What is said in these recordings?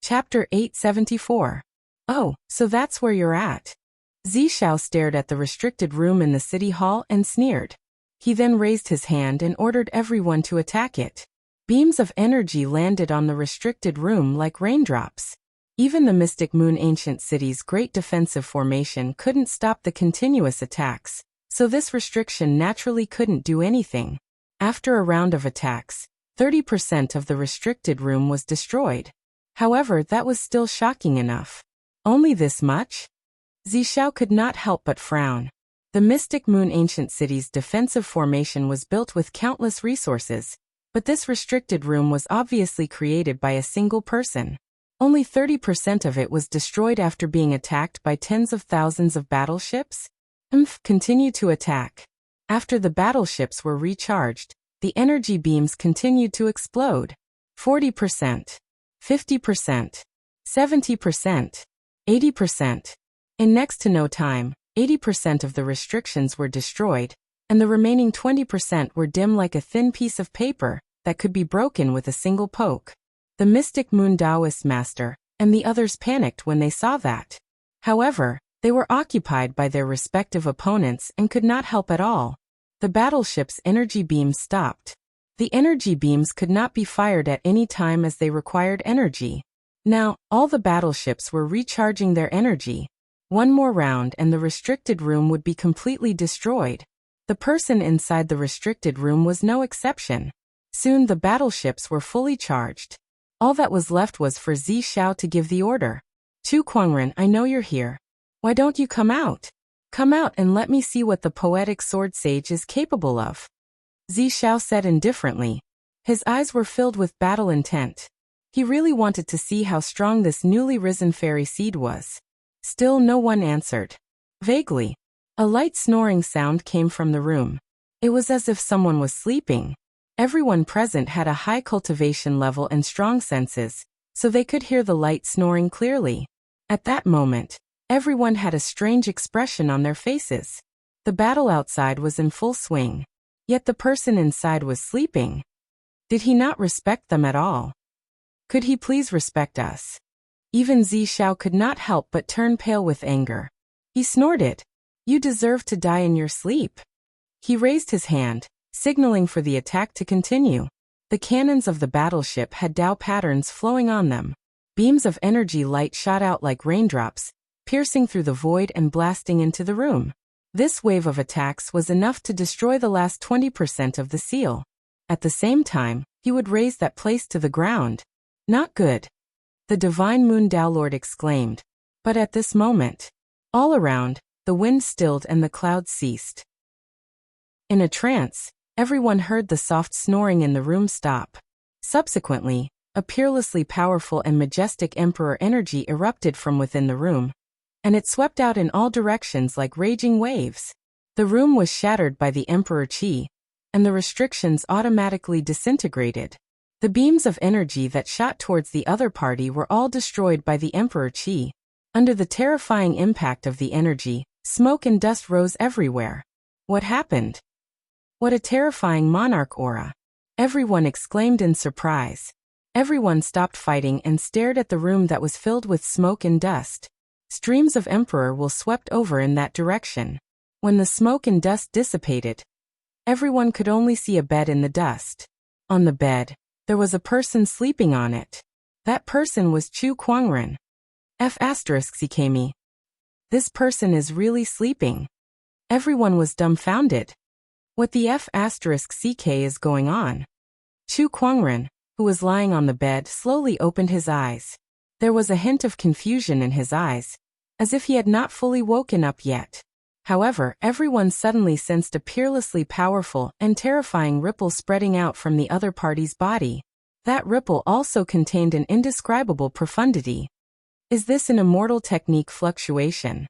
Chapter 874. Oh, so that's where you're at. Zishao stared at the restricted room in the city hall and sneered. He then raised his hand and ordered everyone to attack it. Beams of energy landed on the restricted room like raindrops. Even the Mystic Moon Ancient City's great defensive formation couldn't stop the continuous attacks, so this restriction naturally couldn't do anything. After a round of attacks, 30% of the restricted room was destroyed. However, that was still shocking enough. Only this much? Zishao could not help but frown. The Mystic Moon Ancient City's defensive formation was built with countless resources, but this restricted room was obviously created by a single person. Only 30% of it was destroyed after being attacked by tens of thousands of battleships? Continue to attack. After the battleships were recharged, the energy beams continued to explode. 40%. 50%, 70%, 80%. In next to no time, 80% of the restrictions were destroyed, and the remaining 20% were dim like a thin piece of paper that could be broken with a single poke. The Mystic Moon Taoist master and the others panicked when they saw that. However, they were occupied by their respective opponents and could not help at all. The battleship's energy beams stopped. The energy beams could not be fired at any time as they required energy. Now, all the battleships were recharging their energy. One more round and the restricted room would be completely destroyed. The person inside the restricted room was no exception. Soon the battleships were fully charged. All that was left was for Zishao to give the order. Chu Kuangren, I know you're here. Why don't you come out? Come out and let me see what the poetic sword sage is capable of. Zishao said indifferently. His eyes were filled with battle intent. He really wanted to see how strong this newly risen fairy seed was. Still no one answered. Vaguely, a light snoring sound came from the room. It was as if someone was sleeping. Everyone present had a high cultivation level and strong senses, so they could hear the light snoring clearly. At that moment, everyone had a strange expression on their faces. The battle outside was in full swing. Yet the person inside was sleeping. Did he not respect them at all? Could he please respect us? Even Zishao could not help but turn pale with anger. He snorted. You deserve to die in your sleep. He raised his hand, signaling for the attack to continue. The cannons of the battleship had Tao patterns flowing on them. Beams of energy light shot out like raindrops, piercing through the void and blasting into the room. This wave of attacks was enough to destroy the last 20% of the seal. At the same time, he would raise that place to the ground. Not good. The Divine Moon Tao Lord exclaimed. But at this moment, all around, the wind stilled and the clouds ceased. In a trance, everyone heard the soft snoring in the room stop. Subsequently, a peerlessly powerful and majestic emperor energy erupted from within the room, and it swept out in all directions like raging waves. The room was shattered by the Emperor Qi, and the restrictions automatically disintegrated. The beams of energy that shot towards the other party were all destroyed by the Emperor Qi. Under the terrifying impact of the energy, smoke and dust rose everywhere. What happened? What a terrifying monarch aura! Everyone exclaimed in surprise. Everyone stopped fighting and stared at the room that was filled with smoke and dust. Streams of emperor will swept over in that direction. When the smoke and dust dissipated, everyone could only see a bed in the dust. On the bed, there was a person sleeping on it. That person was Chu Kuangren. F***CKme. This person is really sleeping. Everyone was dumbfounded. What the F***CK is going on? Chu Kuangren, who was lying on the bed, slowly opened his eyes. There was a hint of confusion in his eyes, as if he had not fully woken up yet. However, everyone suddenly sensed a peerlessly powerful and terrifying ripple spreading out from the other party's body. That ripple also contained an indescribable profundity. Is this an immortal technique fluctuation?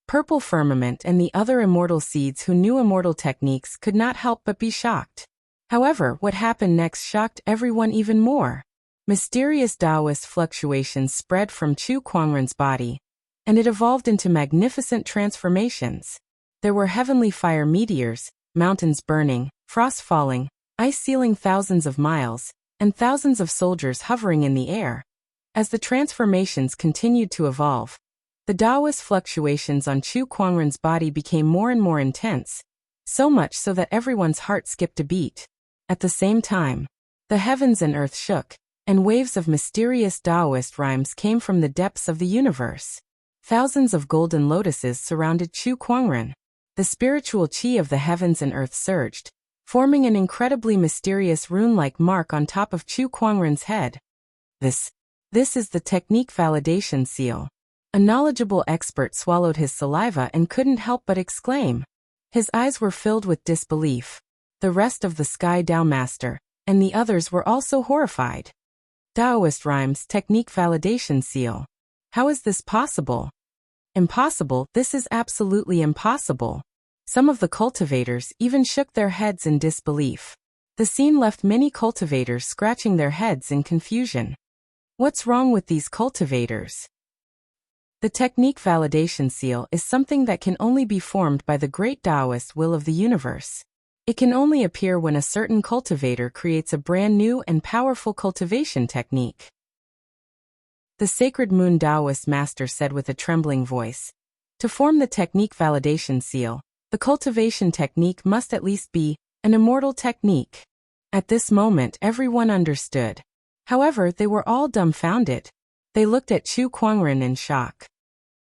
Purple Firmament and the other immortal seeds who knew immortal techniques could not help but be shocked. However, what happened next shocked everyone even more. Mysterious Taoist fluctuations spread from Chu Kuangren's body, and it evolved into magnificent transformations. There were heavenly fire meteors, mountains burning, frost falling, ice sealing thousands of miles, and thousands of soldiers hovering in the air. As the transformations continued to evolve, the Taoist fluctuations on Chu Kuangren's body became more and more intense, so much so that everyone's heart skipped a beat. At the same time, the heavens and earth shook, and waves of mysterious Taoist rhymes came from the depths of the universe. Thousands of golden lotuses surrounded Chu Kuangren. The spiritual qi of the heavens and earth surged, forming an incredibly mysterious rune-like mark on top of Chu Kuangren's head. This is the technique validation seal. A knowledgeable expert swallowed his saliva and couldn't help but exclaim. His eyes were filled with disbelief. The rest of the Sky Tao Master and the others were also horrified. Taoist rhymes technique validation seal. How is this possible? Impossible, this is absolutely impossible. Some of the cultivators even shook their heads in disbelief. The scene left many cultivators scratching their heads in confusion. What's wrong with these cultivators? The technique validation seal is something that can only be formed by the great Taoist will of the universe. It can only appear when a certain cultivator creates a brand new and powerful cultivation technique. The Sacred Moon Taoist master said with a trembling voice, to form the technique validation seal, the cultivation technique must at least be an immortal technique. At this moment everyone understood. However, they were all dumbfounded. They looked at Chu Kuangren in shock.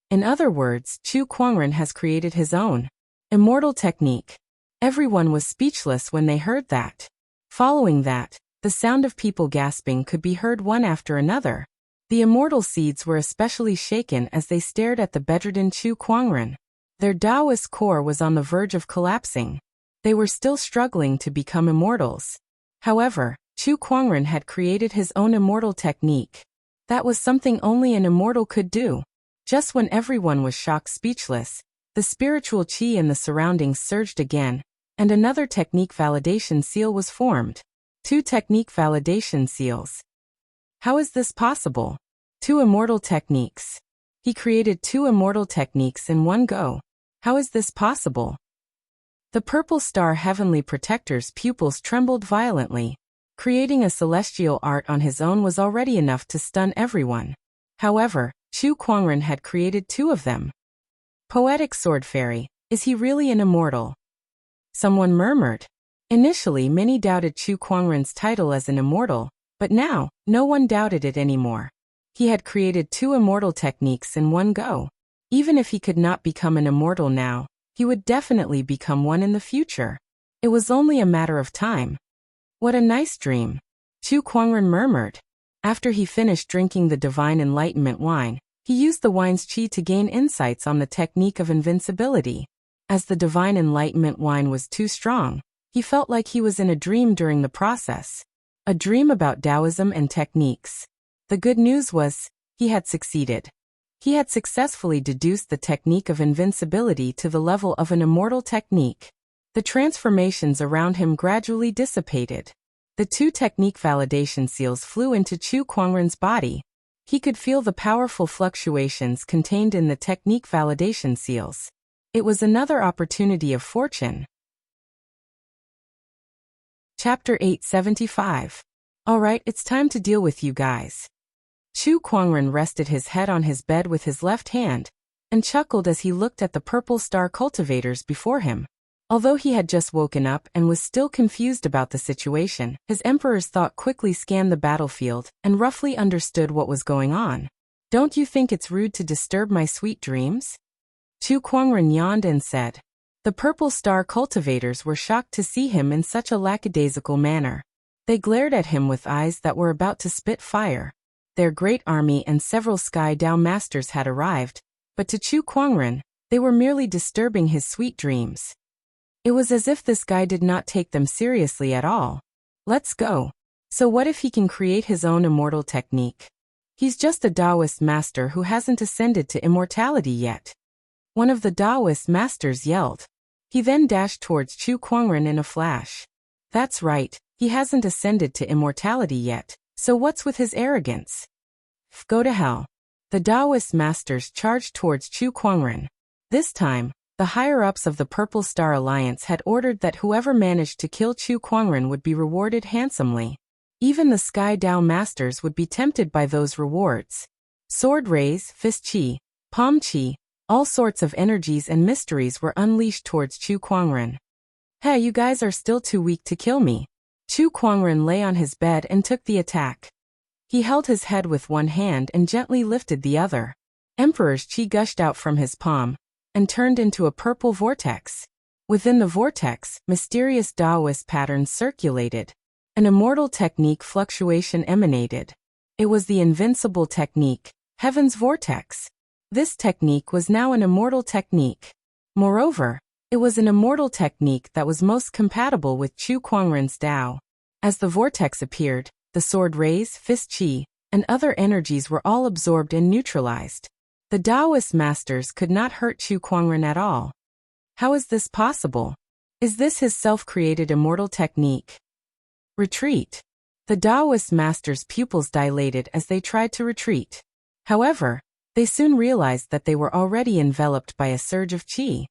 In other words, Chu Kuangren has created his own immortal technique. Everyone was speechless when they heard that. Following that, the sound of people gasping could be heard one after another. The immortal seeds were especially shaken as they stared at the bedridden Chu Kuangren. Their Taoist core was on the verge of collapsing. They were still struggling to become immortals. However, Chu Kuangren had created his own immortal technique. That was something only an immortal could do. Just when everyone was shocked speechless, the spiritual qi in the surroundings surged again, and another technique validation seal was formed. 2 technique validation seals. How is this possible? 2 immortal techniques. He created 2 immortal techniques in one go. How is this possible? The Purple Star Heavenly Protector's pupils trembled violently. Creating a celestial art on his own was already enough to stun everyone. However, Chu Kuangren had created 2 of them. Poetic Sword Fairy, is he really an immortal? Someone murmured. Initially, many doubted Chu Kuangren's title as an immortal, but now, no one doubted it anymore. He had created 2 immortal techniques in one go. Even if he could not become an immortal now, he would definitely become one in the future. It was only a matter of time. What a nice dream, Chu Kuangren murmured. After he finished drinking the divine enlightenment wine, he used the wine's qi to gain insights on the technique of invincibility. As the divine enlightenment wine was too strong, he felt like he was in a dream during the process. A dream about Taoism and techniques. The good news was, he had succeeded. He had successfully deduced the technique of invincibility to the level of an immortal technique. The transformations around him gradually dissipated. The 2 technique validation seals flew into Chu Kuangren's body. He could feel the powerful fluctuations contained in the technique validation seals. It was another opportunity of fortune. Chapter 875. Alright, it's time to deal with you guys. Chu Kuangren rested his head on his bed with his left hand, and chuckled as he looked at the purple star cultivators before him. Although he had just woken up and was still confused about the situation, his emperor's thought quickly scanned the battlefield and roughly understood what was going on. Don't you think it's rude to disturb my sweet dreams? Chu Kuangren yawned and said. The purple star cultivators were shocked to see him in such a lackadaisical manner. They glared at him with eyes that were about to spit fire. Their great army and several Sky Tao masters had arrived, but to Chu Kuangren, they were merely disturbing his sweet dreams. It was as if this guy did not take them seriously at all. Let's go. So what if he can create his own immortal technique? He's just a Taoist master who hasn't ascended to immortality yet. One of the Taoist masters yelled. He then dashed towards Chu Kuangren in a flash. That's right, he hasn't ascended to immortality yet, so what's with his arrogance? Go to hell. The Taoist masters charged towards Chu Kuangren. This time, the higher-ups of the Purple Star Alliance had ordered that whoever managed to kill Chu Kuangren would be rewarded handsomely. Even the Sky Dao masters would be tempted by those rewards. Sword rays, fist chi, palm chi, all sorts of energies and mysteries were unleashed towards Chu Kuangren. Hey, you guys are still too weak to kill me. Chu Kuangren lay on his bed and took the attack. He held his head with one hand and gently lifted the other. Emperor's chi gushed out from his palm and turned into a purple vortex. Within the vortex, mysterious Taoist patterns circulated. An immortal technique fluctuation emanated. It was the invincible technique, Heaven's Vortex. This technique was now an immortal technique. Moreover, it was an immortal technique that was most compatible with Chu Kuangren's Tao. As the vortex appeared, the sword rays, fist chi, and other energies were all absorbed and neutralized. The Taoist masters could not hurt Chu Kuangren at all. How is this possible? Is this his self-created immortal technique? Retreat. The Taoist masters' pupils dilated as they tried to retreat. However, they soon realized that they were already enveloped by a surge of chi.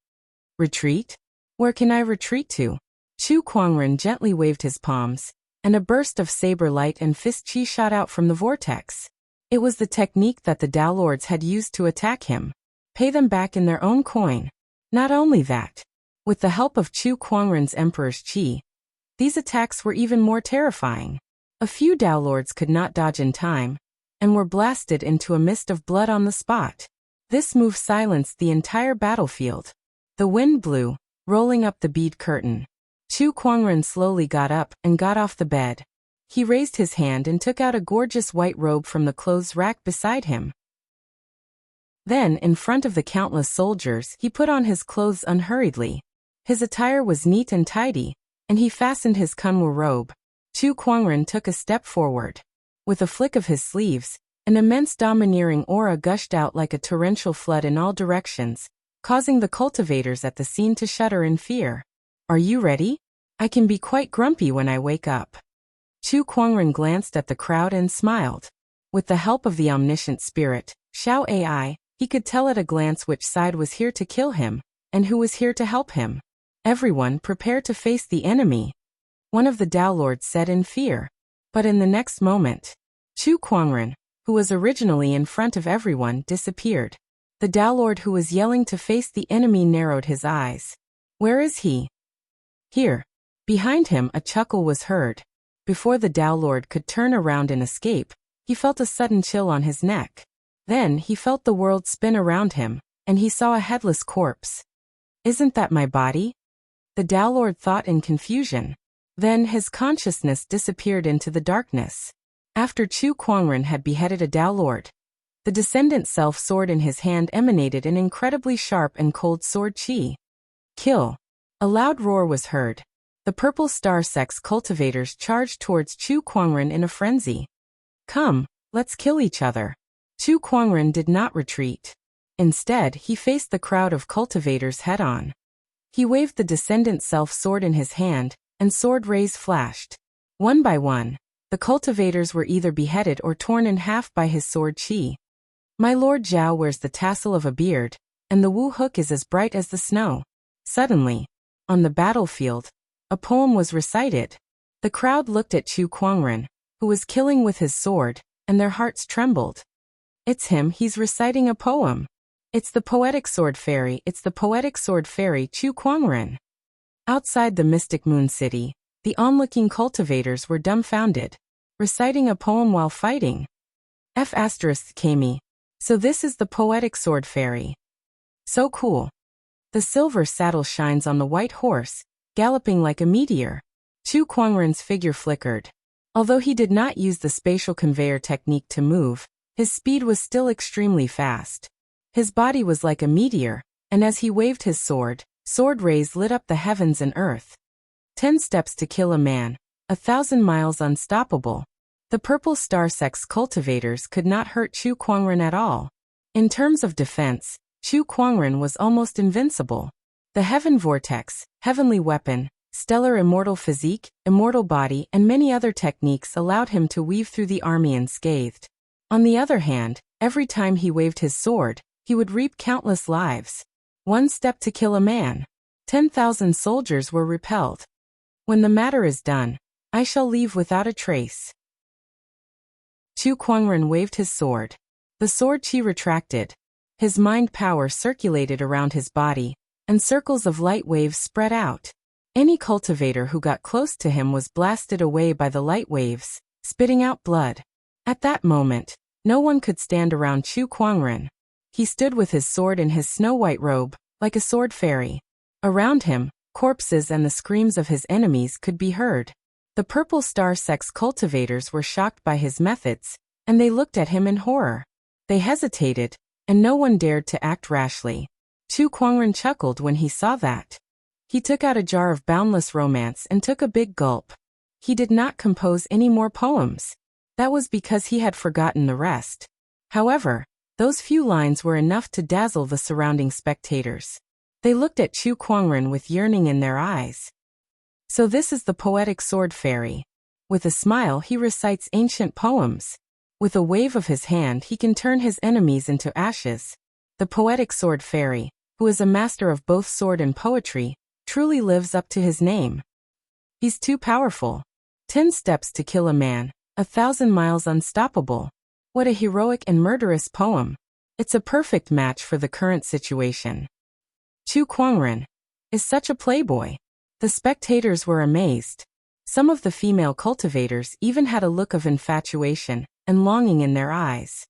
Retreat? Where can I retreat to? Chu Kuangren gently waved his palms, and a burst of saber light and fist chi shot out from the vortex. It was the technique that the Tao Lords had used to attack him. Pay them back in their own coin. Not only that, with the help of Chu Kuangren's Emperor's chi, these attacks were even more terrifying. A few Tao Lords could not dodge in time, and were blasted into a mist of blood on the spot. This move silenced the entire battlefield. The wind blew, rolling up the bead curtain. Chu Kuangren slowly got up and got off the bed. He raised his hand and took out a gorgeous white robe from the clothes rack beside him. Then, in front of the countless soldiers, he put on his clothes unhurriedly. His attire was neat and tidy, and he fastened his kunwu robe. Chu Kuangren took a step forward. With a flick of his sleeves, an immense domineering aura gushed out like a torrential flood in all directions, causing the cultivators at the scene to shudder in fear. Are you ready? I can be quite grumpy when I wake up. Chu Kuangren glanced at the crowd and smiled. With the help of the omniscient spirit, Xiao AI, he could tell at a glance which side was here to kill him, and who was here to help him. Everyone prepare to face the enemy. One of the Tao Lords said in fear. But in the next moment, Chu Kuangren, who was originally in front of everyone, disappeared. The Tao Lord who was yelling to face the enemy narrowed his eyes. Where is he? Here. Behind him a chuckle was heard. Before the Tao Lord could turn around and escape, he felt a sudden chill on his neck. Then he felt the world spin around him, and he saw a headless corpse. Isn't that my body? The Tao Lord thought in confusion. Then his consciousness disappeared into the darkness. After Chu Kuangren had beheaded a Tao Lord, the descendant self-sword in his hand emanated an incredibly sharp and cold sword chi. Kill. A loud roar was heard. The purple star sex cultivators charged towards Chu Kuangren in a frenzy. Come, let's kill each other. Chu Kuangren did not retreat. Instead, he faced the crowd of cultivators head-on. He waved the descendant self-sword in his hand, and sword rays flashed. One by one, the cultivators were either beheaded or torn in half by his sword chi. My Lord Zhao wears the tassel of a beard, and the Wu hook is as bright as the snow. Suddenly, on the battlefield, a poem was recited. The crowd looked at Chu Kuangren, who was killing with his sword, and their hearts trembled. It's him, he's reciting a poem. It's the poetic sword fairy, it's the poetic sword fairy Chu Kuangren. Outside the mystic moon city, the onlooking cultivators were dumbfounded. Reciting a poem while fighting. Kami. So this is the poetic sword fairy. So cool. The silver saddle shines on the white horse, galloping like a meteor. Chu Kuangren's figure flickered. Although he did not use the spatial conveyor technique to move, his speed was still extremely fast. His body was like a meteor, and as he waved his sword, sword rays lit up the heavens and earth. 10 steps to kill a man, 1,000 miles unstoppable. The purple star sex cultivators could not hurt Chu Kuangren at all. In terms of defense, Chu Kuangren was almost invincible. The heaven vortex, heavenly weapon, stellar immortal physique, immortal body, and many other techniques allowed him to weave through the army unscathed. On the other hand, every time he waved his sword, he would reap countless lives. 1 step to kill a man. 10,000 soldiers were repelled. When the matter is done, I shall leave without a trace. Chu Kuangren waved his sword. The sword chi retracted. His mind power circulated around his body, and circles of light waves spread out. Any cultivator who got close to him was blasted away by the light waves, spitting out blood. At that moment, no one could stand around Chu Kuangren. He stood with his sword in his snow-white robe, like a sword fairy. Around him, corpses and the screams of his enemies could be heard. The Purple Star Sect's cultivators were shocked by his methods, and they looked at him in horror. They hesitated, and no one dared to act rashly. Chu Kuangren chuckled when he saw that. He took out a jar of boundless romance and took a big gulp. He did not compose any more poems. That was because he had forgotten the rest. However, those few lines were enough to dazzle the surrounding spectators. They looked at Chu Kuangren with yearning in their eyes. So this is the poetic sword fairy. With a smile he recites ancient poems. With a wave of his hand he can turn his enemies into ashes. The poetic sword fairy, who is a master of both sword and poetry, truly lives up to his name. He's too powerful. 10 steps to kill a man, 1,000 miles unstoppable. What a heroic and murderous poem. It's a perfect match for the current situation. Chu Kuangren is such a playboy. The spectators were amazed. Some of the female cultivators even had a look of infatuation and longing in their eyes.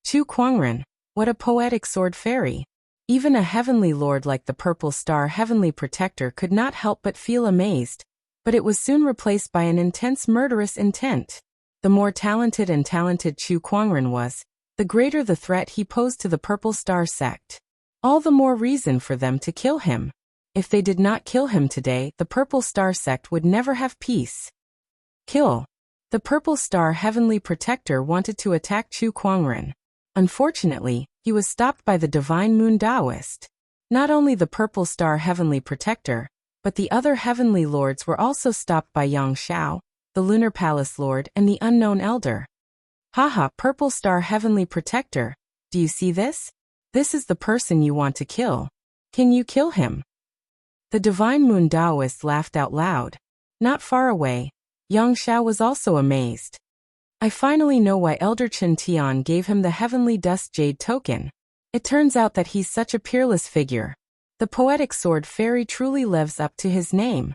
Chu Kuangren, what a poetic sword fairy. Even a heavenly lord like the Purple Star Heavenly Protector could not help but feel amazed, but it was soon replaced by an intense murderous intent. The more talented Chu Kuangren was, the greater the threat he posed to the Purple Star Sect. All the more reason for them to kill him. If they did not kill him today, the Purple Star Sect would never have peace. Kill. The Purple Star Heavenly Protector wanted to attack Chu Kuangren. Unfortunately, he was stopped by the Divine Moon Taoist. Not only the Purple Star Heavenly Protector, but the other Heavenly Lords were also stopped by Yang Xiao, the Lunar Palace Lord, and the Unknown Elder. Haha, Purple Star Heavenly Protector, do you see this? This is the person you want to kill. Can you kill him? The Divine Moon Taoist laughed out loud. Not far away, Yang Xiao was also amazed. I finally know why Elder Chen Tian gave him the Heavenly Dust Jade token. It turns out that he's such a peerless figure. The poetic sword fairy truly lives up to his name.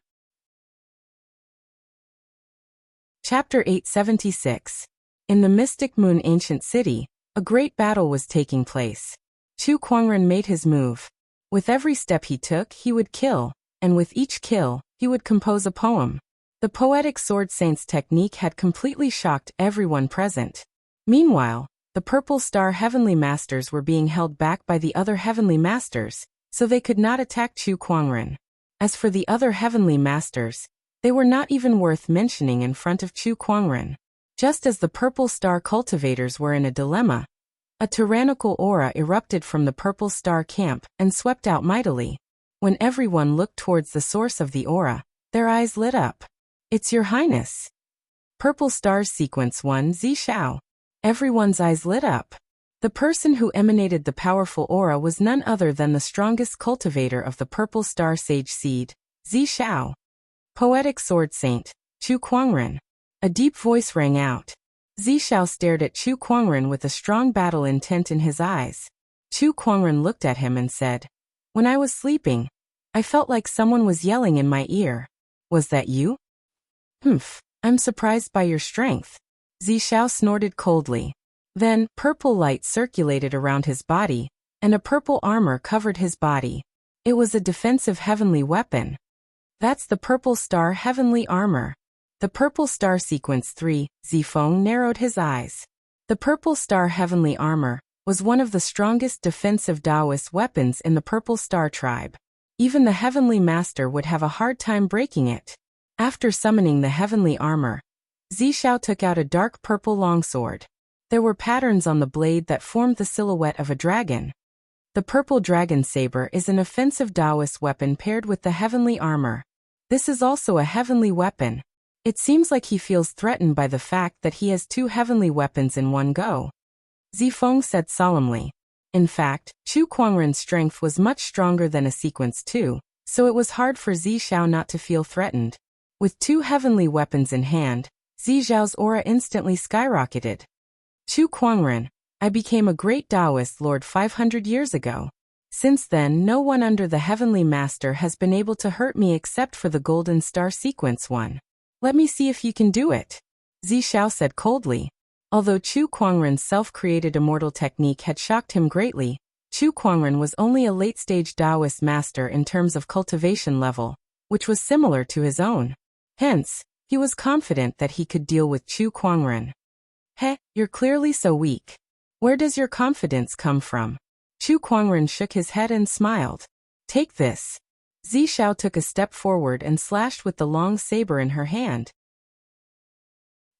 Chapter 876. In the Mystic Moon Ancient City, a great battle was taking place. Chu Kuangren made his move. With every step he took, he would kill, and with each kill, he would compose a poem. The poetic sword saint's technique had completely shocked everyone present. Meanwhile, the Purple Star Heavenly Masters were being held back by the other Heavenly Masters, so they could not attack Chu Kuangren. As for the other Heavenly Masters, they were not even worth mentioning in front of Chu Kuangren. Just as the Purple Star cultivators were in a dilemma, a tyrannical aura erupted from the Purple Star camp and swept out mightily. When everyone looked towards the source of the aura, their eyes lit up. It's Your Highness. Purple Stars Sequence 1 Zi Xiao. Everyone's eyes lit up. The person who emanated the powerful aura was none other than the strongest cultivator of the Purple Star Sage Seed, Zi Xiao. Poetic Sword Saint, Chu Kuangren. A deep voice rang out. Zi Xiao stared at Chu Kuangren with a strong battle intent in his eyes. Chu Kuangren looked at him and said, "When I was sleeping, I felt like someone was yelling in my ear. Was that you?" "Humph, I'm surprised by your strength." Zi Xiao snorted coldly. Then, purple light circulated around his body, and a purple armor covered his body. It was a defensive heavenly weapon. That's the Purple Star Heavenly Armor. The Purple Star Sequence 3, Zifeng narrowed his eyes. The Purple Star Heavenly Armor was one of the strongest defensive Taoist weapons in the Purple Star tribe. Even the Heavenly Master would have a hard time breaking it. After summoning the Heavenly Armor, Zi Xiao took out a dark purple longsword. There were patterns on the blade that formed the silhouette of a dragon. The Purple Dragon Saber is an offensive Taoist weapon paired with the Heavenly Armor. This is also a heavenly weapon. It seems like he feels threatened by the fact that he has two heavenly weapons in one go. Zifeng said solemnly. In fact, Chu Kuangren's strength was much stronger than a Sequence 2, so it was hard for Zi Xiao not to feel threatened. With two heavenly weapons in hand, Zi Xiao's aura instantly skyrocketed. Chu Kuangren, I became a great Taoist lord 500 years ago. Since then, no one under the Heavenly Master has been able to hurt me except for the Golden Star Sequence one. Let me see if you can do it. Zishao said coldly. Although Chu Kuangren's self-created immortal technique had shocked him greatly, Chu Kuangren was only a late-stage Taoist master in terms of cultivation level, which was similar to his own. Hence, he was confident that he could deal with Chu Kuangren. Heh, you're clearly so weak. Where does your confidence come from? Chu Kuangren shook his head and smiled. Take this. Zishao took a step forward and slashed with the long saber in her hand.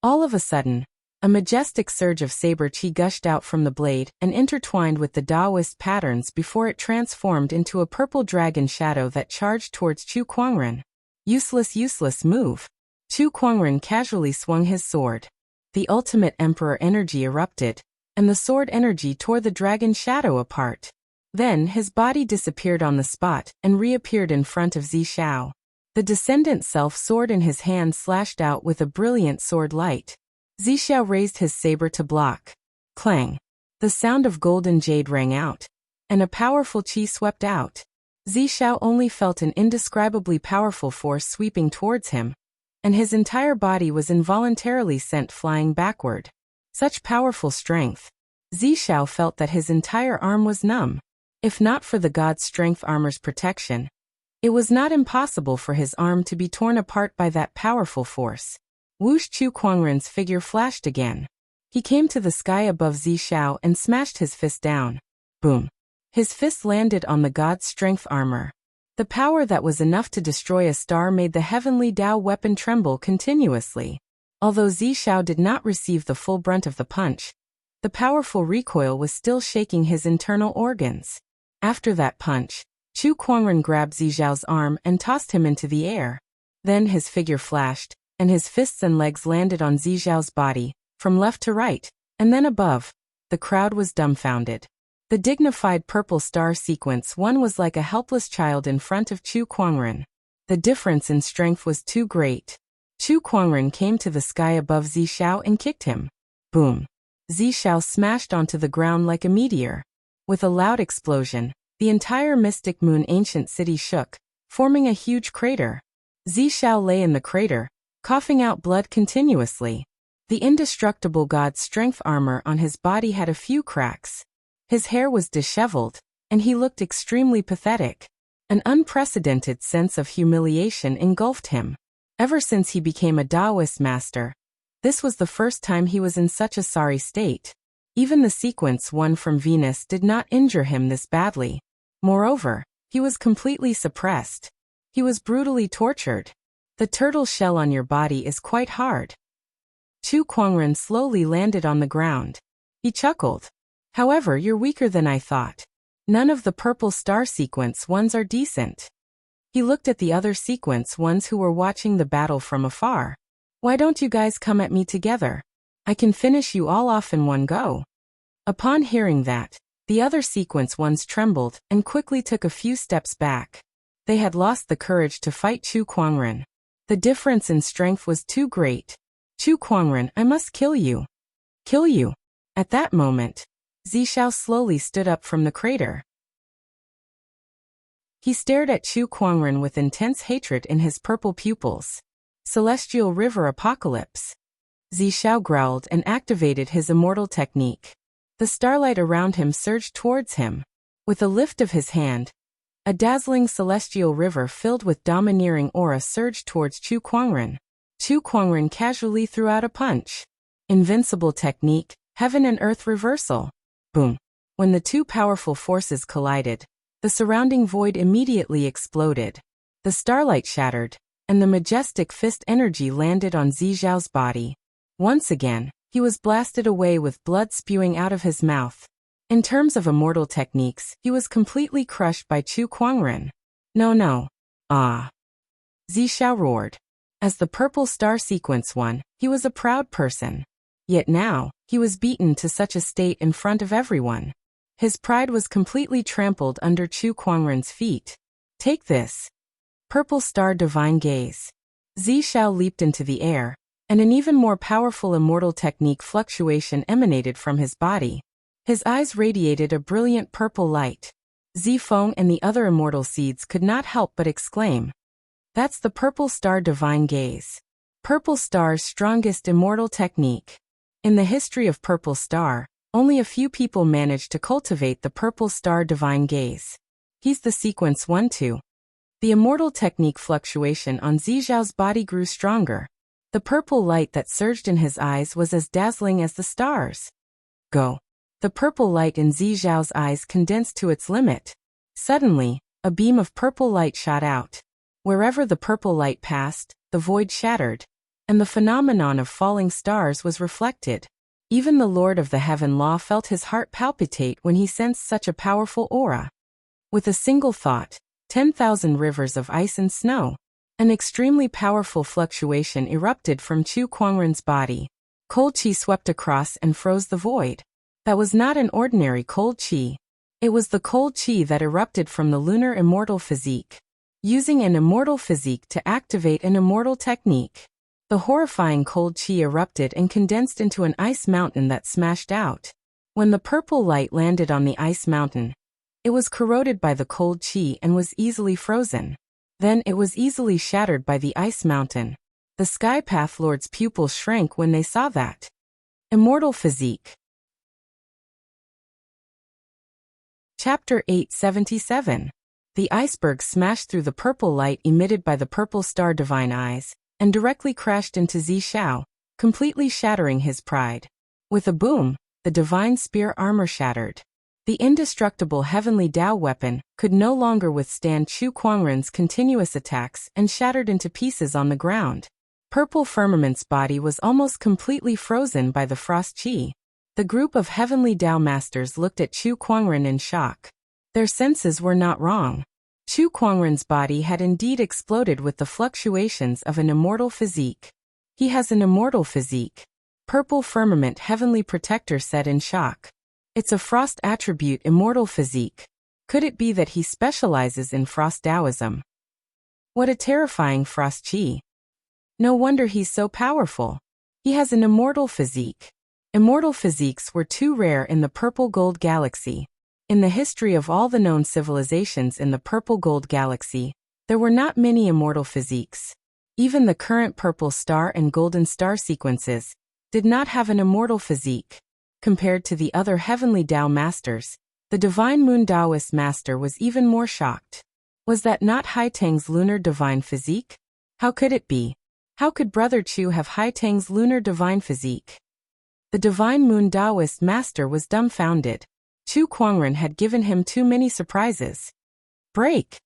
All of a sudden, a majestic surge of saber qi gushed out from the blade and intertwined with the Taoist patterns before it transformed into a purple dragon shadow that charged towards Chu Kuangren. Useless move. Chu Kuangren casually swung his sword. The ultimate emperor energy erupted, and the sword energy tore the dragon shadow apart. Then his body disappeared on the spot and reappeared in front of Zishao. The descendant self-sword in his hand slashed out with a brilliant sword light. Zishao raised his saber to block. Clang! The sound of golden jade rang out, and a powerful qi swept out. Zishao only felt an indescribably powerful force sweeping towards him, and his entire body was involuntarily sent flying backward. Such powerful strength. Zishao felt that his entire arm was numb. If not for the God's strength armor's protection, it was not impossible for his arm to be torn apart by that powerful force. Whoosh! Chu Kuangren's figure flashed again. He came to the sky above Zishao and smashed his fist down. Boom! His fist landed on the God's strength armor. The power that was enough to destroy a star made the heavenly Tao weapon tremble continuously. Although Zishao did not receive the full brunt of the punch, the powerful recoil was still shaking his internal organs. After that punch, Chu Kuangren grabbed Zishao's arm and tossed him into the air. Then his figure flashed, and his fists and legs landed on Zishao's body, from left to right, and then above. The crowd was dumbfounded. The dignified purple star sequence one was like a helpless child in front of Chu Kuangren. The difference in strength was too great. Chu Kuangren came to the sky above Zishao and kicked him. Boom! Zishao smashed onto the ground like a meteor. With a loud explosion, the entire Mystic Moon ancient city shook, forming a huge crater. Zishao lay in the crater, coughing out blood continuously. The indestructible God's strength armor on his body had a few cracks. His hair was disheveled, and he looked extremely pathetic. An unprecedented sense of humiliation engulfed him. Ever since he became a Taoist master, this was the first time he was in such a sorry state. Even the sequence one from Venus did not injure him this badly. Moreover, he was completely suppressed. He was brutally tortured. The turtle shell on your body is quite hard. Chu Kuangren slowly landed on the ground. He chuckled. However, you're weaker than I thought. None of the purple star sequence ones are decent. He looked at the other sequence ones who were watching the battle from afar. Why don't you guys come at me together? I can finish you all off in one go. Upon hearing that, the other sequence ones trembled and quickly took a few steps back. They had lost the courage to fight Chu Kuangren. The difference in strength was too great. Chu Kuangren, I must kill you. Kill you. At that moment, Zishao slowly stood up from the crater. He stared at Chu Kuangren with intense hatred in his purple pupils. Celestial River Apocalypse. Zishao growled and activated his immortal technique. The starlight around him surged towards him. With a lift of his hand, a dazzling celestial river filled with domineering aura surged towards Chu Kuangren. Chu Kuangren casually threw out a punch. Invincible technique, heaven and earth reversal. Boom. When the two powerful forces collided, the surrounding void immediately exploded. The starlight shattered, and the majestic fist energy landed on Zishao's body. Once again, he was blasted away with blood spewing out of his mouth. In terms of immortal techniques, he was completely crushed by Chu Kuangren. No. Ah! Zishao roared. As the purple star sequence one, he was a proud person. Yet now, he was beaten to such a state in front of everyone. His pride was completely trampled under Chu Kuangren's feet. Take this. Purple star divine gaze. Zishao leaped into the air, and an even more powerful immortal technique fluctuation emanated from his body. His eyes radiated a brilliant purple light. Zifeng and the other immortal seeds could not help but exclaim, "That's the Purple Star Divine Gaze. Purple Star's strongest immortal technique." In the history of Purple Star, only a few people managed to cultivate the Purple Star Divine Gaze. He's the sequence 1-2. The immortal technique fluctuation on Zizhao's body grew stronger. The purple light that surged in his eyes was as dazzling as the stars. Go. The purple light in Zizhao's eyes condensed to its limit. Suddenly, a beam of purple light shot out. Wherever the purple light passed, the void shattered, and the phenomenon of falling stars was reflected. Even the Lord of the Heaven Law felt his heart palpitate when he sensed such a powerful aura. With a single thought, 10,000 rivers of ice and snow. An extremely powerful fluctuation erupted from Chu Kuangren's body. Cold qi swept across and froze the void. That was not an ordinary cold qi. It was the cold qi that erupted from the lunar immortal physique. Using an immortal physique to activate an immortal technique. The horrifying cold qi erupted and condensed into an ice mountain that smashed out. When the purple light landed on the ice mountain, it was corroded by the cold qi and was easily frozen. Then it was easily shattered by the ice mountain. The Sky Path Lord's pupils shrank when they saw that. Immortal Physique. Chapter 877. The iceberg smashed through the purple light emitted by the Purple Star Divine Eyes, and directly crashed into Zishao, completely shattering his pride. With a boom, the divine spear armor shattered. The indestructible heavenly Tao weapon could no longer withstand Chu Kuangren's continuous attacks and shattered into pieces on the ground. Purple Firmament's body was almost completely frozen by the frost qi. The group of heavenly Tao masters looked at Chu Kuangren in shock. Their senses were not wrong. Chu Kuangren's body had indeed exploded with the fluctuations of an immortal physique. He has an immortal physique. Purple Firmament Heavenly Protector said in shock. It's a frost attribute immortal physique. Could it be that he specializes in frost Taoism? What a terrifying frost qi. No wonder he's so powerful. He has an immortal physique. Immortal physiques were too rare in the Purple Gold Galaxy. In the history of all the known civilizations in the Purple Gold Galaxy, there were not many immortal physiques. Even the current Purple Star and Golden Star sequences did not have an immortal physique. Compared to the other heavenly Tao masters, the Divine Moon Taoist master was even more shocked. Was that not Haitang's lunar divine physique? How could it be? How could Brother Chu have Haitang's lunar divine physique? The Divine Moon Taoist master was dumbfounded. Chu Kuangren had given him too many surprises. Break!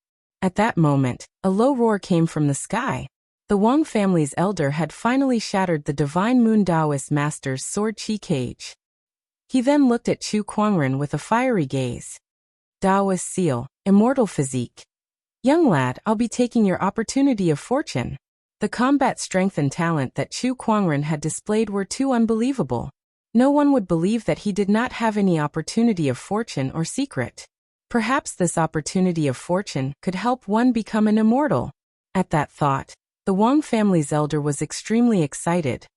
At that moment, a low roar came from the sky. The Wang family's elder had finally shattered the Divine Moon Taoist master's sword qi cage. He then looked at Chu Kuangren with a fiery gaze. Taoist seal, immortal physique. Young lad, I'll be taking your opportunity of fortune. The combat strength and talent that Chu Kuangren had displayed were too unbelievable. No one would believe that he did not have any opportunity of fortune or secret. Perhaps this opportunity of fortune could help one become an immortal. At that thought, the Wang family's elder was extremely excited.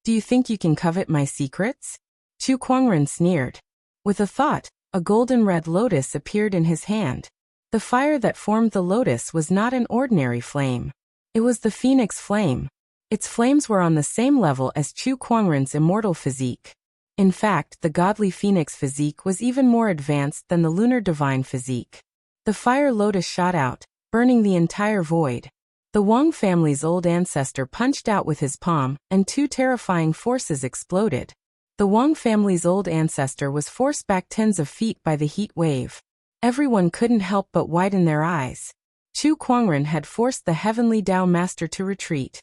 Do you think you can covet my secrets? Chu Kuangren sneered. With a thought, a golden red lotus appeared in his hand. The fire that formed the lotus was not an ordinary flame. It was the phoenix flame. Its flames were on the same level as Chu Kuangren's immortal physique. In fact, the godly phoenix physique was even more advanced than the lunar divine physique. The fire lotus shot out, burning the entire void. The Wang family's old ancestor punched out with his palm, and two terrifying forces exploded. The Wang family's old ancestor was forced back tens of feet by the heat wave. Everyone couldn't help but widen their eyes. Chu Kuangren had forced the heavenly Tao master to retreat.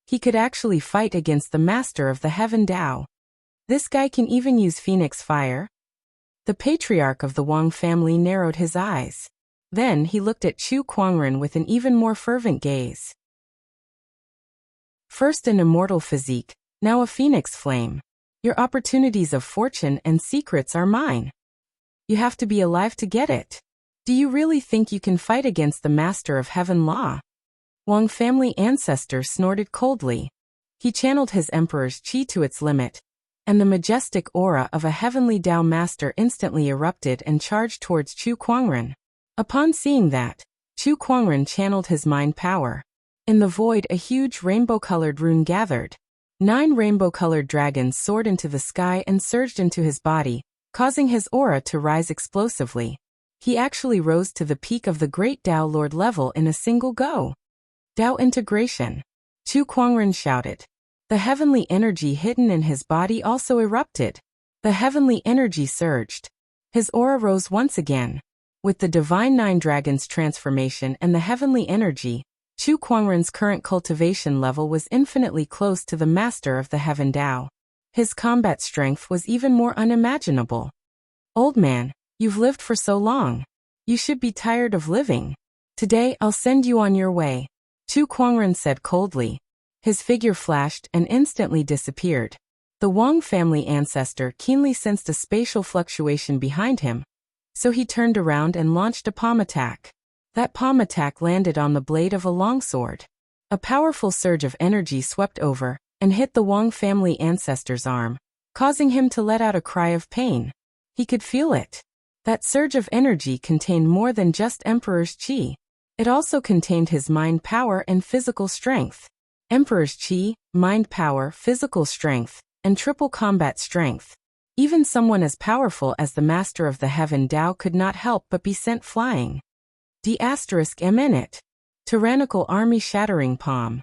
He could actually fight against the master of the heaven Tao. This guy can even use phoenix fire? The patriarch of the Wang family narrowed his eyes. Then he looked at Chu Kuangren with an even more fervent gaze. First an immortal physique, now a phoenix flame. Your opportunities of fortune and secrets are mine. You have to be alive to get it. Do you really think you can fight against the master of heaven law? Wang family ancestor snorted coldly. He channeled his emperor's qi to its limit, and the majestic aura of a heavenly Tao master instantly erupted and charged towards Chu Kuangren. Upon seeing that, Chu Kuangren channeled his mind power. In the void, a huge rainbow-colored rune gathered. 9 rainbow-colored dragons soared into the sky and surged into his body, causing his aura to rise explosively. He actually rose to the peak of the great Tao Lord level in a single go. Tao integration. Chu Kuangren shouted. The heavenly energy hidden in his body also erupted. The heavenly energy surged. His aura rose once again. With the divine 9 dragons transformation and the heavenly energy, Chu Kuangren's current cultivation level was infinitely close to the master of the heaven Tao. His combat strength was even more unimaginable. Old man, you've lived for so long. You should be tired of living. Today I'll send you on your way, Chu Kuangren said coldly. His figure flashed and instantly disappeared. The Wang family ancestor keenly sensed a spatial fluctuation behind him, so he turned around and launched a palm attack. That palm attack landed on the blade of a longsword. A powerful surge of energy swept over and hit the Wang family ancestor's arm, causing him to let out a cry of pain. He could feel it. That surge of energy contained more than just Emperor's Qi. It also contained his mind power and physical strength. Emperor's Qi, mind power, physical strength, and triple combat strength. Even someone as powerful as the Master of the Heaven Tao could not help but be sent flying. D*M*. Tyrannical army shattering palm.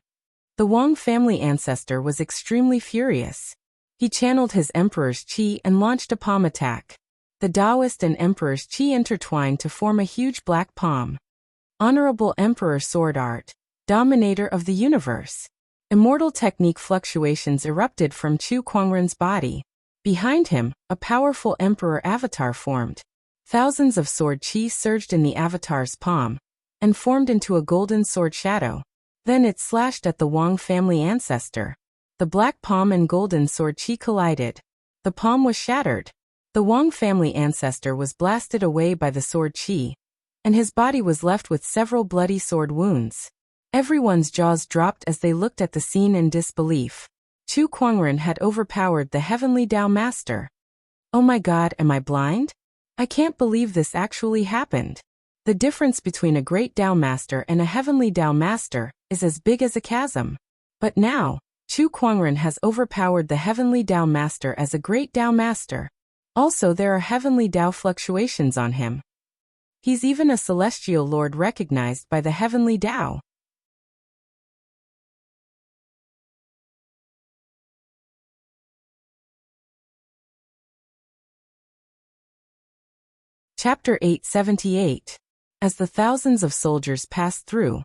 The Wang family ancestor was extremely furious. He channeled his Emperor's Qi and launched a palm attack. The Taoist and Emperor's Qi intertwined to form a huge black palm. Honorable Emperor Sword Art, Dominator of the Universe. Immortal technique fluctuations erupted from Chu Kuangren's body. Behind him, a powerful Emperor avatar formed. Thousands of sword qi surged in the avatar's palm and formed into a golden sword shadow. Then it slashed at the Wang family ancestor. The black palm and golden sword qi collided. The palm was shattered. The Wang family ancestor was blasted away by the sword qi, and his body was left with several bloody sword wounds. Everyone's jaws dropped as they looked at the scene in disbelief. Chu Kuangren had overpowered the heavenly Tao master. Oh my god, am I blind? I can't believe this actually happened. The difference between a great Tao master and a heavenly Tao master is as big as a chasm. But now, Chu Kuangren has overpowered the heavenly Tao master as a great Tao master. Also, there are heavenly Tao fluctuations on him. He's even a celestial lord recognized by the heavenly Tao. Chapter 878. As the thousands of soldiers passed through,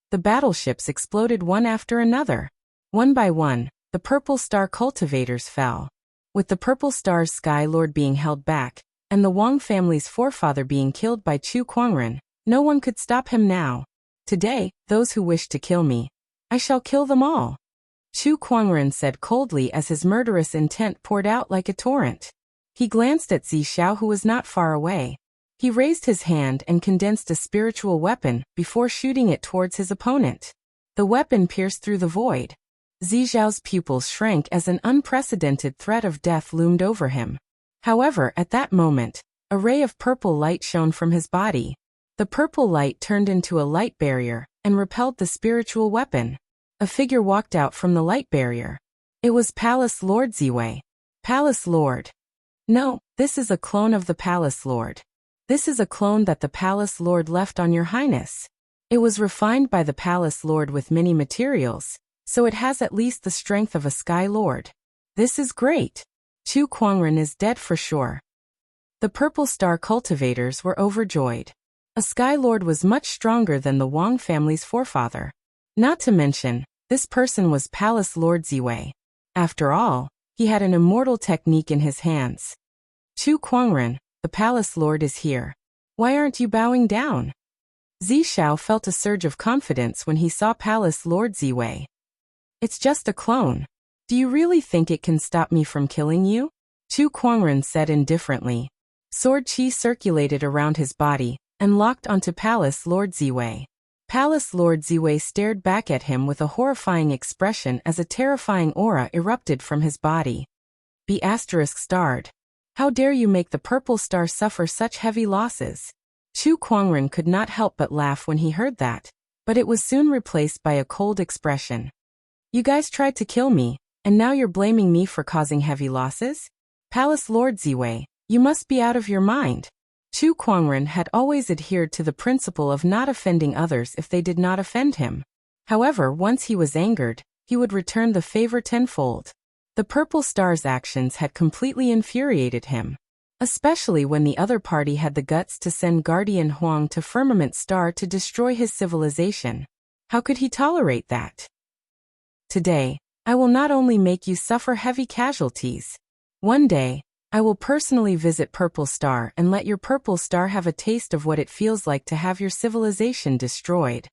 the battleships exploded one after another. One by one, the Purple Star cultivators fell. With the Purple Star's Sky Lord being held back, and the Wang family's forefather being killed by Chu Kuangren, no one could stop him now. Today, those who wish to kill me, I shall kill them all. Chu Kuangren said coldly as his murderous intent poured out like a torrent. He glanced at Zi Xiao, who was not far away. He raised his hand and condensed a spiritual weapon before shooting it towards his opponent. The weapon pierced through the void. Zi Xiao's pupils shrank as an unprecedented threat of death loomed over him. However, at that moment, a ray of purple light shone from his body. The purple light turned into a light barrier and repelled the spiritual weapon. A figure walked out from the light barrier. It was Palace Lord Ziwei. Palace Lord. No, this is a clone of the Palace Lord. This is a clone that the Palace Lord left on your highness. It was refined by the Palace Lord with many materials, so it has at least the strength of a Sky Lord. This is great. Chu Kuangren is dead for sure. The Purple Star cultivators were overjoyed. A Sky Lord was much stronger than the Wang family's forefather. Not to mention, this person was Palace Lord Ziwei. After all, he had an immortal technique in his hands. Chu Kuangren, the Palace Lord is here. Why aren't you bowing down? Zi Xiao felt a surge of confidence when he saw Palace Lord Ziwei. It's just a clone. Do you really think it can stop me from killing you? Chu Kuangren said indifferently. Sword qi circulated around his body and locked onto Palace Lord Ziwei. Palace Lord Ziwei stared back at him with a horrifying expression as a terrifying aura erupted from his body. B** starred. How dare you make the purple star suffer such heavy losses? Chu Kuangren could not help but laugh when he heard that, but it was soon replaced by a cold expression. You guys tried to kill me, and now you're blaming me for causing heavy losses? Palace Lord Ziwei, you must be out of your mind. Chu Kuangren had always adhered to the principle of not offending others if they did not offend him. However, once he was angered, he would return the favor tenfold. The Purple Star's actions had completely infuriated him, especially when the other party had the guts to send Guardian Huang to Firmament Star to destroy his civilization. How could he tolerate that? Today, I will not only make you suffer heavy casualties. One day, I will personally visit Purple Star and let your Purple Star have a taste of what it feels like to have your civilization destroyed.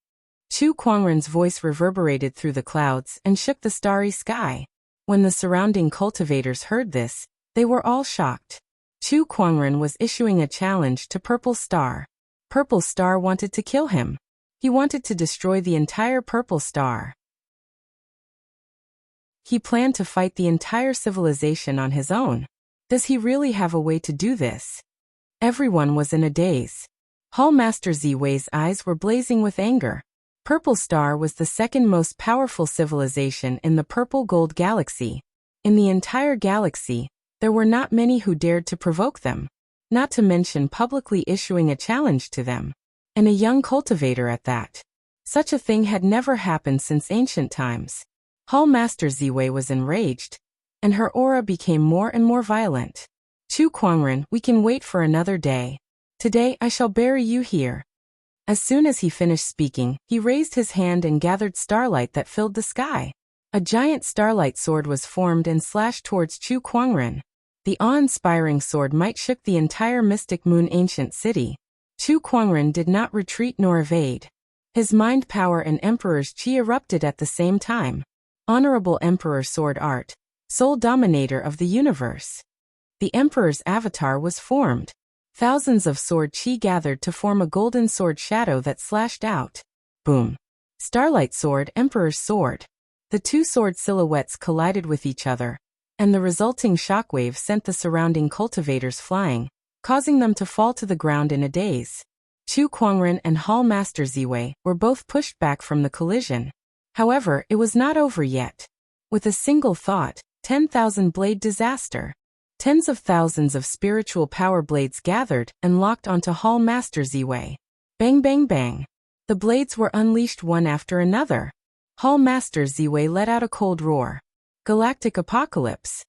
Chu Kuangren's voice reverberated through the clouds and shook the starry sky. When the surrounding cultivators heard this, they were all shocked. Chu Kuangren was issuing a challenge to Purple Star. Purple Star wanted to kill him. He wanted to destroy the entire Purple Star. He planned to fight the entire civilization on his own. Does he really have a way to do this? Everyone was in a daze. Hall Master Ziwei's eyes were blazing with anger. Purple Star was the second most powerful civilization in the Purple Gold Galaxy. In the entire galaxy, there were not many who dared to provoke them, not to mention publicly issuing a challenge to them. And a young cultivator at that. Such a thing had never happened since ancient times. Hall Master Ziwei was enraged, and her aura became more and more violent. Chu Kuangren, we can wait for another day. Today I shall bury you here. As soon as he finished speaking, he raised his hand and gathered starlight that filled the sky. A giant starlight sword was formed and slashed towards Chu Kuangren. The awe-inspiring sword might shook the entire Mystic Moon ancient city. Chu Kuangren did not retreat nor evade. His mind power and Emperor's Qi erupted at the same time. Honorable Emperor Sword Art, sole dominator of the universe. The Emperor's avatar was formed. Thousands of sword Qi gathered to form a golden sword shadow that slashed out. Boom. Starlight Sword, Emperor's Sword. The two sword silhouettes collided with each other, and the resulting shockwave sent the surrounding cultivators flying, causing them to fall to the ground in a daze. Chu Kuangren and Hall Master Ziwei were both pushed back from the collision. However, it was not over yet. With a single thought, 10,000 blade disaster. Tens of thousands of spiritual power blades gathered and locked onto Hall Master Ziwei. Bang bang bang. The blades were unleashed one after another. Hall Master Ziwei let out a cold roar. Galactic apocalypse.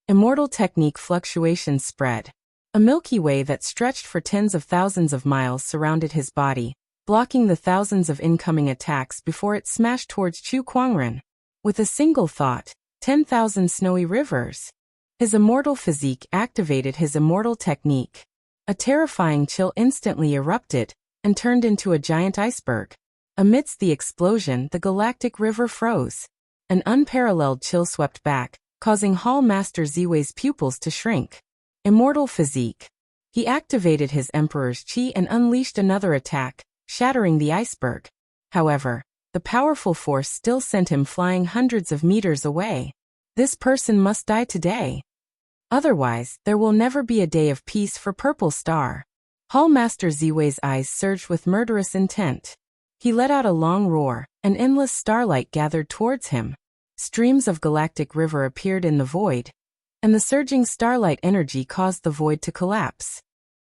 Immortal technique fluctuations spread. A Milky Way that stretched for tens of thousands of miles surrounded his body, blocking the thousands of incoming attacks before it smashed towards Chu Kuangren. With a single thought, 10,000 snowy rivers. His immortal physique activated his immortal technique. A terrifying chill instantly erupted and turned into a giant iceberg. Amidst the explosion, the galactic river froze. An unparalleled chill swept back, causing Hall Master Ziwei's pupils to shrink. Immortal physique. He activated his Emperor's Qi and unleashed another attack, shattering the iceberg. However, the powerful force still sent him flying hundreds of meters away. This person must die today. Otherwise, there will never be a day of peace for Purple Star. Hall Master Ziwei's eyes surged with murderous intent. He let out a long roar, and endless starlight gathered towards him. Streams of galactic river appeared in the void, and the surging starlight energy caused the void to collapse.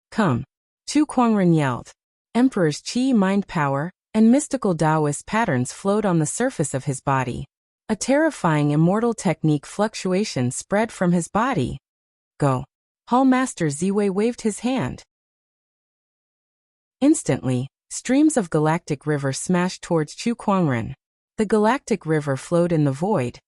Come. Chu Kuangren yelled. Emperor's Qi mind power and mystical Taoist patterns flowed on the surface of his body. A terrifying immortal technique fluctuation spread from his body. Go. Hall Master Ziwei waved his hand. Instantly, streams of galactic river smashed towards Chu Kuangren. The galactic river flowed in the void,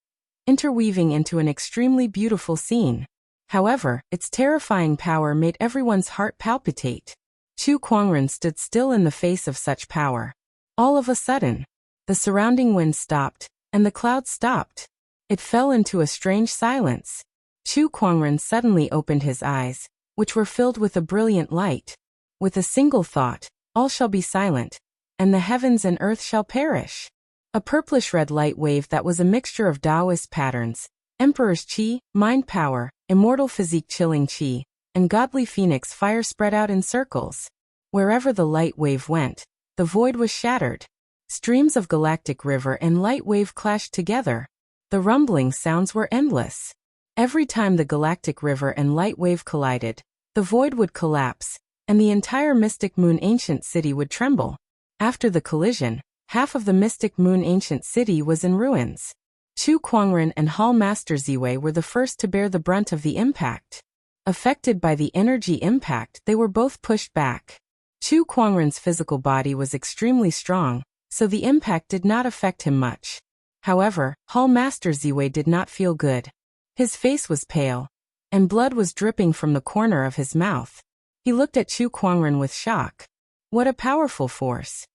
interweaving into an extremely beautiful scene. However, its terrifying power made everyone's heart palpitate. Chu Kuangren stood still in the face of such power. All of a sudden, the surrounding wind stopped, and the clouds stopped. It fell into a strange silence. Chu Kuangren suddenly opened his eyes, which were filled with a brilliant light. With a single thought, all shall be silent. and the heavens and earth shall perish. A purplish-red light wave that was a mixture of Taoist patterns, Emperor's Qi, mind power, immortal physique chilling Qi, and godly phoenix fire spread out in circles. Wherever the light wave went, the void was shattered. Streams of galactic river and light wave clashed together. The rumbling sounds were endless. Every time the galactic river and light wave collided, the void would collapse, and the entire Mystic Moon ancient city would tremble. After the collision, half of the Mystic Moon ancient city was in ruins. Chu Kuangren and Hall Master Ziwei were the first to bear the brunt of the impact. Affected by the energy impact, they were both pushed back. Chu Kuangren's physical body was extremely strong, so the impact did not affect him much. However, Hall Master Ziwei did not feel good. His face was pale, and blood was dripping from the corner of his mouth. He looked at Chu Kuangren with shock. What a powerful force!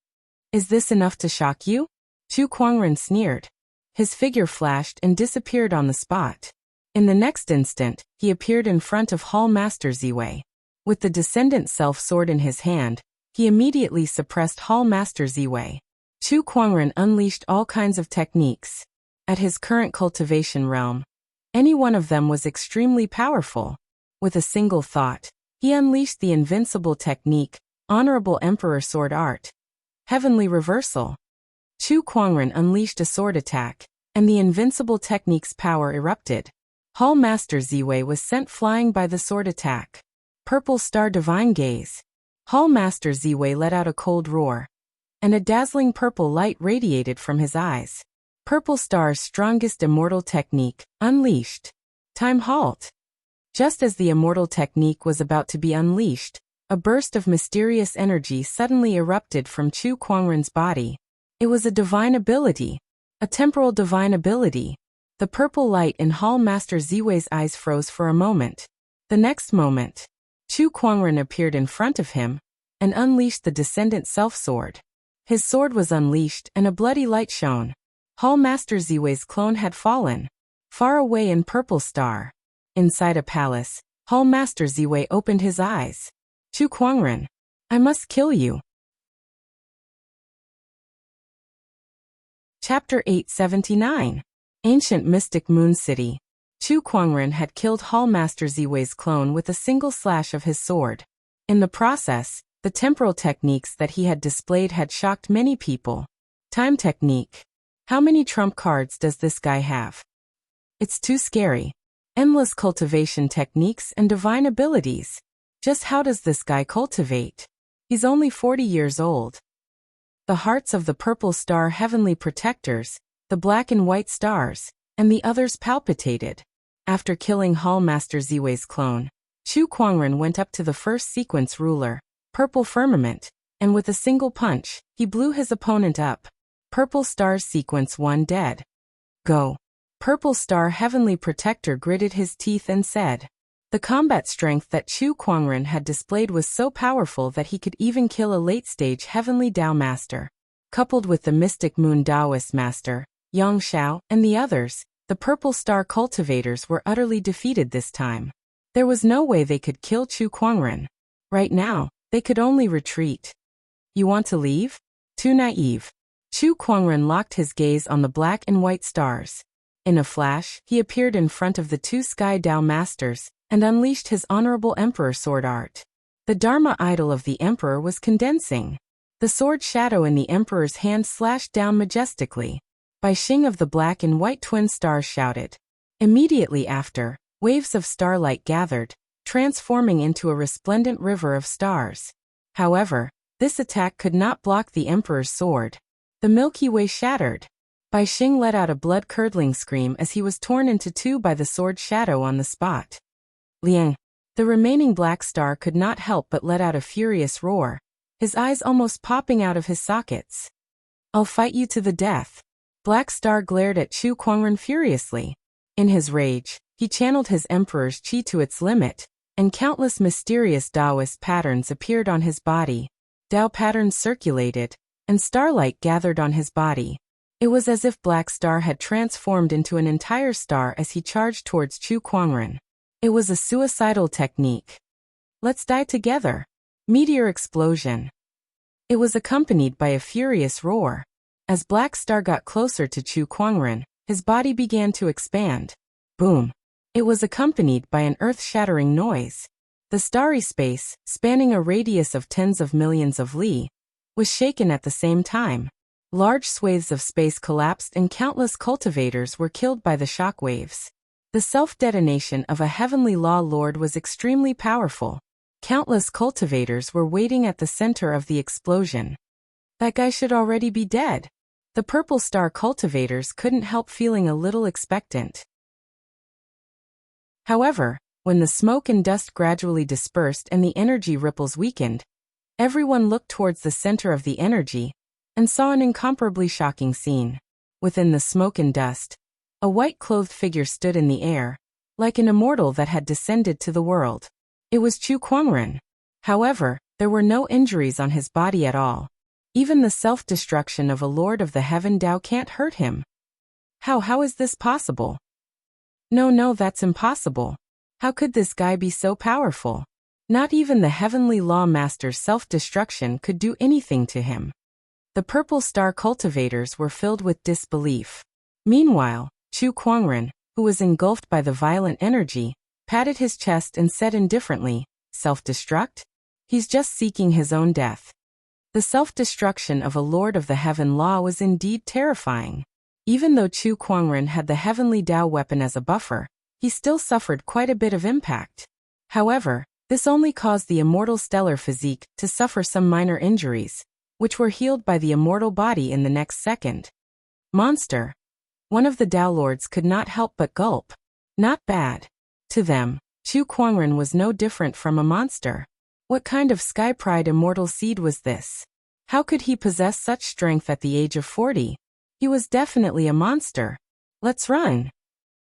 Is this enough to shock you? Chu Kuangren sneered. His figure flashed and disappeared on the spot. In the next instant, he appeared in front of Hall Master Ziwei. With the Descendant Self Sword in his hand, he immediately suppressed Hall Master Ziwei. Chu Kuangren unleashed all kinds of techniques. At his current cultivation realm, any one of them was extremely powerful. With a single thought, he unleashed the invincible technique, Honorable Emperor Sword Art. Heavenly Reversal. Chu Kuangren unleashed a sword attack, and the invincible technique's power erupted. Hall Master Ziwei was sent flying by the sword attack. Purple Star Divine Gaze. Hall Master Ziwei let out a cold roar, and a dazzling purple light radiated from his eyes. Purple Star's strongest immortal technique, unleashed. Time halt. Just as the immortal technique was about to be unleashed, a burst of mysterious energy suddenly erupted from Chu Kuangren's body. It was a divine ability. A temporal divine ability. The purple light in Hall Master Ziwei's eyes froze for a moment. The next moment, Chu Kuangren appeared in front of him and unleashed the Descendant Self Sword. His sword was unleashed and a bloody light shone. Hall Master Ziwei's clone had fallen. Far away in Purple Star, inside a palace, Hall Master Ziwei opened his eyes. Chu Kuangren, I must kill you. Chapter 879. Ancient Mystic Moon City. Chu Kuangren had killed Hall Master Ziwei's clone with a single slash of his sword. In the process, the temporal techniques that he had displayed had shocked many people. Time technique. How many trump cards does this guy have? It's too scary. Endless cultivation techniques and divine abilities. Just how does this guy cultivate? He's only 40 years old. The hearts of the Purple Star Heavenly Protectors, the Black and White Stars, and the others palpitated. After killing Hall Master Ziwei's clone, Chu Kuangren went up to the first sequence ruler, Purple Firmament, and with a single punch, he blew his opponent up. Purple Star's Sequence 1 dead. Go. Purple Star Heavenly Protector gritted his teeth and said. The combat strength that Chu Kuangren had displayed was so powerful that he could even kill a late-stage Heavenly Dao Master. Coupled with the Mystic Moon Taoist Master, Yang Xiao, and the others, the Purple Star cultivators were utterly defeated this time. There was no way they could kill Chu Kuangren. Right now, they could only retreat. You want to leave? Too naive. Chu Kuangren locked his gaze on the Black and White Stars. In a flash, he appeared in front of the two Sky Dao Masters, and unleashed his Honorable Emperor Sword Art. The Dharma idol of the Emperor was condensing. The sword shadow in the Emperor's hand slashed down majestically. Bai Xing of the Black and White Twin Stars shouted. Immediately after, waves of starlight gathered, transforming into a resplendent river of stars. However, this attack could not block the Emperor's sword. The Milky Way shattered. Bai Xing let out a blood-curdling scream as he was torn into two by the sword shadow on the spot. Liang. The remaining black star could not help but let out a furious roar, his eyes almost popping out of his sockets. I'll fight you to the death. Black Star glared at Chu Kuangren furiously. In his rage, he channeled his Emperor's Qi to its limit, and countless mysterious Taoist patterns appeared on his body. Dao patterns circulated, and starlight gathered on his body. It was as if Black Star had transformed into an entire star as he charged towards Chu Kuangren. It was a suicidal technique. Let's die together. Meteor explosion. It was accompanied by a furious roar. As Black Star got closer to Chu Kuangren, his body began to expand. Boom! It was accompanied by an earth-shattering noise. The starry space, spanning a radius of tens of millions of li, was shaken at the same time. Large swathes of space collapsed and countless cultivators were killed by the shock waves. The self-detonation of a heavenly law lord was extremely powerful. Countless cultivators were waiting at the center of the explosion. That guy should already be dead. The Purple Star cultivators couldn't help feeling a little expectant. However, when the smoke and dust gradually dispersed and the energy ripples weakened, everyone looked towards the center of the energy and saw an incomparably shocking scene. Within the smoke and dust, a white-clothed figure stood in the air, like an immortal that had descended to the world. It was Chu Kuangren. However, there were no injuries on his body at all. Even the self-destruction of a Lord of the Heaven Dao can't hurt him. How is this possible? No, that's impossible. How could this guy be so powerful? Not even the Heavenly Law Master's self-destruction could do anything to him. The Purple Star cultivators were filled with disbelief. Meanwhile, Chu Kuangren, who was engulfed by the violent energy, patted his chest and said indifferently, "Self-destruct? He's just seeking his own death." The self-destruction of a Lord of the Heaven Law was indeed terrifying. Even though Chu Kuangren had the Heavenly Dao weapon as a buffer, he still suffered quite a bit of impact. However, this only caused the immortal stellar physique to suffer some minor injuries, which were healed by the immortal body in the next second. Monster! One of the Dao Lords could not help but gulp. Not bad. To them, Chu Kuangren was no different from a monster. What kind of sky pride immortal seed was this? How could he possess such strength at the age of 40? He was definitely a monster. Let's run!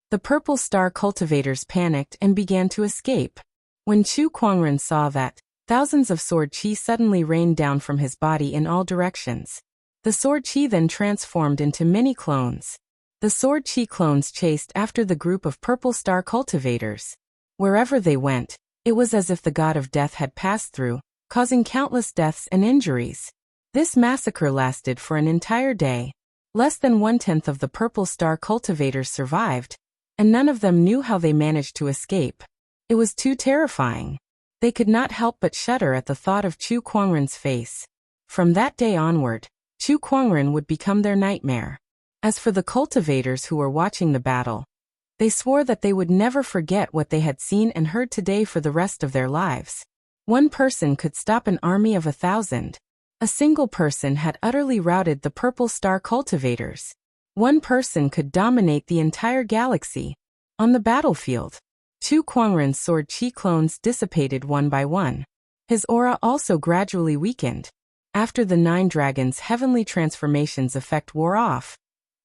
The Purple Star cultivators panicked and began to escape. When Chu Kuangren saw that, thousands of sword chi suddenly rained down from his body in all directions. The sword chi then transformed into many clones. The sword chi clones chased after the group of Purple Star cultivators. Wherever they went, it was as if the god of death had passed through, causing countless deaths and injuries. This massacre lasted for an entire day. Less than 1/10 of the Purple Star cultivators survived, and none of them knew how they managed to escape. It was too terrifying. They could not help but shudder at the thought of Chu Kuangren's face. From that day onward, Chu Kuangren would become their nightmare. As for the cultivators who were watching the battle, they swore that they would never forget what they had seen and heard today for the rest of their lives. One person could stop an army of 1,000. A single person had utterly routed the Purple Star cultivators. One person could dominate the entire galaxy. On the battlefield, Chu Kuangren's sword chi clones dissipated one by one. His aura also gradually weakened. After the 9 dragons' heavenly transformations effect wore off,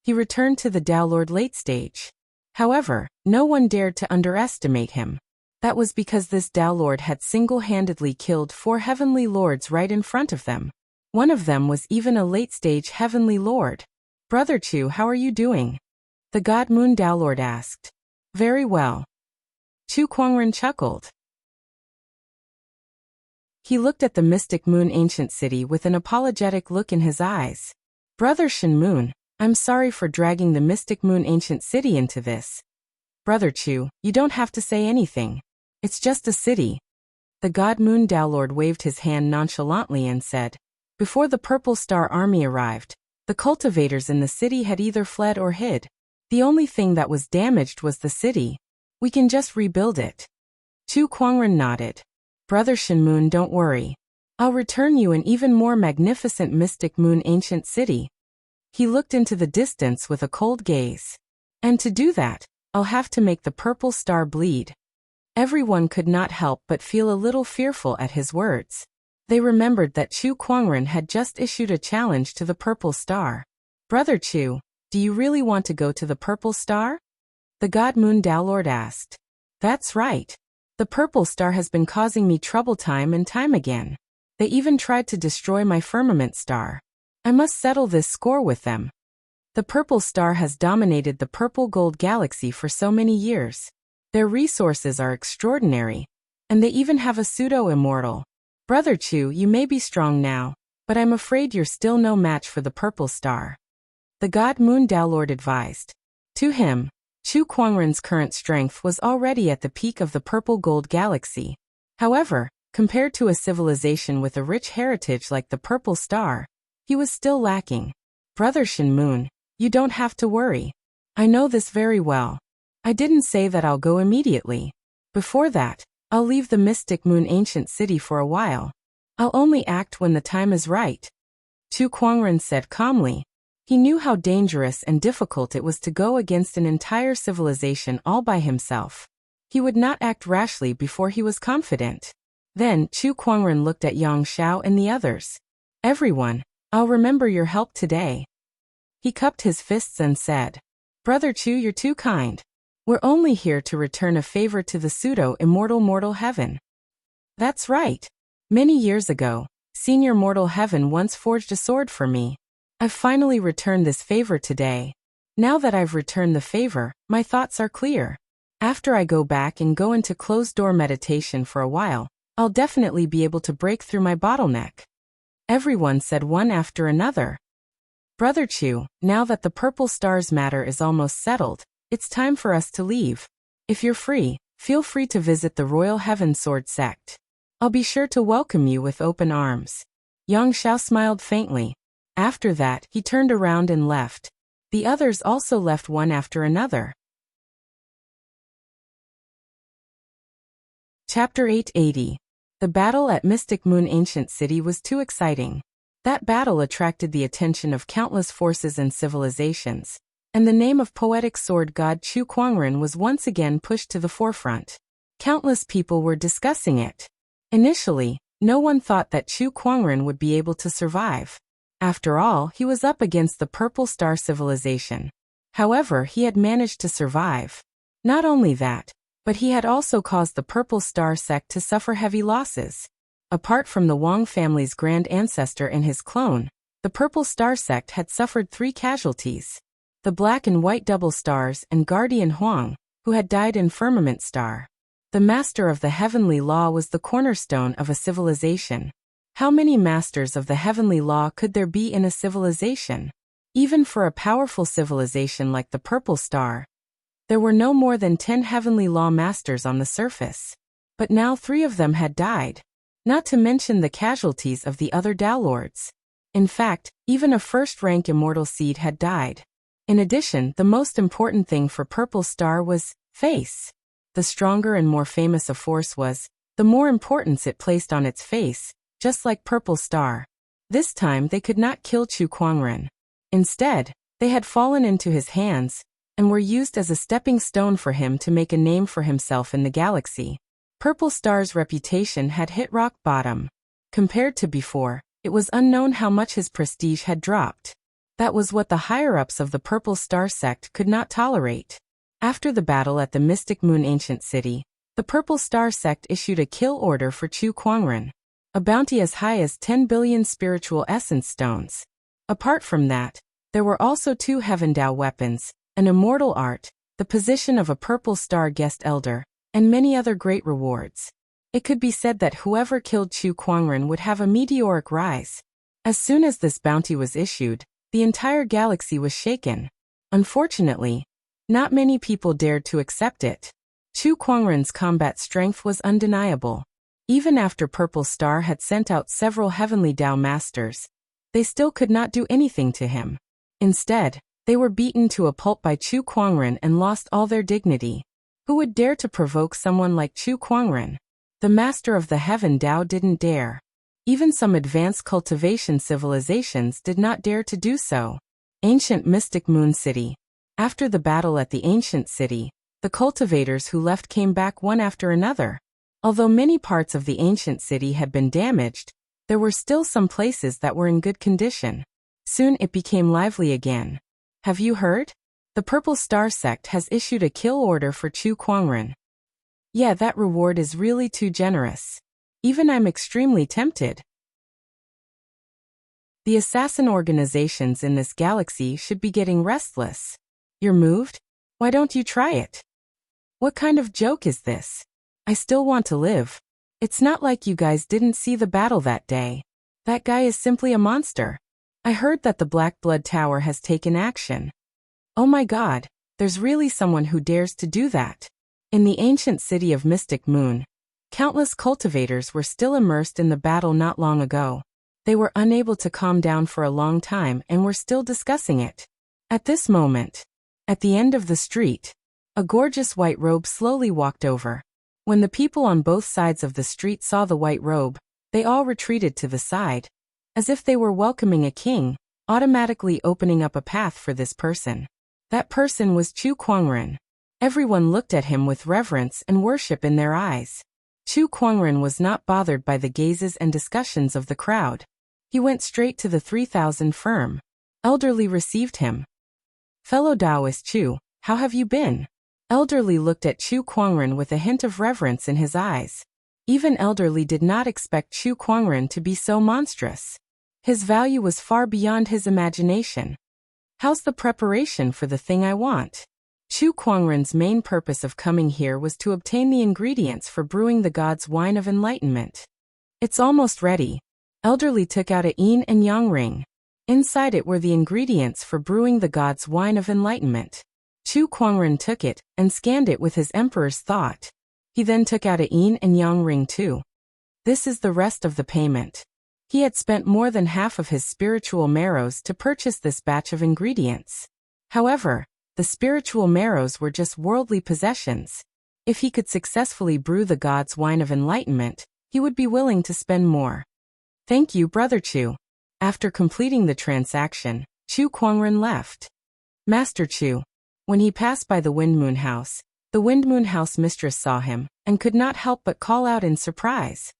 he returned to the Dao Lord late stage. However, no one dared to underestimate him. That was because this Dao Lord had single-handedly killed 4 heavenly lords right in front of them. One of them was even a late-stage heavenly lord. "Brother Chu, how are you doing?" the God Moon Dao Lord asked. "Very well." Chu Kuangren chuckled. He looked at the Mystic Moon ancient city with an apologetic look in his eyes. "Brother Shen Moon, I'm sorry for dragging the Mystic Moon ancient city into this. Brother Chu, you don't have to say anything. It's just a city." The God Moon Dao Lord waved his hand nonchalantly and said, "Before the Purple Star army arrived, the cultivators in the city had either fled or hid. The only thing that was damaged was the city. We can just rebuild it." Chu Kuangren nodded. "Brother Shen Moon, don't worry. I'll return you an even more magnificent Mystic Moon ancient city." He looked into the distance with a cold gaze. "And to do that, I'll have to make the Purple Star bleed." Everyone could not help but feel a little fearful at his words. They remembered that Chu Kuangren had just issued a challenge to the Purple Star. "Brother Chu, do you really want to go to the Purple Star?" the God Moon Dao Lord asked. "That's right. The Purple Star has been causing me trouble time and time again. They even tried to destroy my firmament star. I must settle this score with them. The Purple Star has dominated the Purple Gold Galaxy for so many years. Their resources are extraordinary, and they even have a pseudo-immortal. Brother Chu, you may be strong now, but I'm afraid you're still no match for the purple star. The god Moon Downlord advised. To him, Chu Kuangren's current strength was already at the peak of the purple gold galaxy. However, compared to a civilization with a rich heritage like the purple star, he was still lacking. Brother Shin Moon, you don't have to worry. I know this very well. I didn't say that I'll go immediately. Before that, I'll leave the Mystic Moon ancient city for a while. I'll only act when the time is right. Chu Kuangren said calmly. He knew how dangerous and difficult it was to go against an entire civilization all by himself. He would not act rashly before he was confident. Then Chu Kuangren looked at Yang Xiao and the others. Everyone, I'll remember your help today. He cupped his fists and said, Brother Chu, you're too kind. We're only here to return a favor to the pseudo-immortal mortal heaven. That's right. Many years ago, Senior Mortal Heaven once forged a sword for me. I've finally returned this favor today. Now that I've returned the favor, my thoughts are clear. After I go back and go into closed-door meditation for a while, I'll definitely be able to break through my bottleneck. Everyone said one after another. Brother Chu, now that the purple star's matter is almost settled, it's time for us to leave. If you're free, feel free to visit the Royal Heaven Sword sect. I'll be sure to welcome you with open arms. Yang Xiao smiled faintly. After that, he turned around and left. The others also left one after another. Chapter 880. The battle at Mystic Moon Ancient City was too exciting. That battle attracted the attention of countless forces and civilizations, and the name of poetic sword god Chu Kuangren was once again pushed to the forefront. Countless people were discussing it. Initially, no one thought that Chu Kuangren would be able to survive. After all, he was up against the Purple Star civilization. However, he had managed to survive. Not only that, but he had also caused the Purple Star sect to suffer heavy losses. Apart from the Wang family's grand ancestor and his clone, the Purple Star sect had suffered 3 casualties. The Black and White Double Stars and Guardian Huang, who had died in Firmament Star. The Master of the Heavenly Law was the cornerstone of a civilization. How many Masters of the Heavenly Law could there be in a civilization? Even for a powerful civilization like the Purple Star, there were no more than 10 Heavenly Law Masters on the surface. But now 3 of them had died. Not to mention the casualties of the other Downlords. In fact, even a first-rank Immortal Seed had died. In addition, the most important thing for Purple Star was face. The stronger and more famous a force was, the more importance it placed on its face, just like Purple Star. This time they could not kill Chu Kuangren. Instead, they had fallen into his hands, and were used as a stepping stone for him to make a name for himself in the galaxy. Purple Star's reputation had hit rock bottom. Compared to before, it was unknown how much his prestige had dropped. That was what the higher-ups of the Purple Star sect could not tolerate. After the battle at the Mystic Moon Ancient City, the Purple Star sect issued a kill order for Chu Kuangren, a bounty as high as 10 billion spiritual essence stones. Apart from that, there were also 2 Heaven Dao weapons, an immortal art, the position of a Purple Star guest elder, and many other great rewards. It could be said that whoever killed Chu Kuangren would have a meteoric rise. As soon as this bounty was issued, the entire galaxy was shaken. Unfortunately, not many people dared to accept it. Chu Kuangren's combat strength was undeniable. Even after Purple Star had sent out several Heavenly Dao Masters, they still could not do anything to him. Instead, they were beaten to a pulp by Chu Kuangren and lost all their dignity. Who would dare to provoke someone like Chu Kuangren? The Master of the Heaven Dao didn't dare. Even some advanced cultivation civilizations did not dare to do so. Ancient Mystic Moon City. After the battle at the Ancient City, the cultivators who left came back one after another. Although many parts of the Ancient City had been damaged, there were still some places that were in good condition. Soon it became lively again. Have you heard? The Purple Star sect has issued a kill order for Chu Kuangren. Yeah, that reward is really too generous. Even I'm extremely tempted. The assassin organizations in this galaxy should be getting restless. You're moved? Why don't you try it? What kind of joke is this? I still want to live. It's not like you guys didn't see the battle that day. That guy is simply a monster. I heard that the Black Blood Tower has taken action. Oh my God, there's really someone who dares to do that. In the ancient city of Mystic Moon, countless cultivators were still immersed in the battle not long ago. They were unable to calm down for a long time and were still discussing it. At this moment, at the end of the street, a gorgeous white robe slowly walked over. When the people on both sides of the street saw the white robe, they all retreated to the side, as if they were welcoming a king, automatically opening up a path for this person. That person was Chu Kuangren. Everyone looked at him with reverence and worship in their eyes. Chu Kuangren was not bothered by the gazes and discussions of the crowd. He went straight to the 3000 firm. Elderly received him. Fellow Taoist Chu, how have you been? Elderly looked at Chu Kuangren with a hint of reverence in his eyes. Even Elderly did not expect Chu Kuangren to be so monstrous. His value was far beyond his imagination. How's the preparation for the thing I want? Chu Kuangren's main purpose of coming here was to obtain the ingredients for brewing the god's wine of enlightenment. It's almost ready. Elderly took out a yin and yang ring. Inside it were the ingredients for brewing the god's wine of enlightenment. Chu Kuangren took it and scanned it with his emperor's thought. He then took out a yin and yang ring too. This is the rest of the payment. He had spent more than half of his spiritual marrows to purchase this batch of ingredients. However, the spiritual marrows were just worldly possessions. If he could successfully brew the god's wine of enlightenment, he would be willing to spend more. Thank you, Brother Chu. After completing the transaction, Chu Kuangren left. Master Chu. When he passed by the Windmoon House, the Windmoon House mistress saw him, and could not help but call out in surprise.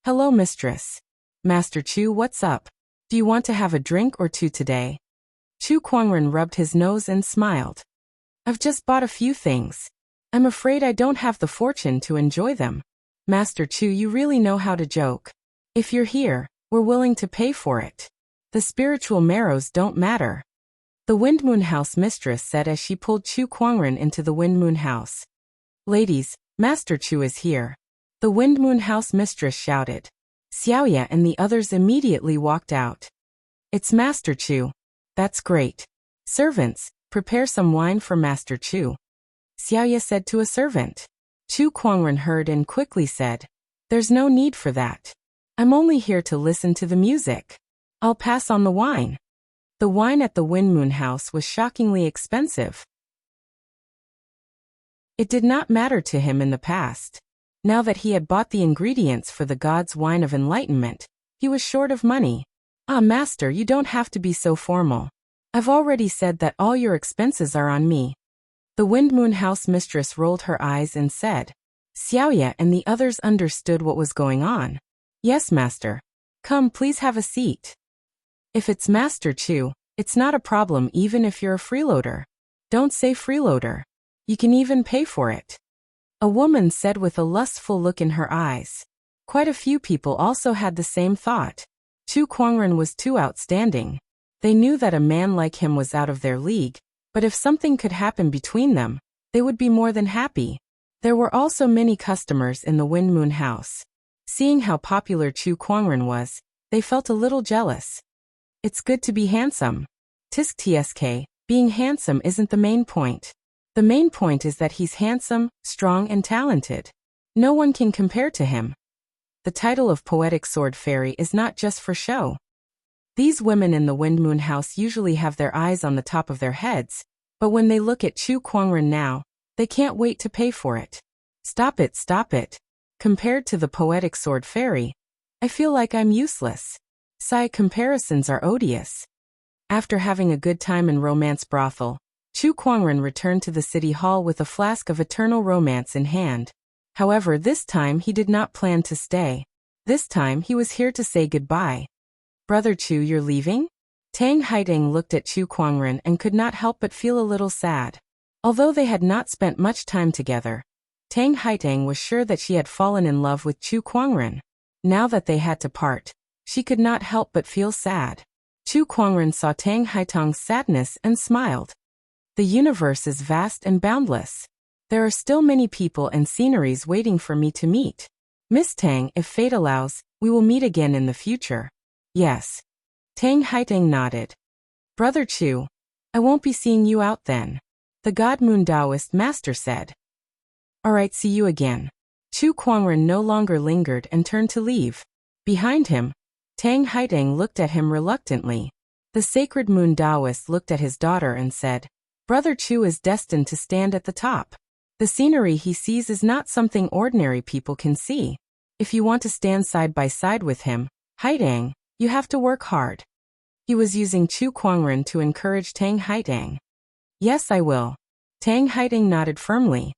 Hello, mistress. Master Chu, what's up? Do you want to have a drink or two today? Chu Kuangren rubbed his nose and smiled. I've just bought a few things. I'm afraid I don't have the fortune to enjoy them. Master Chu, you really know how to joke. If you're here, we're willing to pay for it. The spiritual marrows don't matter. The Windmoon House mistress said as she pulled Chu Kuangren into the Windmoon House. Ladies, Master Chu is here. The Windmoon House mistress shouted. Xiaoya and the others immediately walked out. It's Master Chu. That's great. Servants, prepare some wine for Master Chu. Xiaoya said to a servant. Chu Kuangren heard and quickly said, There's no need for that. I'm only here to listen to the music. I'll pass on the wine. The wine at the Windmoon House was shockingly expensive. It did not matter to him in the past. Now that he had bought the ingredients for the god's wine of enlightenment, he was short of money. Ah, master, you don't have to be so formal. I've already said that all your expenses are on me. The Windmoon House mistress rolled her eyes and said. Xiaoya and the others understood what was going on. Yes, master. Come, please have a seat. If it's Master Chu, it's not a problem even if you're a freeloader. Don't say freeloader. You can even pay for it. A woman said with a lustful look in her eyes. Quite a few people also had the same thought. Chu Kuangren was too outstanding. They knew that a man like him was out of their league, but if something could happen between them, they would be more than happy. There were also many customers in the Windmoon House. Seeing how popular Chu Kuangren was, they felt a little jealous. It's good to be handsome. Tsk, being handsome isn't the main point. The main point is that he's handsome, strong and talented. No one can compare to him. The title of Poetic Sword Fairy is not just for show. These women in the Windmoon House usually have their eyes on the top of their heads, but when they look at Chu Kuangren now, they can't wait to pay for it. Stop it, stop it. Compared to the Poetic Sword Fairy, I feel like I'm useless. Sigh, comparisons are odious. After having a good time in Romance Brothel, Chu Kuangren returned to the city hall with a flask of eternal romance in hand. However, this time he did not plan to stay. This time he was here to say goodbye. Brother Chu, you're leaving? Tang Haiding looked at Chu Kuangren and could not help but feel a little sad. Although they had not spent much time together, Tang Haiding was sure that she had fallen in love with Chu Kuangren. Now that they had to part, she could not help but feel sad. Chu Kuangren saw Tang Haitang's sadness and smiled. The universe is vast and boundless. There are still many people and sceneries waiting for me to meet. Miss Tang, if fate allows, we will meet again in the future. Yes. Tang Haitang nodded. Brother Chu, I won't be seeing you out then. The God Moon Taoist master said. Alright, see you again. Chu Kuangren no longer lingered and turned to leave. Behind him, Tang Haitang looked at him reluctantly. The sacred Moon Taoist looked at his daughter and said, Brother Chu is destined to stand at the top. The scenery he sees is not something ordinary people can see. If you want to stand side by side with him, Haitang, you have to work hard. He was using Chu Kuangren to encourage Tang Haitang. Yes, I will. Tang Haitang nodded firmly.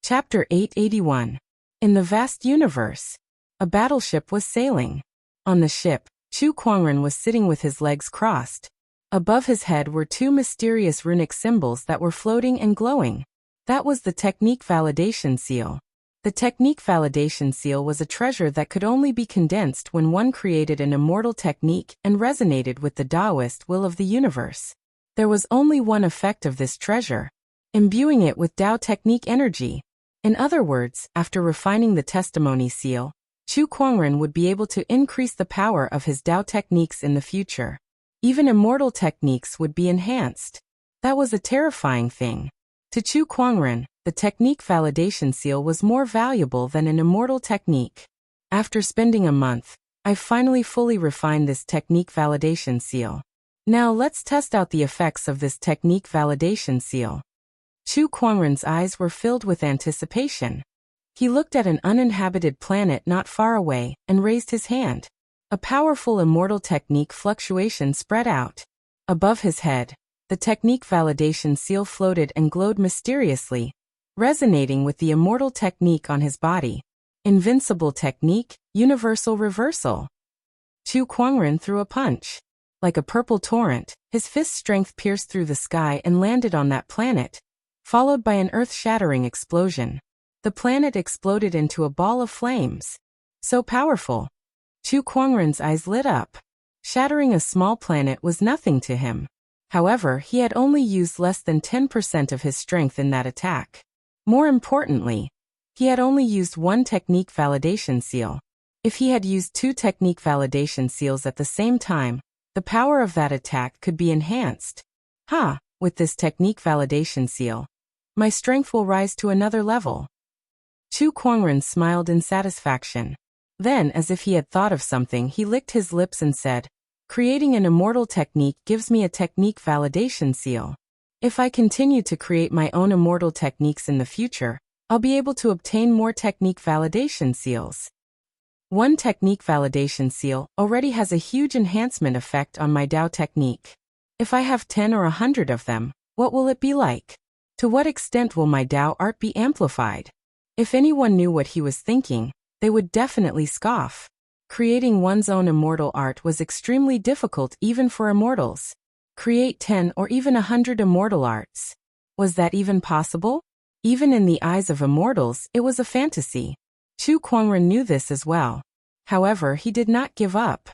Chapter 881. In the vast universe, a battleship was sailing. On the ship, Chu Kuangren was sitting with his legs crossed. Above his head were two mysterious runic symbols that were floating and glowing. That was the Technique Validation Seal. The Technique Validation Seal was a treasure that could only be condensed when one created an immortal technique and resonated with the Taoist will of the universe. There was only one effect of this treasure: imbuing it with Tao technique energy. In other words, after refining the testimony seal, Chu Kuangren would be able to increase the power of his Tao techniques in the future. Even immortal techniques would be enhanced. That was a terrifying thing. To Chu Kuangren, the Technique Validation Seal was more valuable than an immortal technique. After spending a month, I finally fully refined this Technique Validation Seal. Now let's test out the effects of this Technique Validation Seal. Chu Kuangren's eyes were filled with anticipation. He looked at an uninhabited planet not far away and raised his hand. A powerful immortal technique fluctuation spread out. Above his head, the Technique Validation Seal floated and glowed mysteriously, resonating with the immortal technique on his body. Invincible technique, universal reversal. Chu Kuangren threw a punch. Like a purple torrent, his fist's strength pierced through the sky and landed on that planet, followed by an earth-shattering explosion. The planet exploded into a ball of flames. So powerful. Chu Kuangren's eyes lit up. Shattering a small planet was nothing to him. However, he had only used less than 10% of his strength in that attack. More importantly, he had only used one Technique Validation Seal. If he had used two Technique Validation Seals at the same time, the power of that attack could be enhanced. With this Technique Validation Seal, my strength will rise to another level. Chu Kuangren smiled in satisfaction. Then, as if he had thought of something, he licked his lips and said, Creating an immortal technique gives me a Technique Validation Seal. If I continue to create my own immortal techniques in the future, I'll be able to obtain more Technique Validation Seals. One Technique Validation Seal already has a huge enhancement effect on my Tao technique. If I have 10 or 100 of them, what will it be like? To what extent will my Tao art be amplified? If anyone knew what he was thinking, they would definitely scoff. Creating one's own immortal art was extremely difficult even for immortals. Create 10 or even 100 immortal arts. Was that even possible? Even in the eyes of immortals, it was a fantasy. Chu Kuangren knew this as well. However, he did not give up.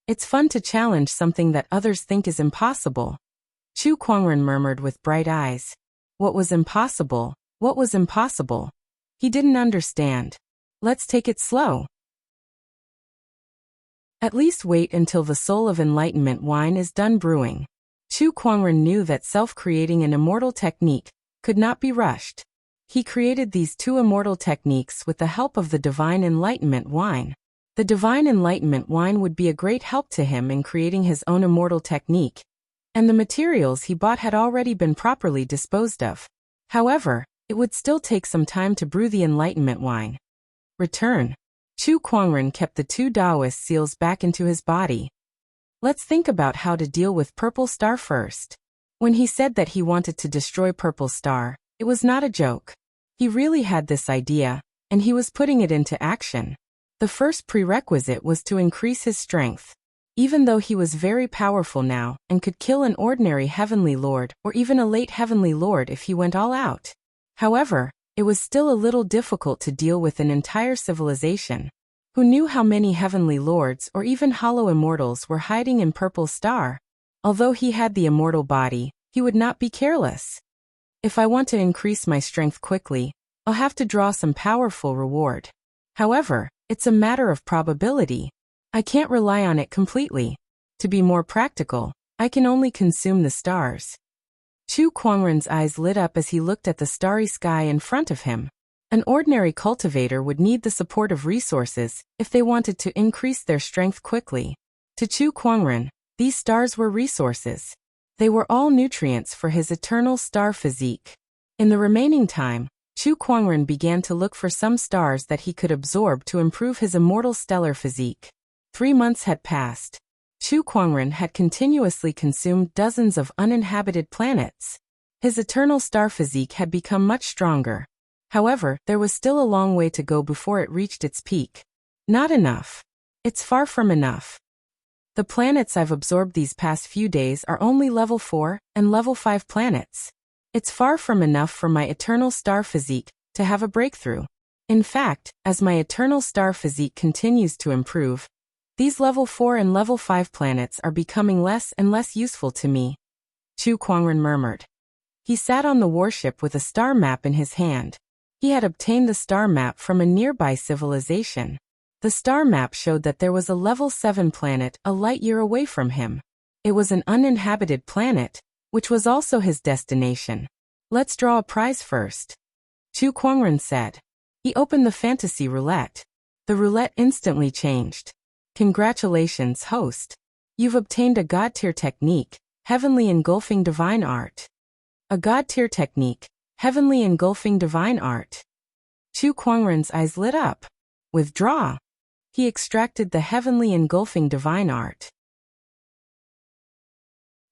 It's fun to challenge something that others think is impossible. Chu Kuangren murmured with bright eyes. What was impossible? What was impossible? He didn't understand. Let's take it slow. At least wait until the soul of enlightenment wine is done brewing. Chu Kuangren knew that self-creating an immortal technique could not be rushed. He created these two immortal techniques with the help of the divine enlightenment wine. The divine enlightenment wine would be a great help to him in creating his own immortal technique, and the materials he bought had already been properly disposed of. However, it would still take some time to brew the enlightenment wine. Return. Chu Kuangren kept the two Taoist seals back into his body. Let's think about how to deal with Purple Star first. When he said that he wanted to destroy Purple Star, it was not a joke. He really had this idea, and he was putting it into action. The first prerequisite was to increase his strength. Even though he was very powerful now and could kill an ordinary heavenly lord or even a late heavenly lord if he went all out. However, it was still a little difficult to deal with an entire civilization. Who knew how many heavenly lords or even hollow immortals were hiding in Purple Star? Although he had the immortal body, he would not be careless. If I want to increase my strength quickly, I'll have to draw some powerful reward. However, It's a matter of probability. I can't rely on it completely. To be more practical, I can only consume the stars. Chu Kuangren's eyes lit up as he looked at the starry sky in front of him. An ordinary cultivator would need the support of resources if they wanted to increase their strength quickly. To Chu Kuangren, these stars were resources. They were all nutrients for his eternal star physique. In the remaining time, Chu Kuangren began to look for some stars that he could absorb to improve his immortal stellar physique. 3 months had passed. Chu Kuangren had continuously consumed dozens of uninhabited planets. His eternal star physique had become much stronger. However, there was still a long way to go before it reached its peak. Not enough. It's far from enough. The planets I've absorbed these past few days are only level 4 and level 5 planets. It's far from enough for my eternal star physique to have a breakthrough. In fact, as my eternal star physique continues to improve, these level 4 and level 5 planets are becoming less and less useful to me. Chu Kuangren murmured. He sat on the warship with a star map in his hand. He had obtained the star map from a nearby civilization. The star map showed that there was a level 7 planet a light year away from him. It was an uninhabited planet, which was also his destination. Let's draw a prize first. Chu Kuangren said. He opened the fantasy roulette. The roulette instantly changed. Congratulations, host. You've obtained a God-tier technique, Heavenly Engulfing Divine Art. A God-tier technique, Heavenly Engulfing Divine Art. Chu Kuangren's eyes lit up. Withdraw. He extracted the Heavenly Engulfing Divine Art.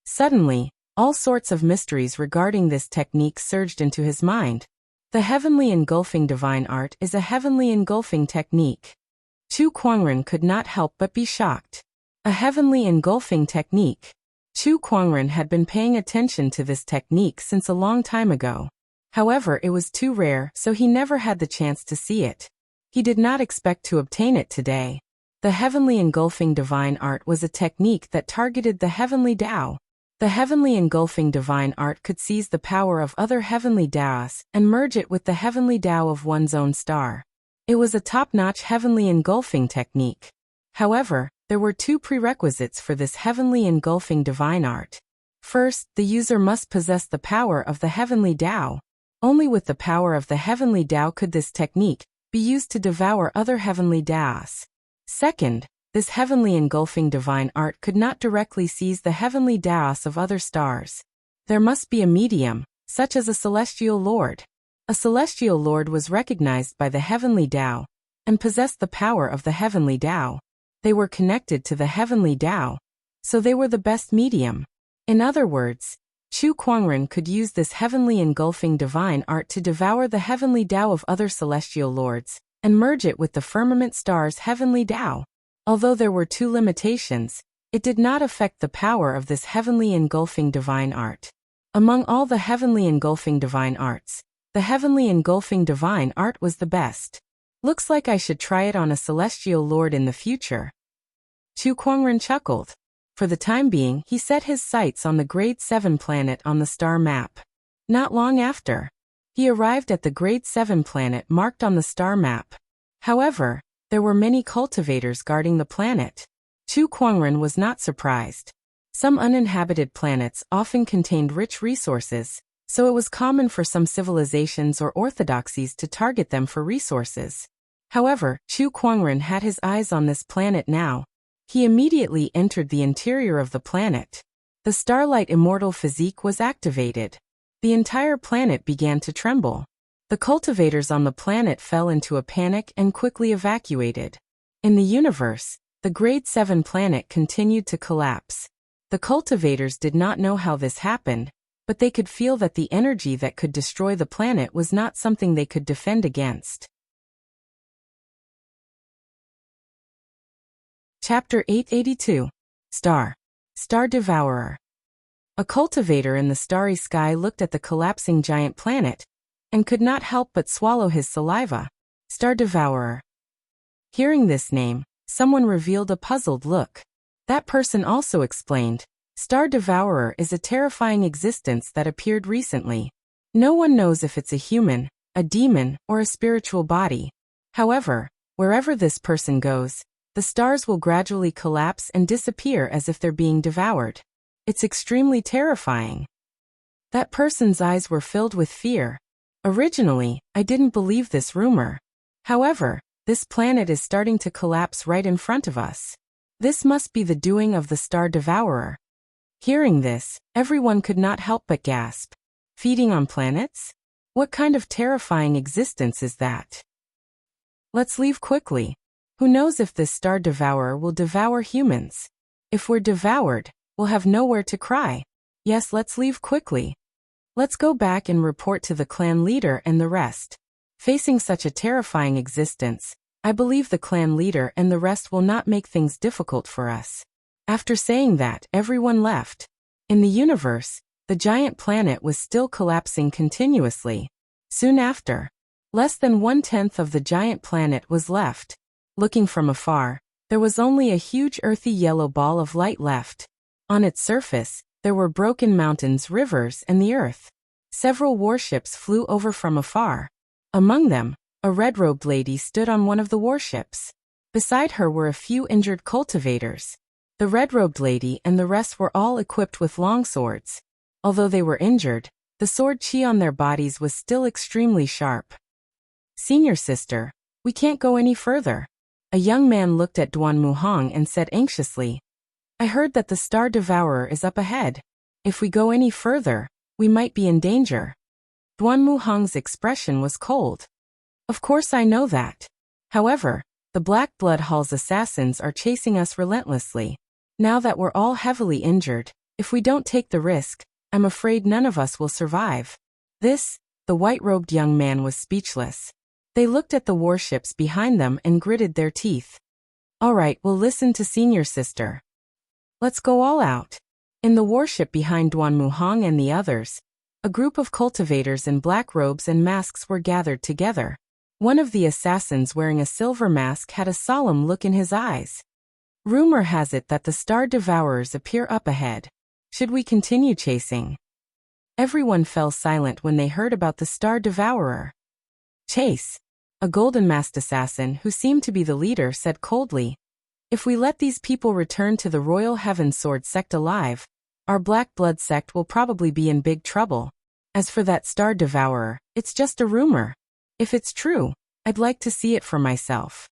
Suddenly, all sorts of mysteries regarding this technique surged into his mind. The Heavenly Engulfing Divine Art is a heavenly engulfing technique. Chu Kuangren could not help but be shocked. A heavenly engulfing technique. Chu Kuangren had been paying attention to this technique since a long time ago. However, it was too rare, so he never had the chance to see it. He did not expect to obtain it today. The Heavenly Engulfing Divine Art was a technique that targeted the Heavenly Tao. The Heavenly Engulfing Divine Art could seize the power of other Heavenly Taos and merge it with the Heavenly Tao of one's own star. It was a top-notch heavenly engulfing technique. However, there were 2 prerequisites for this Heavenly Engulfing Divine Art. First, the user must possess the power of the Heavenly Tao. Only with the power of the Heavenly Tao could this technique be used to devour other Heavenly Taos. Second, this Heavenly Engulfing Divine Art could not directly seize the Heavenly Taos of other stars. There must be a medium, such as a Celestial Lord. A Celestial Lord was recognized by the Heavenly Tao and possessed the power of the Heavenly Tao. They were connected to the Heavenly Tao, so they were the best medium. In other words, Chu Kuangren could use this Heavenly Engulfing Divine Art to devour the Heavenly Tao of other Celestial Lords and merge it with the firmament star's Heavenly Tao. Although there were 2 limitations, it did not affect the power of this Heavenly Engulfing Divine Art. Among all the Heavenly Engulfing Divine Arts, the Heavenly Engulfing Divine Art was the best. Looks like I should try it on a Celestial Lord in the future. Chu Kuangren chuckled. For the time being, he set his sights on the Grade 7 planet on the star map. Not long after, he arrived at the Grade 7 planet marked on the star map. However, there were many cultivators guarding the planet. Chu Kuangren was not surprised. Some uninhabited planets often contained rich resources, so it was common for some civilizations or orthodoxies to target them for resources. However, Chu Kuangren had his eyes on this planet now. He immediately entered the interior of the planet. The starlight immortal physique was activated. The entire planet began to tremble. The cultivators on the planet fell into a panic and quickly evacuated. In the universe, the Grade 7 planet continued to collapse. The cultivators did not know how this happened, but they could feel that the energy that could destroy the planet was not something they could defend against. Chapter 882. Star Devourer. A cultivator in the starry sky looked at the collapsing giant planet and could not help but swallow his saliva. Star Devourer. Hearing this name, someone revealed a puzzled look. That person also explained, Star Devourer is a terrifying existence that appeared recently. No one knows if it's a human, a demon, or a spiritual body. However, Wherever this person goes, the stars will gradually collapse and disappear as if they're being devoured. It's extremely terrifying. That person's eyes were filled with fear. Originally, I didn't believe this rumor. However, this planet is starting to collapse right in front of us. This must be the doing of the star devourer. Hearing this, everyone could not help but gasp. Feeding on planets? What kind of terrifying existence is that? Let's leave quickly. Who knows if this star devourer will devour humans? If we're devoured, we'll have nowhere to cry. Yes, let's leave quickly. Let's go back and report to the clan leader and the rest. Facing such a terrifying existence, I believe the clan leader and the rest will not make things difficult for us. After saying that, everyone left. In the universe, the giant planet was still collapsing continuously. Soon after, less than 1/10 of the giant planet was left. Looking from afar, there was only a huge earthy yellow ball of light left. On its surface, there were broken mountains, rivers, and the earth. Several warships flew over from afar. Among them, a red-robed lady stood on one of the warships. Beside her were a few injured cultivators. The red-robed lady and the rest were all equipped with long swords. Although they were injured, the sword chi on their bodies was still extremely sharp. Senior sister, we can't go any further. A young man looked at Duan Muhang and said anxiously, I heard that the star devourer is up ahead. If we go any further, we might be in danger. Duan Muhang's expression was cold. Of course I know that. However, the Black Blood Hall's assassins are chasing us relentlessly. Now that we're all heavily injured, if we don't take the risk, I'm afraid none of us will survive. The white-robed young man was speechless. They looked at the warships behind them and gritted their teeth. All right, we'll listen to senior sister. Let's go all out. In the warship behind Duan Muhang and the others, a group of cultivators in black robes and masks were gathered together. One of the assassins wearing a silver mask had a solemn look in his eyes. Rumor has it that the star devourers appear up ahead. Should we continue chasing? Everyone fell silent when they heard about the star devourer. Chase. A golden-masked assassin who seemed to be the leader said coldly, if we let these people return to the Royal Heaven Sword sect alive, our Black Blood sect will probably be in big trouble. As for that star devourer, it's just a rumor. If it's true, I'd like to see it for myself.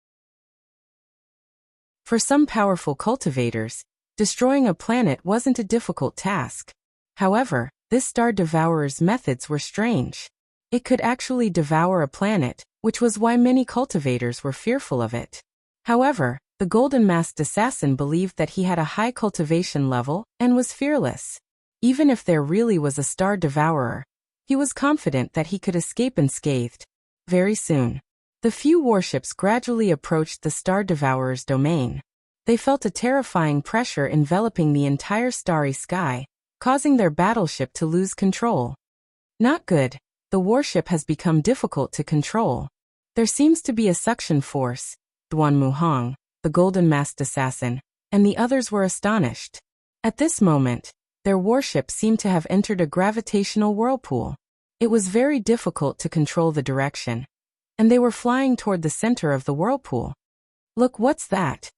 For some powerful cultivators, destroying a planet wasn't a difficult task. However, this star devourer's methods were strange. It could actually devour a planet, which was why many cultivators were fearful of it. However, the golden-masked assassin believed that he had a high cultivation level and was fearless. Even if there really was a star devourer, he was confident that he could escape unscathed. Very soon, the few warships gradually approached the star devourer's domain. They felt a terrifying pressure enveloping the entire starry sky, causing their battleship to lose control. Not good. The warship has become difficult to control. There seems to be a suction force. Duan Muhang, the golden-masked assassin, and the others were astonished. At this moment, their warship seemed to have entered a gravitational whirlpool. It was very difficult to control the direction, and they were flying toward the center of the whirlpool. Look, what's that?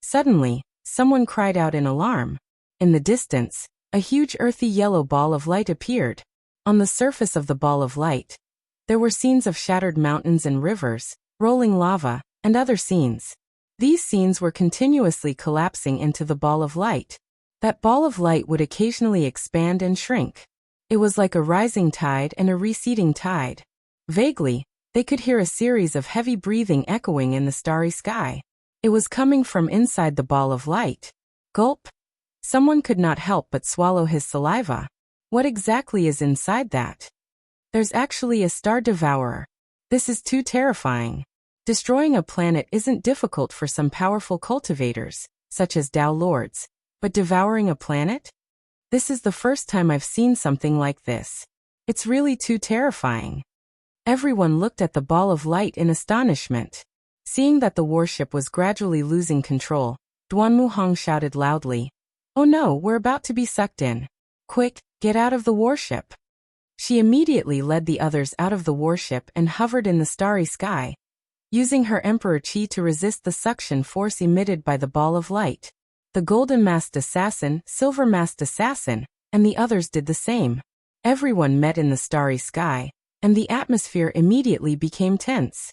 Suddenly, someone cried out in alarm. In the distance, a huge earthy yellow ball of light appeared. On the surface of the ball of light, there were scenes of shattered mountains and rivers, rolling lava, and other scenes. These scenes were continuously collapsing into the ball of light. That ball of light would occasionally expand and shrink. It was like a rising tide and a receding tide. Vaguely, they could hear a series of heavy breathing echoing in the starry sky. It was coming from inside the ball of light. Gulp! Someone could not help but swallow his saliva. What exactly is inside that? There's actually a star devourer. This is too terrifying. Destroying a planet isn't difficult for some powerful cultivators, such as Dao Lords, but devouring a planet? This is the first time I've seen something like this. It's really too terrifying. Everyone looked at the ball of light in astonishment. Seeing that the warship was gradually losing control, Duan Muhang shouted loudly, "Oh no, we're about to be sucked in. Quick, get out of the warship." She immediately led the others out of the warship and hovered in the starry sky. using her Emperor Qi to resist the suction force emitted by the ball of light. The Golden Masked Assassin, Silver Masked Assassin, and the others did the same. Everyone met in the starry sky, and the atmosphere immediately became tense.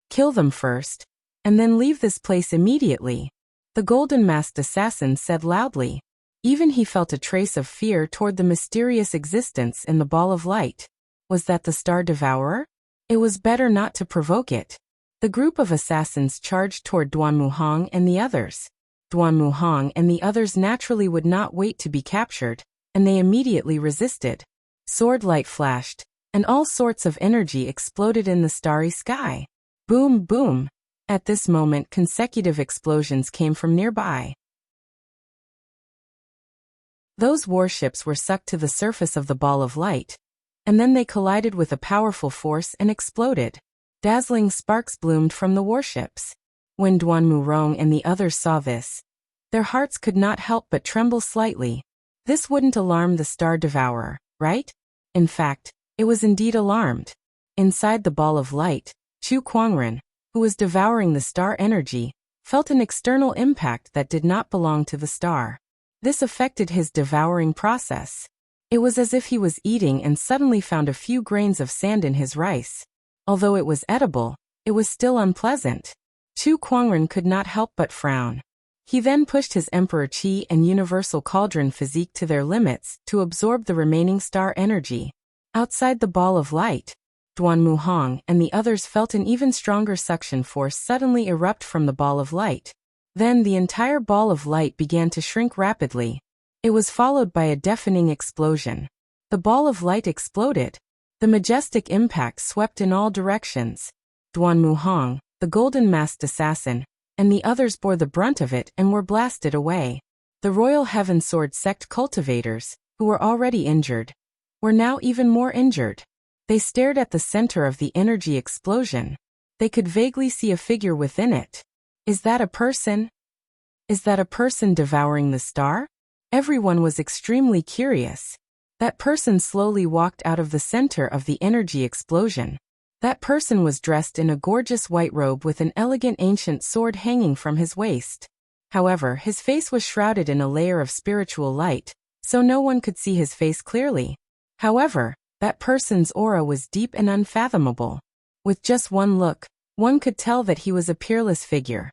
Kill them first, and then leave this place immediately, the Golden Masked Assassin said loudly. Even he felt a trace of fear toward the mysterious existence in the ball of light. Was that the Star Devourer? It was better not to provoke it. The group of assassins charged toward Duan Muhang and the others. Duan Muhang and the others naturally would not wait to be captured, and they immediately resisted. Sword light flashed, and all sorts of energy exploded in the starry sky. Boom, boom. At this moment, consecutive explosions came from nearby. Those warships were sucked to the surface of the ball of light, and then they collided with a powerful force and exploded. Dazzling sparks bloomed from the warships. When Duan Murong and the others saw this, their hearts could not help but tremble slightly. This wouldn't alarm the Star Devourer, right? In fact, it was indeed alarmed. Inside the ball of light, Chu Kuangren, who was devouring the star energy, felt an external impact that did not belong to the star. This affected his devouring process. It was as if he was eating and suddenly found a few grains of sand in his rice. Although it was edible, it was still unpleasant. Chu Kuangren could not help but frown. He then pushed his Emperor Qi and Universal Cauldron physique to their limits to absorb the remaining star energy. Outside the ball of light, Duan Muhang and the others felt an even stronger suction force suddenly erupt from the ball of light. Then the entire ball of light began to shrink rapidly. It was followed by a deafening explosion. The ball of light exploded. The majestic impact swept in all directions. Duan Muhang, the Golden Masked Assassin, and the others bore the brunt of it and were blasted away. The Royal Heaven Sword sect cultivators, who were already injured, were now even more injured. They stared at the center of the energy explosion. They could vaguely see a figure within it. Is that a person? Is that a person devouring the star? Everyone was extremely curious. That person slowly walked out of the center of the energy explosion. That person was dressed in a gorgeous white robe with an elegant ancient sword hanging from his waist. However, his face was shrouded in a layer of spiritual light, so no one could see his face clearly. However, that person's aura was deep and unfathomable. With just one look, one could tell that he was a peerless figure.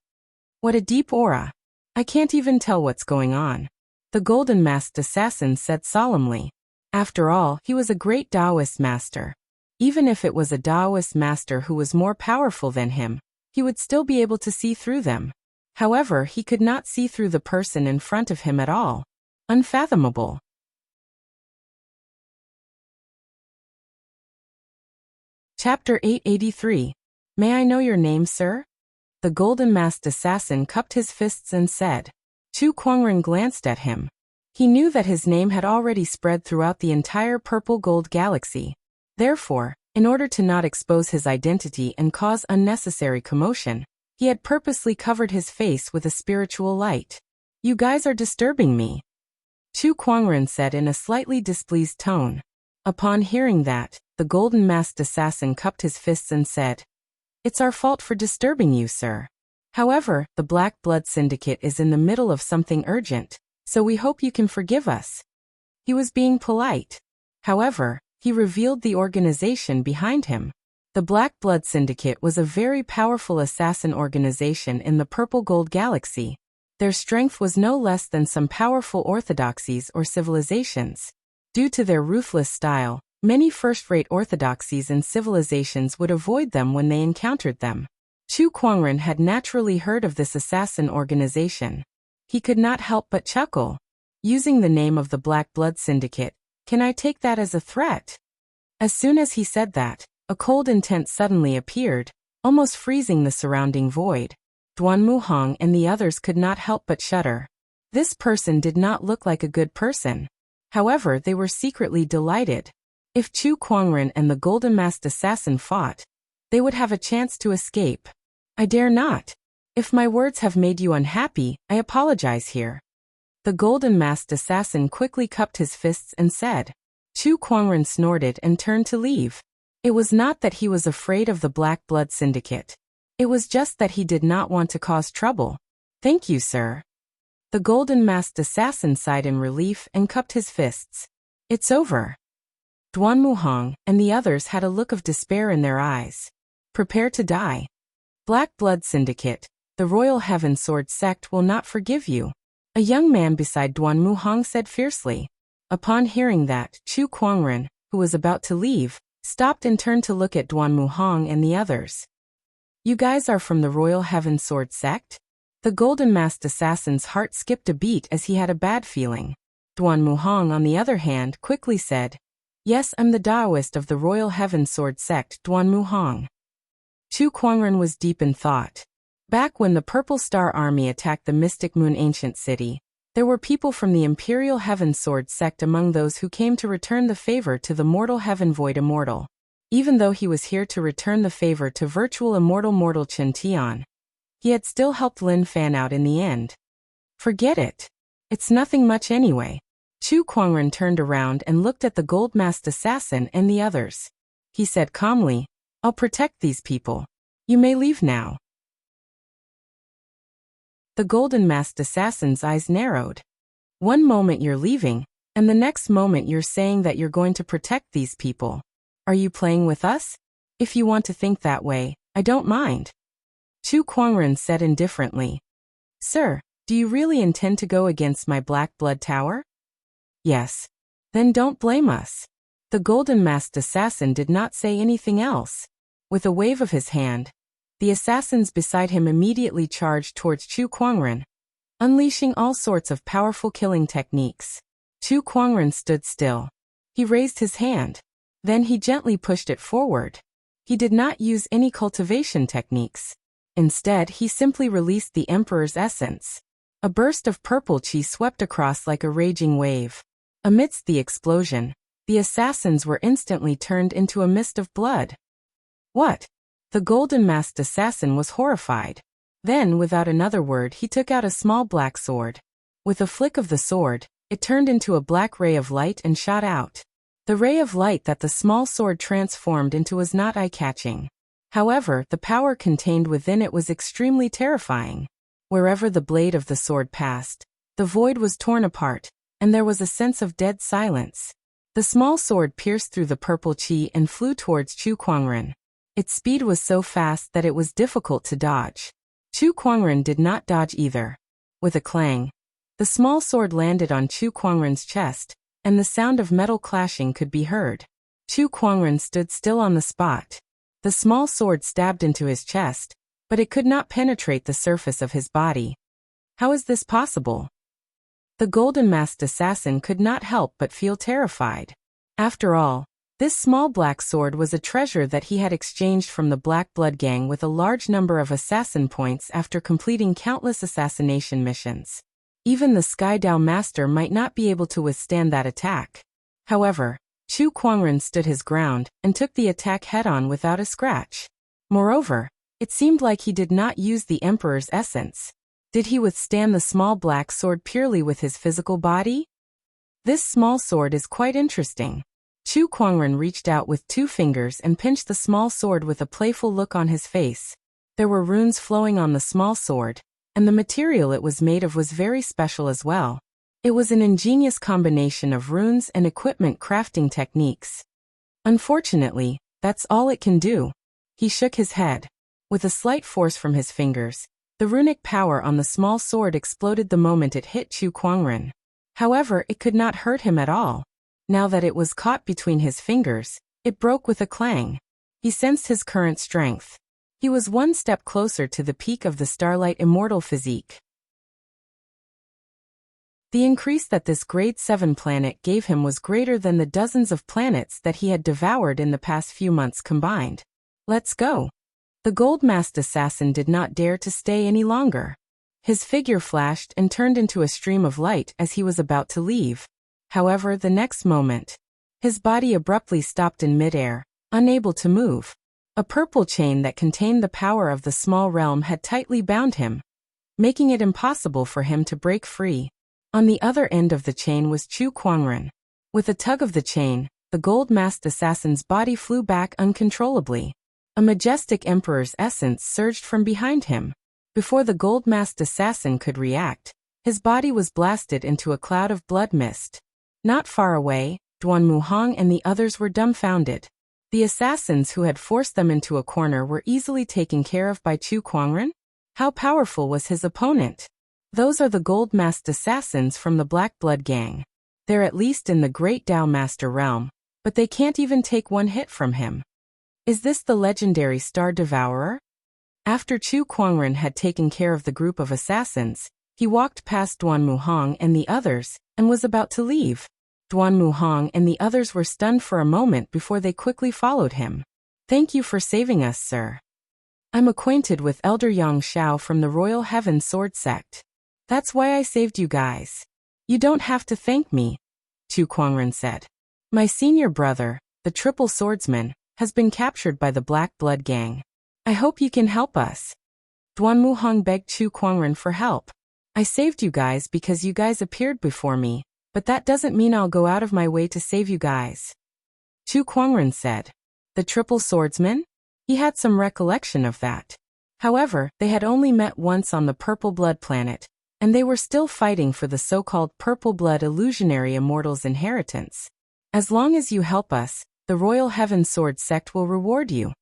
What a deep aura! I can't even tell what's going on, the Golden Masked Assassin said solemnly. After all, he was a great Taoist master. Even if it was a Taoist master who was more powerful than him, he would still be able to see through them. However, he could not see through the person in front of him at all. Unfathomable. Chapter 883. May I know your name, sir? The Golden Masked Assassin cupped his fists and said. Chu Kuangren glanced at him. He knew that his name had already spread throughout the entire purple-gold galaxy. Therefore, in order to not expose his identity and cause unnecessary commotion, he had purposely covered his face with a spiritual light. You guys are disturbing me, Chu Kuangren said in a slightly displeased tone. Upon hearing that, the Golden Masked Assassin cupped his fists and said, It's our fault for disturbing you, sir. However, the Black Blood Syndicate is in the middle of something urgent, so we hope you can forgive us. He was being polite. However, he revealed the organization behind him. The Black Blood Syndicate was a very powerful assassin organization in the Purple Gold Galaxy. Their strength was no less than some powerful orthodoxies or civilizations. Due to their ruthless style, many first-rate orthodoxies and civilizations would avoid them when they encountered them. Chu Kuangren had naturally heard of this assassin organization. He could not help but chuckle. Using the name of the Black Blood Syndicate, can I take that as a threat? As soon as he said that, a cold intent suddenly appeared, almost freezing the surrounding void. Duan Muhang and the others could not help but shudder. This person did not look like a good person. However, they were secretly delighted. If Chu Kuangren and the Golden Masked Assassin fought, they would have a chance to escape. I dare not. If my words have made you unhappy, I apologize here. The Golden Masked Assassin quickly cupped his fists and said. Chu Kuangren snorted and turned to leave. It was not that he was afraid of the Black Blood Syndicate. It was just that he did not want to cause trouble. Thank you, sir. The golden-masked assassin sighed in relief and cupped his fists. It's over. Duan Muhong and the others had a look of despair in their eyes. Prepare to die. Black Blood Syndicate, the Royal Heaven Sword Sect will not forgive you. A young man beside Duan Muhong said fiercely. Upon hearing that, Chu Kuangren, who was about to leave, stopped and turned to look at Duan Muhong and the others. You guys are from the Royal Heaven Sword Sect? The golden-masked assassin's heart skipped a beat as he had a bad feeling. Duan Muhong, on the other hand, quickly said, Yes, I'm the Daoist of the Royal Heaven Sword Sect, Duan Muhong. Chu Kuangren was deep in thought. Back when the Purple Star Army attacked the Mystic Moon Ancient City, there were people from the Imperial Heaven Sword Sect among those who came to return the favor to the mortal Heaven Void Immortal. Even though he was here to return the favor to virtual immortal mortal Chen Tian, he had still helped Lin Fan out in the end. Forget it. It's nothing much anyway. Chu Kuangren turned around and looked at the gold-masked assassin and the others. He said calmly, I'll protect these people. You may leave now. The golden-masked assassin's eyes narrowed. One moment you're leaving, and the next moment you're saying that you're going to protect these people. Are you playing with us? If you want to think that way, I don't mind. Chu Kuangren said indifferently. Sir, do you really intend to go against my Black Blood Tower? Yes. Then don't blame us. The golden-masked assassin did not say anything else. With a wave of his hand, the assassins beside him immediately charged towards Chu Kuangren, unleashing all sorts of powerful killing techniques. Chu Kuangren stood still. He raised his hand. Then he gently pushed it forward. He did not use any cultivation techniques. Instead, he simply released the Emperor's essence. A burst of purple chi swept across like a raging wave. Amidst the explosion, the assassins were instantly turned into a mist of blood. What? The golden-masked assassin was horrified. Then, without another word, he took out a small black sword. With a flick of the sword, it turned into a black ray of light and shot out. The ray of light that the small sword transformed into was not eye-catching. However, the power contained within it was extremely terrifying. Wherever the blade of the sword passed, the void was torn apart, and there was a sense of dead silence. The small sword pierced through the purple chi and flew towards Chu Kuangren. Its speed was so fast that it was difficult to dodge. Chu Kuangren did not dodge either. With a clang, the small sword landed on Chu Kuangren's chest, and the sound of metal clashing could be heard. Chu Kuangren stood still on the spot. The small sword stabbed into his chest, but it could not penetrate the surface of his body. How is this possible? The golden-masked assassin could not help but feel terrified. After all, this small black sword was a treasure that he had exchanged from the Black Blood Gang with a large number of assassin points after completing countless assassination missions. Even the Sky Dao Master might not be able to withstand that attack. However, Chu Kuangren stood his ground and took the attack head-on without a scratch. Moreover, it seemed like he did not use the Emperor's essence. Did he withstand the small black sword purely with his physical body? This small sword is quite interesting. Chu Kuangren reached out with 2 fingers and pinched the small sword with a playful look on his face. There were runes flowing on the small sword, and the material it was made of was very special as well. It was an ingenious combination of runes and equipment crafting techniques. Unfortunately, that's all it can do. He shook his head. With a slight force from his fingers, the runic power on the small sword exploded the moment it hit Chu Kuangren. However, it could not hurt him at all. Now that it was caught between his fingers, it broke with a clang. He sensed his current strength. He was one step closer to the peak of the Starlight Immortal physique. The increase that this grade 7 planet gave him was greater than the dozens of planets that he had devoured in the past few months combined. Let's go. The gold-masked assassin did not dare to stay any longer. His figure flashed and turned into a stream of light as he was about to leave. However, the next moment, his body abruptly stopped in midair, unable to move. A purple chain that contained the power of the small realm had tightly bound him, making it impossible for him to break free. On the other end of the chain was Chu Kuangren. With a tug of the chain, the gold-masked assassin's body flew back uncontrollably. A majestic emperor's essence surged from behind him. Before the gold-masked assassin could react, his body was blasted into a cloud of blood mist. Not far away, Duan Muhang and the others were dumbfounded. The assassins who had forced them into a corner were easily taken care of by Chu Kuangren? How powerful was his opponent? Those are the gold-masked assassins from the Black Blood Gang. They're at least in the Great Dao Master realm, but they can't even take one hit from him. Is this the legendary Star Devourer? After Chu Kuangren had taken care of the group of assassins, he walked past Duan Muhang and the others, and was about to leave. Duan Muhang and the others were stunned for a moment before they quickly followed him. Thank you for saving us, sir. I'm acquainted with Elder Yang Xiao from the Royal Heaven Sword Sect. That's why I saved you guys. You don't have to thank me, Chu Kuangren said. My senior brother, the Triple Swordsman, has been captured by the Black Blood Gang. I hope you can help us. Duan Muhang begged Chu Kuangren for help. I saved you guys because you guys appeared before me, but that doesn't mean I'll go out of my way to save you guys. Chu Kuangren said. The Triple Swordsman? He had some recollection of that. However, they had only met once on the Purple Blood planet, and they were still fighting for the so-called Purple Blood illusionary immortal's inheritance. As long as you help us, the Royal Heaven Sword Sect will reward you.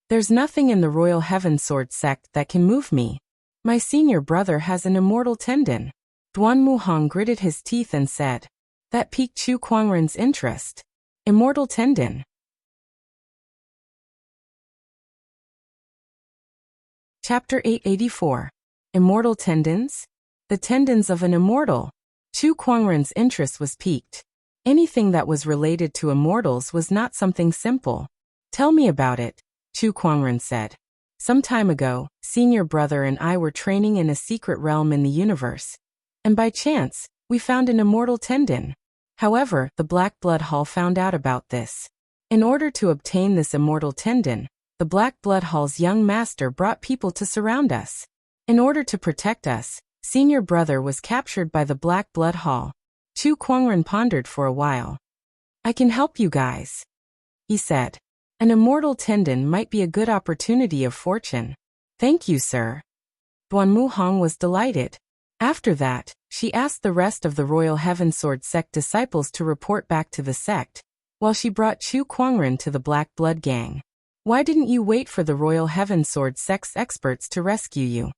There's nothing in the Royal Heaven Sword Sect that can move me. My senior brother has an immortal tendon. Duan Muhang gritted his teeth and said. That piqued Chu Kuangren's interest. Immortal tendon. Chapter 884. Immortal tendons? The tendons of an immortal. Chu Kuangren's interest was piqued. Anything that was related to immortals was not something simple. Tell me about it, Chu Kuangren said. Some time ago, senior brother and I were training in a secret realm in the universe. And by chance, we found an immortal tendon. However, the Black Blood Hall found out about this. In order to obtain this immortal tendon, the Black Blood Hall's young master brought people to surround us. In order to protect us, senior brother was captured by the Black Blood Hall. Chu Kuangren pondered for a while. I can help you guys, he said. An immortal tendon might be a good opportunity of fortune. Thank you, sir. Duan Muhang was delighted. After that, she asked the rest of the Royal Heaven Sword Sect disciples to report back to the sect, while she brought Chu Kuangren to the Black Blood Gang. Why didn't you wait for the Royal Heaven Sword Sect's experts to rescue you?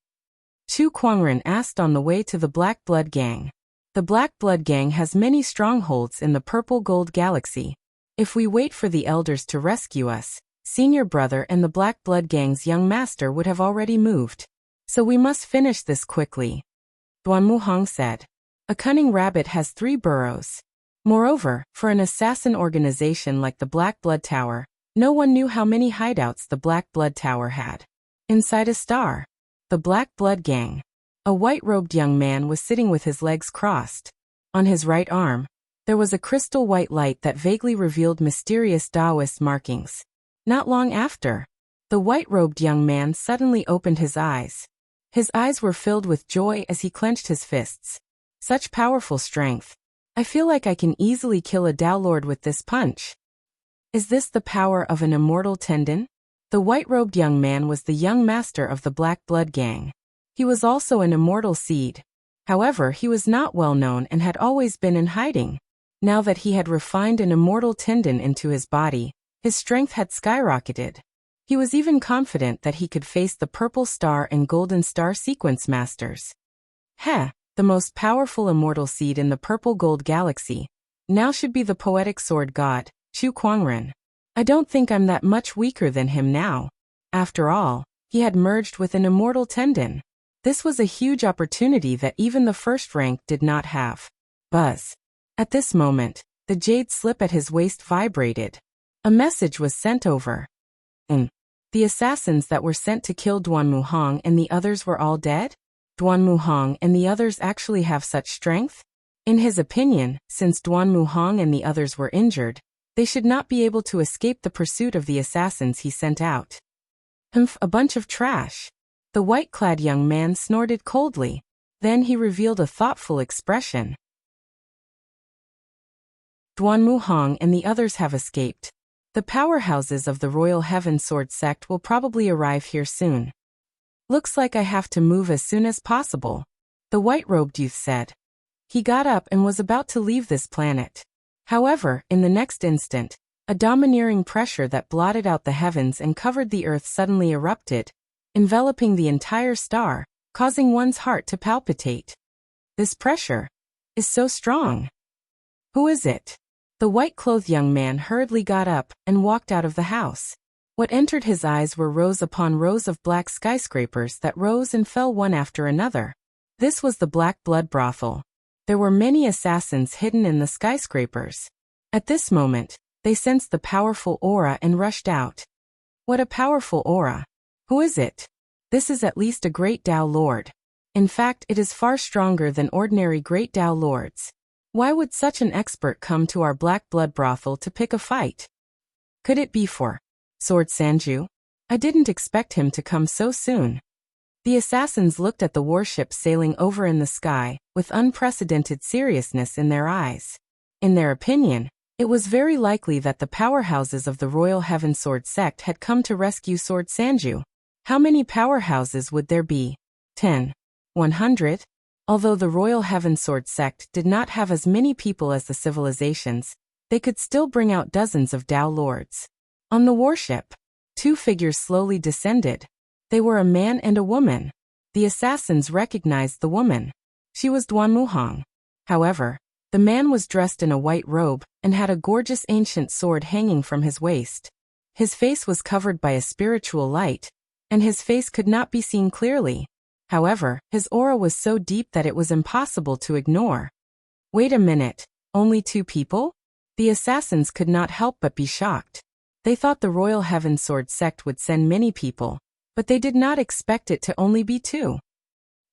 Chu Kuangren asked on the way to the Black Blood Gang. The Black Blood Gang has many strongholds in the Purple Gold Galaxy. If we wait for the elders to rescue us, senior brother and the Black Blood Gang's young master would have already moved. So we must finish this quickly. Duan Muhang said. A cunning rabbit has 3 burrows. Moreover, for an assassin organization like the Black Blood Tower, no one knew how many hideouts the Black Blood Tower had. Inside a star. The Black Blood Gang. A white-robed young man was sitting with his legs crossed. On his right arm, there was a crystal white light that vaguely revealed mysterious Taoist markings. Not long after, the white-robed young man suddenly opened his eyes. His eyes were filled with joy as he clenched his fists. Such powerful strength. I feel like I can easily kill a Tao Lord with this punch. Is this the power of an immortal tendon? The white-robed young man was the young master of the Black Blood Gang. He was also an immortal seed. However, he was not well known and had always been in hiding. Now that he had refined an immortal tendon into his body, his strength had skyrocketed. He was even confident that he could face the Purple Star and Golden Star Sequence Masters. The most powerful immortal seed in the Purple Gold Galaxy, now should be the poetic sword god, Chu Kuangren. I don't think I'm that much weaker than him now. After all, he had merged with an immortal tendon. This was a huge opportunity that even the first rank did not have. Buzz. At this moment, the jade slip at his waist vibrated. A message was sent over. The assassins that were sent to kill Duan Muhang and the others were all dead? Duan Muhang and the others actually have such strength? In his opinion, since Duan Muhang and the others were injured, they should not be able to escape the pursuit of the assassins he sent out. A bunch of trash. The white-clad young man snorted coldly. Then he revealed a thoughtful expression. Duan Muhang and the others have escaped. The powerhouses of the Royal Heaven Sword sect will probably arrive here soon. Looks like I have to move as soon as possible, the white-robed youth said. He got up and was about to leave this planet. However, in the next instant, a domineering pressure that blotted out the heavens and covered the earth suddenly erupted, enveloping the entire star, causing one's heart to palpitate. This pressure is so strong. Who is it? The white-clothed young man hurriedly got up and walked out of the house. What entered his eyes were rows upon rows of black skyscrapers that rose and fell one after another. This was the Black Blood Brothel. There were many assassins hidden in the skyscrapers. At this moment, they sensed the powerful aura and rushed out. What a powerful aura! Who is it? This is at least a great Tao Lord. In fact, it is far stronger than ordinary great Tao Lords. Why would such an expert come to our Black Blood Brothel to pick a fight? Could it be for Sword Sanju? I didn't expect him to come so soon. The assassins looked at the warship sailing over in the sky, with unprecedented seriousness in their eyes. In their opinion, it was very likely that the powerhouses of the Royal Heaven Sword sect had come to rescue Sword Sanju. How many powerhouses would there be? 10? 100? Although the Royal Heaven Sword sect did not have as many people as the civilizations, they could still bring out dozens of Tao Lords. On the warship, two figures slowly descended. They were a man and a woman. The assassins recognized the woman. She was Duan Muhang. However, the man was dressed in a white robe and had a gorgeous ancient sword hanging from his waist. His face was covered by a spiritual light, and his face could not be seen clearly. However, his aura was so deep that it was impossible to ignore. Wait a minute, only two people? The assassins could not help but be shocked. They thought the Royal Heaven Sword sect would send many people, but they did not expect it to only be two.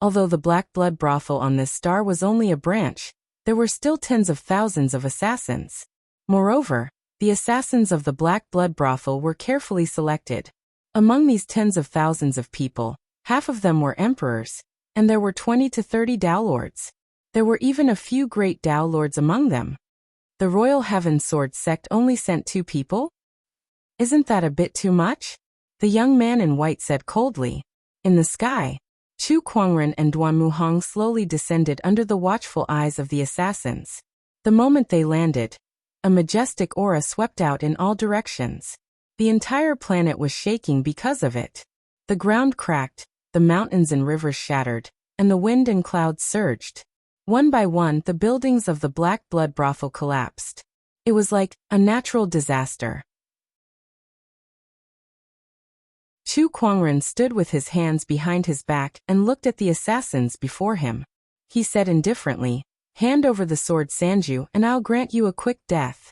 Although the Black Blood Brothel on this star was only a branch, there were still tens of thousands of assassins. Moreover, the assassins of the Black Blood Brothel were carefully selected. Among these tens of thousands of people, half of them were emperors, and there were 20 to 30 Tao Lords. There were even a few great Tao Lords among them. The Royal Heaven Sword sect only sent two people? Isn't that a bit too much? The young man in white said coldly. In the sky, Chu Kuangren and Duan Muhang slowly descended under the watchful eyes of the assassins. The moment they landed, a majestic aura swept out in all directions. The entire planet was shaking because of it. The ground cracked, the mountains and rivers shattered, and the wind and clouds surged. One by one, the buildings of the Black Blood Brothel collapsed. It was like a natural disaster. Chu Kuangren stood with his hands behind his back and looked at the assassins before him. He said indifferently, "Hand over the sword Sanju and I'll grant you a quick death."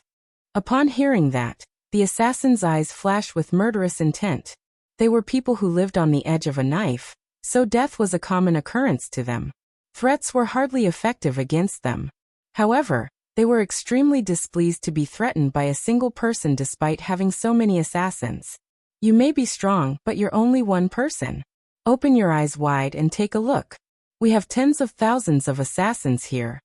Upon hearing that, the assassins' eyes flashed with murderous intent. They were people who lived on the edge of a knife, so death was a common occurrence to them. Threats were hardly effective against them. However, they were extremely displeased to be threatened by a single person despite having so many assassins. You may be strong, but you're only one person. Open your eyes wide and take a look. We have tens of thousands of assassins here.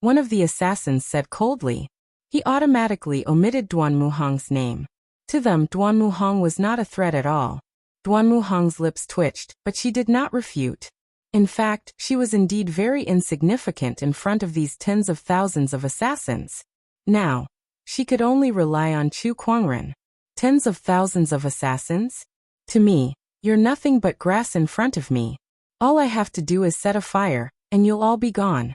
One of the assassins said coldly. He automatically omitted Duan Muhang's name. To them, Duan Muhang was not a threat at all. Duan Muhang's lips twitched, but she did not refute. In fact, she was indeed very insignificant in front of these tens of thousands of assassins. Now, she could only rely on Chu Kuangren. Tens of thousands of assassins? To me, you're nothing but grass in front of me. All I have to do is set a fire, and you'll all be gone.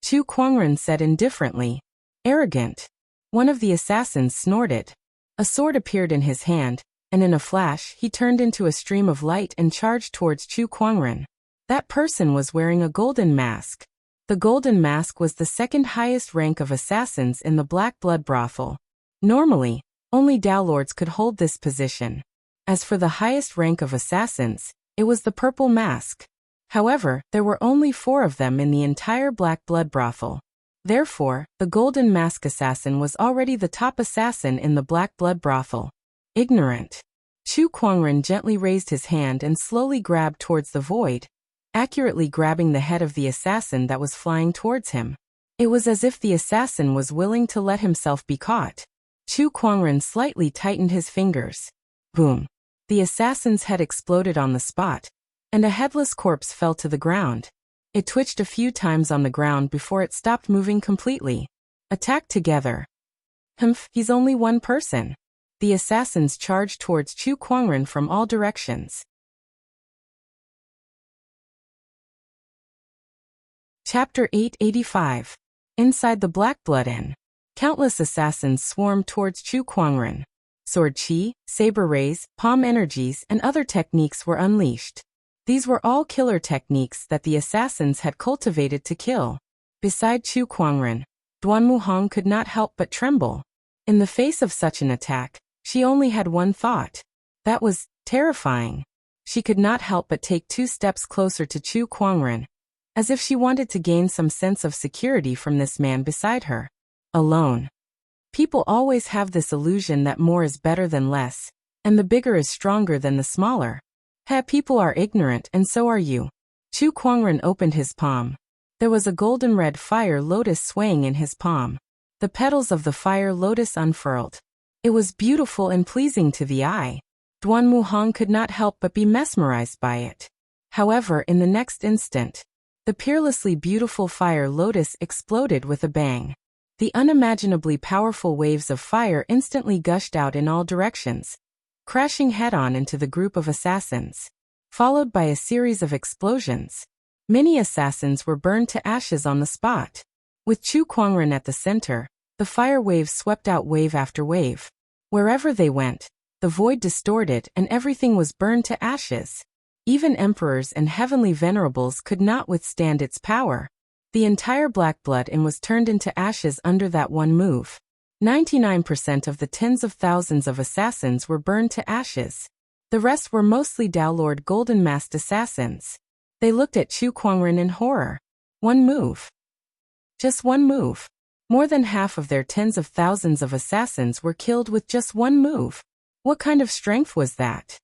Chu Kuangren said indifferently. Arrogant. One of the assassins snorted. A sword appeared in his hand, and in a flash he turned into a stream of light and charged towards Chu Kuangren. That person was wearing a golden mask. The golden mask was the second highest rank of assassins in the Black Blood Brothel. Normally, only Tao Lords could hold this position. As for the highest rank of assassins, it was the purple mask. However, there were only 4 of them in the entire Black Blood Brothel. Therefore, the golden mask assassin was already the top assassin in the Black Blood Brothel. Ignorant. Chu Kuangren gently raised his hand and slowly grabbed towards the void, accurately grabbing the head of the assassin that was flying towards him. It was as if the assassin was willing to let himself be caught. Chu Kuangren slightly tightened his fingers. Boom. The assassin's head exploded on the spot, and a headless corpse fell to the ground. It twitched a few times on the ground before it stopped moving completely. Attack together. Humph, he's only one person. The assassins charged towards Chu Kuangren from all directions. Chapter 885. Inside the Black Blood Inn. Countless assassins swarmed towards Chu Kuangren. Sword chi, saber rays, palm energies, and other techniques were unleashed. These were all killer techniques that the assassins had cultivated to kill. Beside Chu Kuangren, Duan Muhang could not help but tremble. In the face of such an attack, she only had one thought. That was terrifying. She could not help but take 2 steps closer to Chu Kuangren, as if she wanted to gain some sense of security from this man beside her. Alone. People always have this illusion that more is better than less, and the bigger is stronger than the smaller. People are ignorant, and so are you. Chu Kuangren opened his palm. There was a golden red fire lotus swaying in his palm. The petals of the fire lotus unfurled. It was beautiful and pleasing to the eye. Duan Muhang could not help but be mesmerized by it. However, in the next instant, the peerlessly beautiful fire lotus exploded with a bang. The unimaginably powerful waves of fire instantly gushed out in all directions, crashing head-on into the group of assassins, followed by a series of explosions. Many assassins were burned to ashes on the spot. With Chu Kuangren at the center, the fire waves swept out wave after wave. Wherever they went, the void distorted and everything was burned to ashes. Even emperors and heavenly venerables could not withstand its power. The entire Black Blood Inn was turned into ashes under that one move. 99% of the tens of thousands of assassins were burned to ashes. The rest were mostly Dao Lord Golden Masked assassins. They looked at Chu Kuangren in horror. One move. Just one move. More than half of their tens of thousands of assassins were killed with just one move. What kind of strength was that?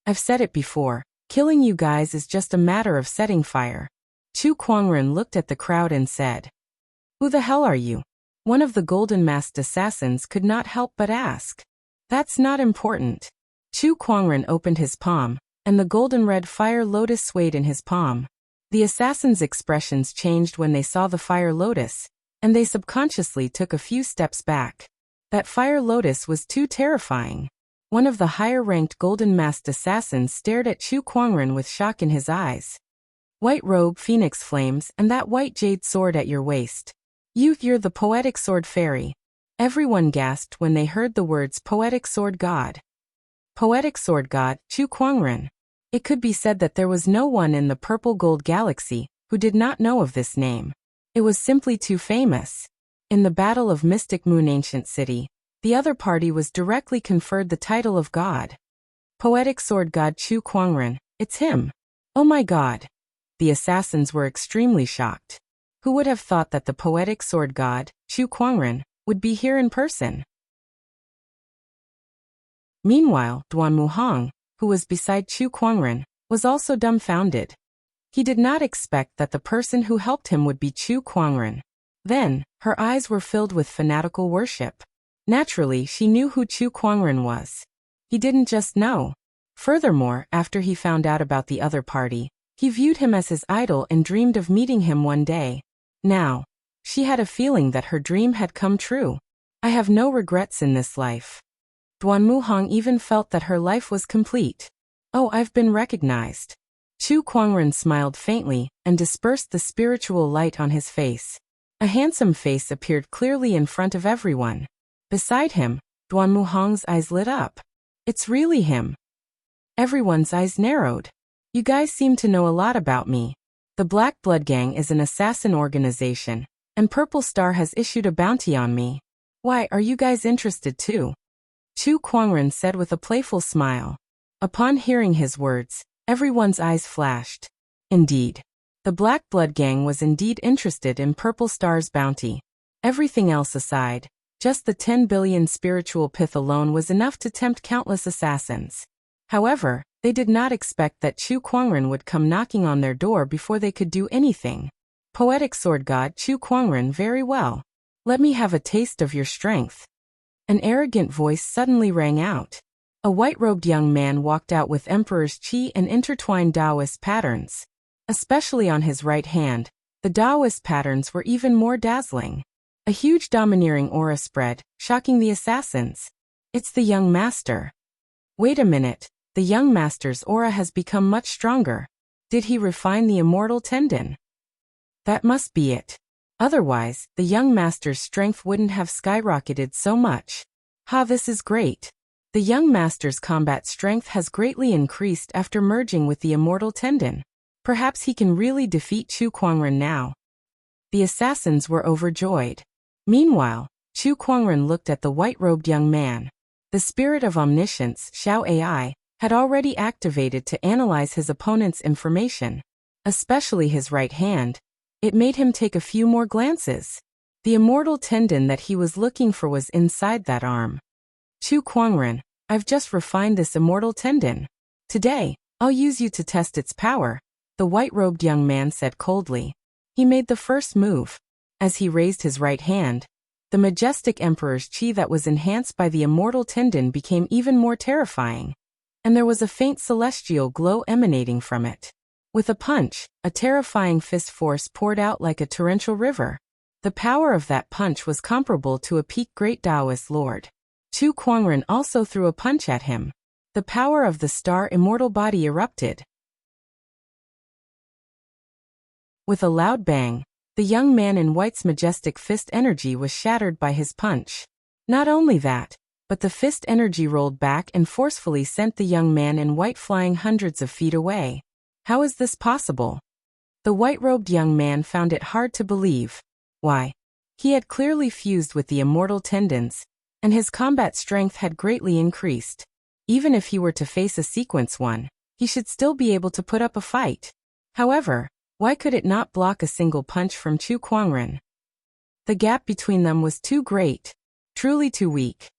I've said it before, killing you guys is just a matter of setting fire. Chu Kuangren looked at the crowd and said, "Who the hell are you?" One of the golden masked assassins could not help but ask. That's not important. Chu Kuangren opened his palm, and the golden red fire lotus swayed in his palm. The assassins' expressions changed when they saw the fire lotus, and they subconsciously took a few steps back. That fire lotus was too terrifying. One of the higher-ranked golden masked assassins stared at Chu Kuangren with shock in his eyes. White robe, phoenix flames, and that white jade sword at your waist. You're the poetic sword fairy. Everyone gasped when they heard the words poetic sword god. Poetic sword god, Chu Kuangren. It could be said that there was no one in the purple gold galaxy who did not know of this name. It was simply too famous. In the Battle of Mystic Moon Ancient City, the other party was directly conferred the title of god. Poetic sword god Chu Kuangren, it's him. Oh my god. The assassins were extremely shocked. Who would have thought that the poetic sword god, Chu Kuangren, would be here in person? Meanwhile, Duan Muhang, who was beside Chu Kuangren, was also dumbfounded. He did not expect that the person who helped him would be Chu Kuangren. Then, her eyes were filled with fanatical worship. Naturally, she knew who Chu Kuangren was. He didn't just know. Furthermore, after he found out about the other party, he viewed him as his idol and dreamed of meeting him one day. Now, she had a feeling that her dream had come true. I have no regrets in this life. Duan Muhang even felt that her life was complete. Oh, I've been recognized. Chu Kuangren smiled faintly and dispersed the spiritual light on his face. A handsome face appeared clearly in front of everyone. Beside him, Duan Muhang's eyes lit up. It's really him. Everyone's eyes narrowed. You guys seem to know a lot about me. The Black Blood Gang is an assassin organization, and Purple Star has issued a bounty on me. Why, are you guys interested too? Chu Kuangren said with a playful smile. Upon hearing his words, everyone's eyes flashed. Indeed. The Black Blood Gang was indeed interested in Purple Star's bounty. Everything else aside, just the 10 billion spiritual pith alone was enough to tempt countless assassins. However, they did not expect that Chu Kuangren would come knocking on their door before they could do anything. Poetic sword god Chu Kuangren, very well. Let me have a taste of your strength. An arrogant voice suddenly rang out. A white-robed young man walked out with Emperor's Qi and intertwined Taoist patterns. Especially on his right hand, the Taoist patterns were even more dazzling. A huge domineering aura spread, shocking the assassins. It's the young master. Wait a minute, the young master's aura has become much stronger. Did he refine the immortal tendon? That must be it. Otherwise, the young master's strength wouldn't have skyrocketed so much. Ha, this is great. The young master's combat strength has greatly increased after merging with the immortal tendon. Perhaps he can really defeat Chu Kuangren now. The assassins were overjoyed. Meanwhile, Chu Kuangren looked at the white-robed young man. The spirit of omniscience, Xiao AI, had already activated to analyze his opponent's information, especially his right hand. It made him take a few more glances. The immortal tendon that he was looking for was inside that arm. Chu Kuangren, I've just refined this immortal tendon. Today, I'll use you to test its power, the white-robed young man said coldly. He made the first move. As he raised his right hand, the majestic Emperor's Qi that was enhanced by the immortal tendon became even more terrifying, and there was a faint celestial glow emanating from it. With a punch, a terrifying fist force poured out like a torrential river. The power of that punch was comparable to a peak great Taoist lord. Chu Kuangren also threw a punch at him. The power of the star immortal body erupted. With a loud bang, the young man in white's majestic fist energy was shattered by his punch. Not only that, but the fist energy rolled back and forcefully sent the young man in white flying hundreds of feet away. How is this possible? The white-robed young man found it hard to believe. Why? He had clearly fused with the immortal tendons, and his combat strength had greatly increased. Even if he were to face a sequence 1, he should still be able to put up a fight. However, why could it not block a single punch from Chu Kuangren? The gap between them was too great, truly too weak.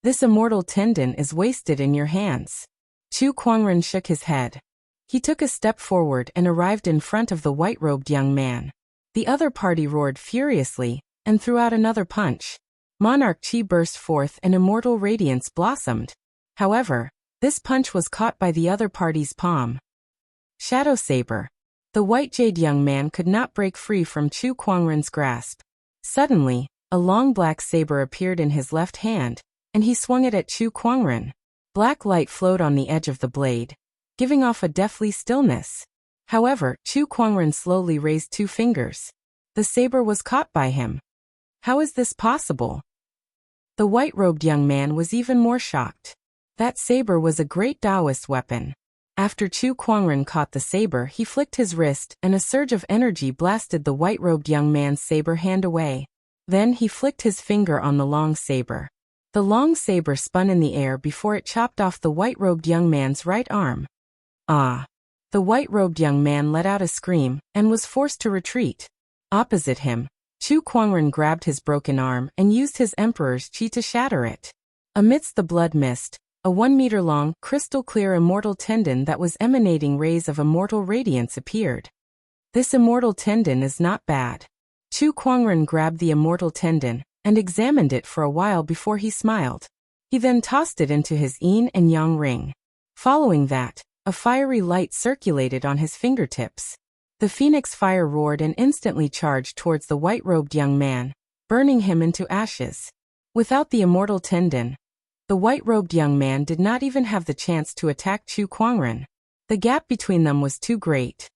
This immortal tendon is wasted in your hands. Chu Kuangren shook his head. He took a step forward and arrived in front of the white-robed young man. The other party roared furiously and threw out another punch. Monarch Qi burst forth and immortal radiance blossomed. However, this punch was caught by the other party's palm. Shadow Saber. The white jade young man could not break free from Chu Kuangren's grasp. Suddenly, a long black saber appeared in his left hand, and he swung it at Chu Kuangren. Black light flowed on the edge of the blade, giving off a deathly stillness. However, Chu Kuangren slowly raised 2 fingers. The saber was caught by him. How is this possible? The white-robed young man was even more shocked. That saber was a great Taoist weapon. After Chu Kuangren caught the saber, he flicked his wrist, and a surge of energy blasted the white-robed young man's saber hand away. Then he flicked his finger on the long saber. The long saber spun in the air before it chopped off the white-robed young man's right arm. Ah! The white-robed young man let out a scream and was forced to retreat. Opposite him, Chu Kuangren grabbed his broken arm and used his Emperor's Qi to shatter it. Amidst the blood mist, a 1-meter-long, crystal-clear immortal tendon that was emanating rays of immortal radiance appeared. This immortal tendon is not bad. Chu Kuangren grabbed the immortal tendon and examined it for a while before he smiled. He then tossed it into his yin and yang ring. Following that, a fiery light circulated on his fingertips. The phoenix fire roared and instantly charged towards the white-robed young man, burning him into ashes. Without the immortal tendon, the white-robed young man did not even have the chance to attack Chu Kuangren. The gap between them was too great.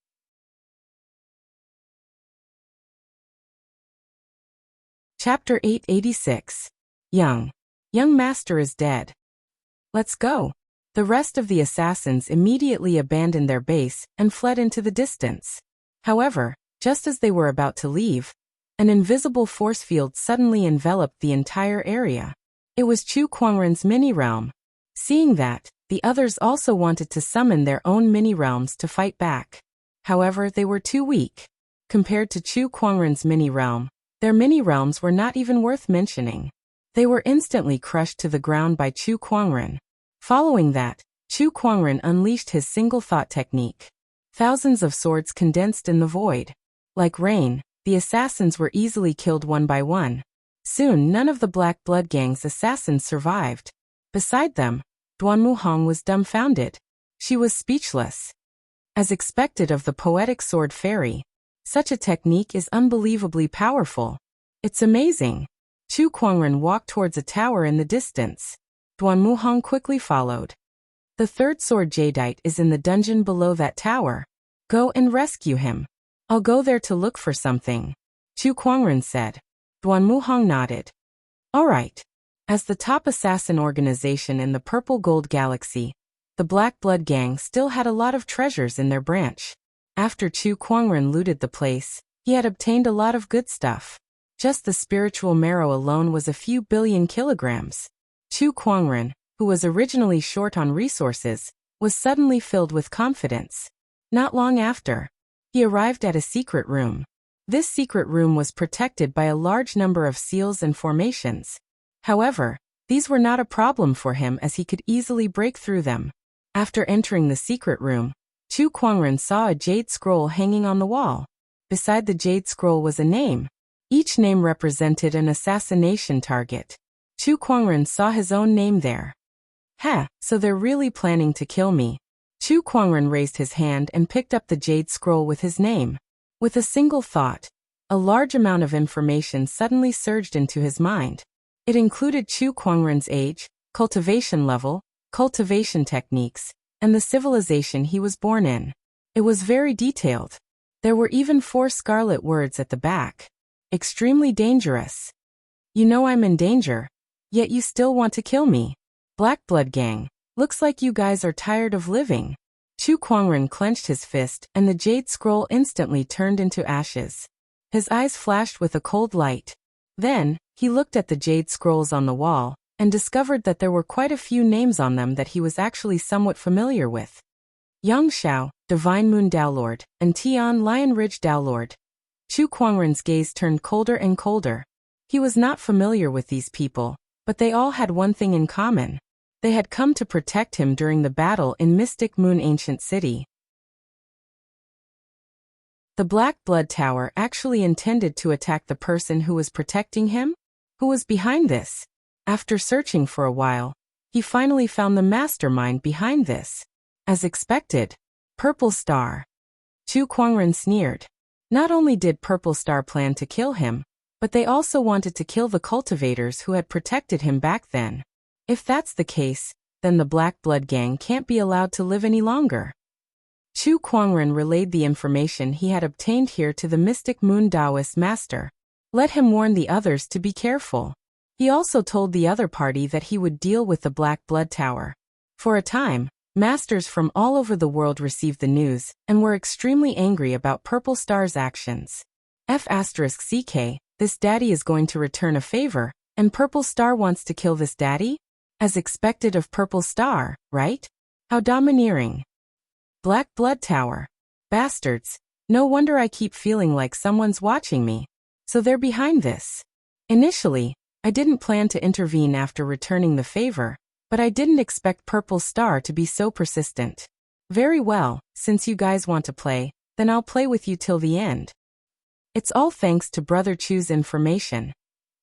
Chapter 886. Young Master is dead. Let's go. The rest of the assassins immediately abandoned their base and fled into the distance. However, just as they were about to leave, an invisible force field suddenly enveloped the entire area. It was Chu Kuangren's mini-realm. Seeing that, the others also wanted to summon their own mini-realms to fight back. However, they were too weak. Compared to Chu Kuangren's mini-realm, their mini-realms were not even worth mentioning. They were instantly crushed to the ground by Chu Kuangren. Following that, Chu Kuangren unleashed his single-thought technique. Thousands of swords condensed in the void. Like rain, the assassins were easily killed one by one. Soon none of the Black Blood Gang's assassins survived. Beside them, Duan Muhong was dumbfounded. She was speechless. As expected of the poetic sword fairy, such a technique is unbelievably powerful. It's amazing. Chu Kuangren walked towards a tower in the distance. Duan Muhong quickly followed. The third sword jadeite is in the dungeon below that tower. Go and rescue him. I'll go there to look for something, Chu Kuangren said. Duan Muhong nodded. All right. As the top assassin organization in the Purple Gold Galaxy, the Black Blood Gang still had a lot of treasures in their branch. After Chu Kuangren looted the place, he had obtained a lot of good stuff. Just the spiritual marrow alone was a few billion kilograms. Chu Kuangren, who was originally short on resources, was suddenly filled with confidence. Not long after, he arrived at a secret room. This secret room was protected by a large number of seals and formations. However, these were not a problem for him as he could easily break through them. After entering the secret room, Chu Kuangren saw a jade scroll hanging on the wall. Beside the jade scroll was a name. Each name represented an assassination target. Chu Kuangren saw his own name there. So they're really planning to kill me. Chu Kuangren raised his hand and picked up the jade scroll with his name. With a single thought, a large amount of information suddenly surged into his mind. It included Chu Kuangren's age, cultivation level, cultivation techniques, and the civilization he was born in. It was very detailed. There were even 4 scarlet words at the back. Extremely dangerous. You know I'm in danger, yet you still want to kill me. Black Blood Gang, looks like you guys are tired of living. Chu Kuangren clenched his fist and the jade scroll instantly turned into ashes. His eyes flashed with a cold light. Then, he looked at the jade scrolls on the wall and discovered that there were quite a few names on them that he was actually somewhat familiar with. Yang Shao, Divine Moon Downlord, and Tian Lion Ridge Downlord. Chu Kuangren's gaze turned colder and colder. He was not familiar with these people, but they all had one thing in common. They had come to protect him during the battle in Mystic Moon Ancient City. The Black Blood Tower actually intended to attack the person who was protecting him? Who was behind this? After searching for a while, he finally found the mastermind behind this. As expected, Purple Star. Chu Kuangren sneered. Not only did Purple Star plan to kill him, but they also wanted to kill the cultivators who had protected him back then. If that's the case, then the Black Blood Gang can't be allowed to live any longer. Chu Kuangren relayed the information he had obtained here to the Mystic Moon Taoist master. Let him warn the others to be careful. He also told the other party that he would deal with the Black Blood Tower. For a time, masters from all over the world received the news and were extremely angry about Purple Star's actions. F***CK, this daddy is going to return a favor, and Purple Star wants to kill this daddy? As expected of Purple Star, right? How domineering. Black Blood Tower. Bastards. No wonder I keep feeling like someone's watching me. So they're behind this. Initially, I didn't plan to intervene after returning the favor, but I didn't expect Purple Star to be so persistent. Very well, since you guys want to play, then I'll play with you till the end. It's all thanks to Brother Chu's information.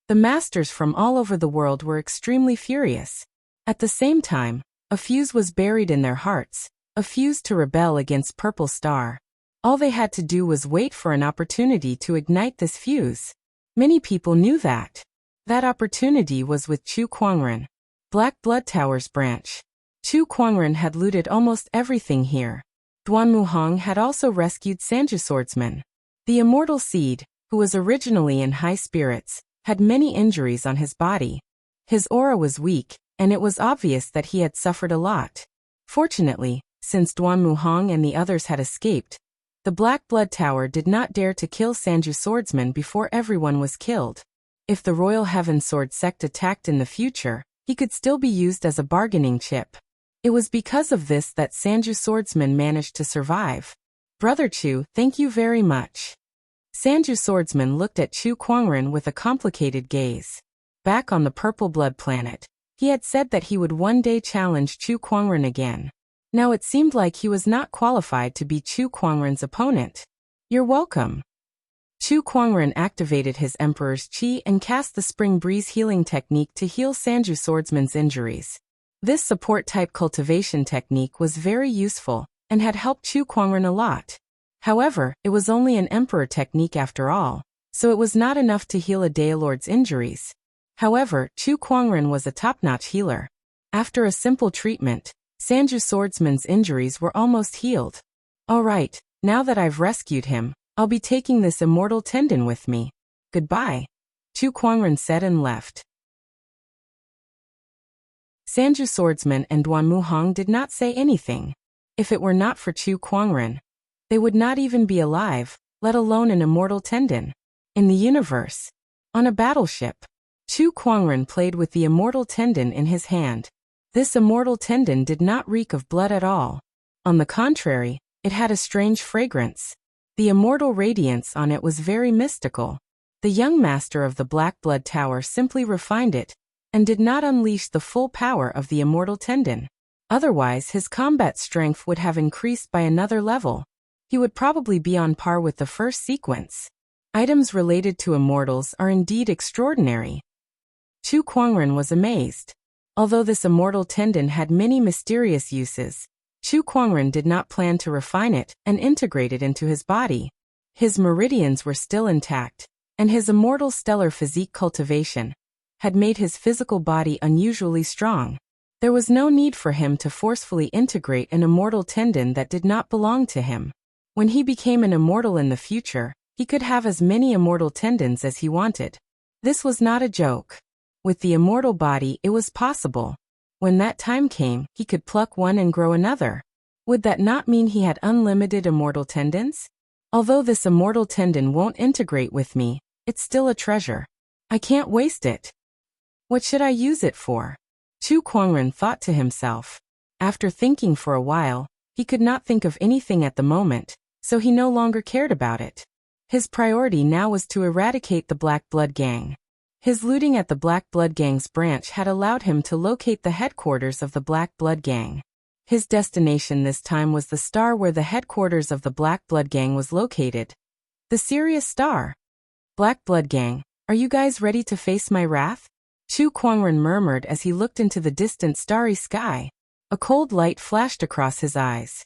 The masters from all over the world were extremely furious. At the same time, a fuse was buried in their hearts, a fuse to rebel against Purple Star. All they had to do was wait for an opportunity to ignite this fuse. Many people knew that. That opportunity was with Chu Kuangren. Black Blood Tower's branch. Chu Kuangren had looted almost everything here. Duan Muhong had also rescued Sanju Swordsman. The Immortal Seed, who was originally in high spirits, had many injuries on his body. His aura was weak, and it was obvious that he had suffered a lot. Fortunately, since Duan Muhong and the others had escaped, the Black Blood Tower did not dare to kill Sanju Swordsman before everyone was killed. If the Royal Heaven Sword sect attacked in the future, he could still be used as a bargaining chip. It was because of this that Sanju Swordsman managed to survive. Brother Chu, thank you very much. Sanju Swordsman looked at Chu Kuangren with a complicated gaze. Back on the Purple Blood planet, he had said that he would one day challenge Chu Kuangren again. Now it seemed like he was not qualified to be Chu Kuangren's opponent. You're welcome. Chu Kuangren activated his Emperor's Qi and cast the Spring Breeze healing technique to heal Sanju Swordsman's injuries. This support-type cultivation technique was very useful and had helped Chu Kuangren a lot. However, it was only an Emperor technique after all, so it was not enough to heal a Daelord's injuries. However, Chu Kuangren was a top-notch healer. After a simple treatment, Sanju Swordsman's injuries were almost healed. Alright, now that I've rescued him, I'll be taking this immortal tendon with me. Goodbye. Chu Kuangren said and left. Sanju Swordsman and Duan Muhong did not say anything. If it were not for Chu Kuangren, they would not even be alive, let alone an immortal tendon. In the universe, on a battleship, Chu Kuangren played with the immortal tendon in his hand. This immortal tendon did not reek of blood at all. On the contrary, it had a strange fragrance. The immortal radiance on it was very mystical. The young master of the Black Blood Tower simply refined it, and did not unleash the full power of the immortal tendon. Otherwise, his combat strength would have increased by another level. He would probably be on par with the first sequence. Items related to immortals are indeed extraordinary. Chu Kuangren was amazed. Although this immortal tendon had many mysterious uses, Chu Kuangren did not plan to refine it and integrate it into his body. His meridians were still intact, and his immortal stellar physique cultivation had made his physical body unusually strong. There was no need for him to forcefully integrate an immortal tendon that did not belong to him. When he became an immortal in the future, he could have as many immortal tendons as he wanted. This was not a joke. With the immortal body, it was possible. When that time came, he could pluck one and grow another. Would that not mean he had unlimited immortal tendons? Although this immortal tendon won't integrate with me, it's still a treasure. I can't waste it. What should I use it for? Chu Kuangren thought to himself. After thinking for a while, he could not think of anything at the moment, so he no longer cared about it. His priority now was to eradicate the Black Blood Gang. His looting at the Black Blood Gang's branch had allowed him to locate the headquarters of the Black Blood Gang. His destination this time was the star where the headquarters of the Black Blood Gang was located. The Sirius Star. Black Blood Gang, are you guys ready to face my wrath? Chu Kuangren murmured as he looked into the distant starry sky. A cold light flashed across his eyes.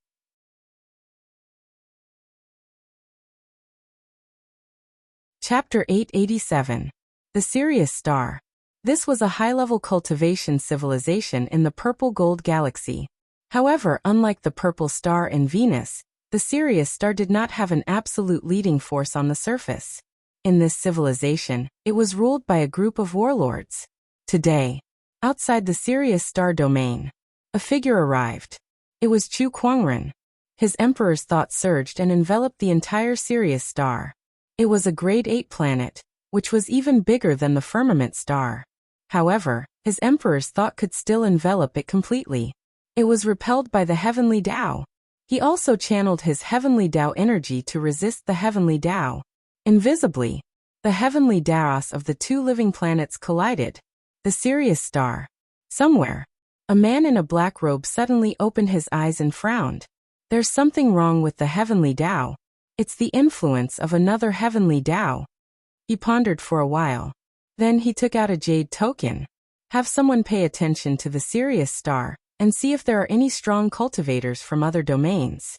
Chapter 887. The Sirius Star. This was a high-level cultivation civilization in the Purple Gold Galaxy. However, unlike the Purple Star in Venus, the Sirius Star did not have an absolute leading force on the surface. In this civilization, it was ruled by a group of warlords. Today, outside the Sirius Star domain, a figure arrived. It was Chu Kuangren. His Emperor's thought surged and enveloped the entire Sirius Star. It was a grade 8 planet, which was even bigger than the firmament star. However, his Emperor's thought could still envelop it completely. It was repelled by the Heavenly Tao. He also channeled his Heavenly Tao energy to resist the Heavenly Tao. Invisibly, the Heavenly Taos of the two living planets collided. The Sirius Star. Somewhere, a man in a black robe suddenly opened his eyes and frowned. There's something wrong with the Heavenly Tao. It's the influence of another Heavenly Tao. He pondered for a while. Then he took out a jade token. Have someone pay attention to the Sirius Star and see if there are any strong cultivators from other domains.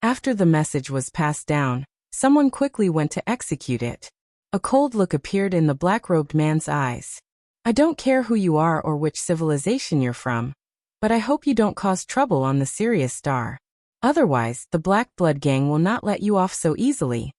After the message was passed down, someone quickly went to execute it. A cold look appeared in the black-robed man's eyes. I don't care who you are or which civilization you're from, but I hope you don't cause trouble on the Sirius Star. Otherwise, the Black Blood Gang will not let you off so easily.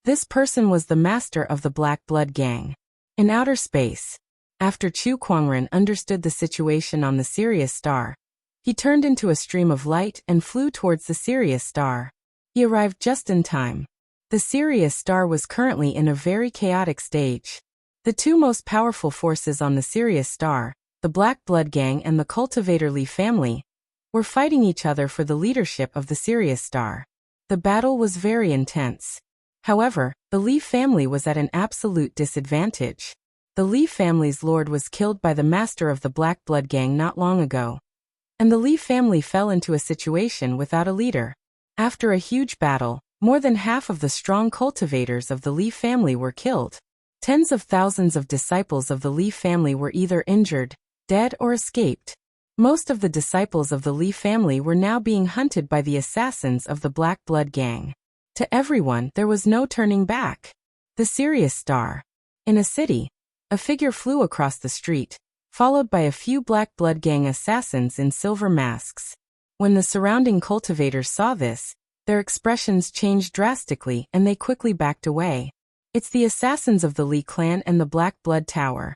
This person was the master of the Black Blood Gang. In outer space, after Chu Kuangren understood the situation on the Sirius Star, he turned into a stream of light and flew towards the Sirius Star. He arrived just in time. The Sirius Star was currently in a very chaotic stage. The two most powerful forces on the Sirius Star, the Black Blood Gang and the Cultivator Li family, were fighting each other for the leadership of the Sirius Star. The battle was very intense. However, the Li family was at an absolute disadvantage. The Li family's lord was killed by the master of the Black Blood Gang not long ago, and the Li family fell into a situation without a leader. After a huge battle, More than half of the strong cultivators of the Li family were killed. Tens of thousands of disciples of the Li family were either injured, dead, or escaped. Most of the disciples of the Li family were now being hunted by the assassins of the Black Blood Gang. To everyone, there was no turning back. The Sirius Star. In a city, a figure flew across the street, followed by a few Black Blood Gang assassins in silver masks. When the surrounding cultivators saw this, their expressions changed drastically and they quickly backed away. It's the assassins of the Li clan and the Black Blood Tower.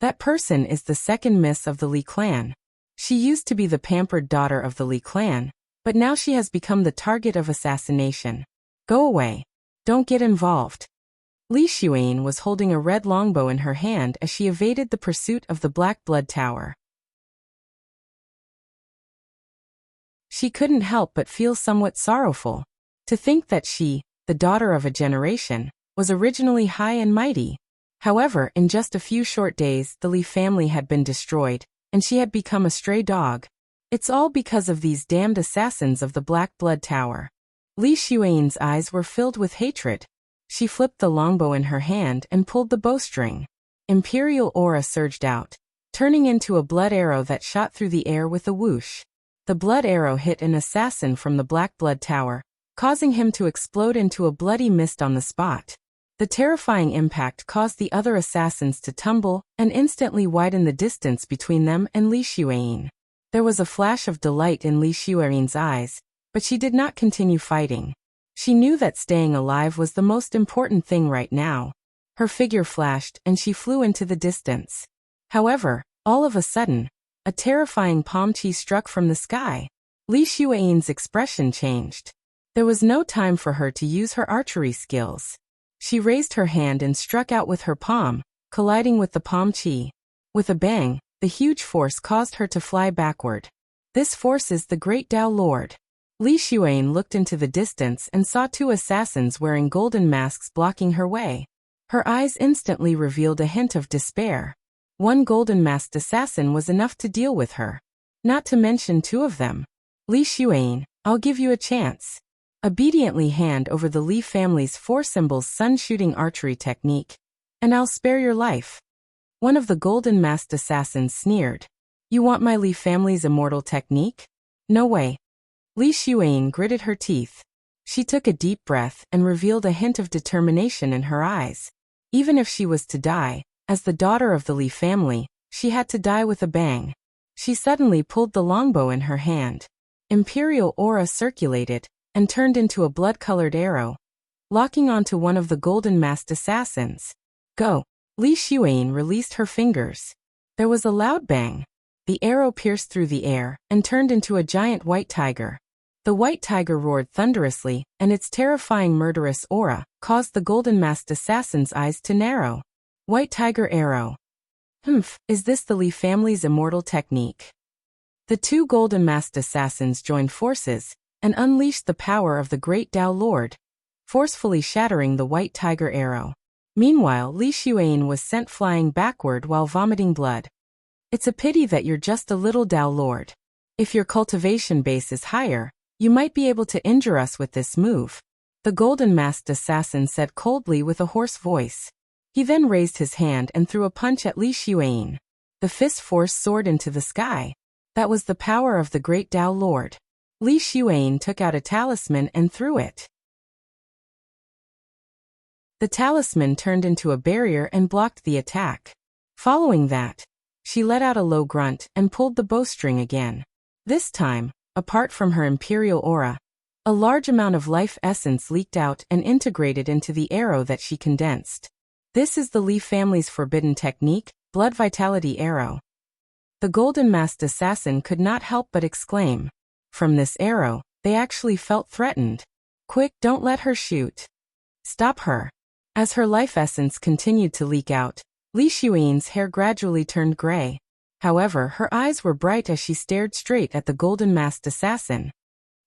That person is the second miss of the Li clan. She used to be the pampered daughter of the Li clan, but now she has become the target of assassination. Go away. Don't get involved. Li Xuan was holding a red longbow in her hand as she evaded the pursuit of the Black Blood Tower. She couldn't help but feel somewhat sorrowful. To think that she, the daughter of a generation, was originally high and mighty. However, in just a few short days, the Li family had been destroyed, and she had become a stray dog. It's all because of these damned assassins of the Black Blood Tower. Li Xuan's eyes were filled with hatred. She flipped the longbow in her hand and pulled the bowstring. Imperial aura surged out, turning into a blood arrow that shot through the air with a whoosh. The blood arrow hit an assassin from the Black Blood Tower, causing him to explode into a bloody mist on the spot. The terrifying impact caused the other assassins to tumble and instantly widen the distance between them and Li Xuan. There was a flash of delight in Li Xuan's eyes, but she did not continue fighting. She knew that staying alive was the most important thing right now. Her figure flashed and she flew into the distance. However, all of a sudden, a terrifying palm tree struck from the sky. Li Xuan's expression changed. There was no time for her to use her archery skills. She raised her hand and struck out with her palm, colliding with the palm tree. With a bang, the huge force caused her to fly backward. This force is the Great Tao Lord. Li Xuan looked into the distance and saw two assassins wearing golden masks blocking her way. Her eyes instantly revealed a hint of despair. One golden-masked assassin was enough to deal with her. Not to mention two of them. Li Xuan, I'll give you a chance. Obediently hand over the Li family's 4 symbols sun-shooting archery technique, and I'll spare your life. One of the golden-masked assassins sneered. You want my Li family's immortal technique? No way. Li Xuan gritted her teeth. She took a deep breath and revealed a hint of determination in her eyes. Even if she was to die, as the daughter of the Li family, she had to die with a bang. She suddenly pulled the longbow in her hand. Imperial aura circulated and turned into a blood-colored arrow, locking onto one of the golden-masked assassins. Go! Li Xuan released her fingers. There was a loud bang. The arrow pierced through the air and turned into a giant white tiger. The white tiger roared thunderously, and its terrifying murderous aura caused the golden-masked assassin's eyes to narrow. White tiger arrow. Is this the Li family's immortal technique? The two golden-masked assassins joined forces and unleashed the power of the Great Tao Lord, forcefully shattering the white tiger arrow. Meanwhile, Li Xuan was sent flying backward while vomiting blood. It's a pity that you're just a little Tao Lord. If your cultivation base is higher, you might be able to injure us with this move, the golden-masked assassin said coldly with a hoarse voice. He then raised his hand and threw a punch at Li Xuan. The fist force soared into the sky. That was the power of the Great Tao Lord. Li Xuan took out a talisman and threw it. The talisman turned into a barrier and blocked the attack. Following that, she let out a low grunt and pulled the bowstring again. This time, apart from her imperial aura, a large amount of life essence leaked out and integrated into the arrow that she condensed. This is the Li family's forbidden technique, Blood Vitality Arrow. The golden-masked assassin could not help but exclaim. From this arrow, they actually felt threatened. Quick, don't let her shoot. Stop her. As her life essence continued to leak out, Li Xuan's hair gradually turned gray. However, her eyes were bright as she stared straight at the golden-masked assassin.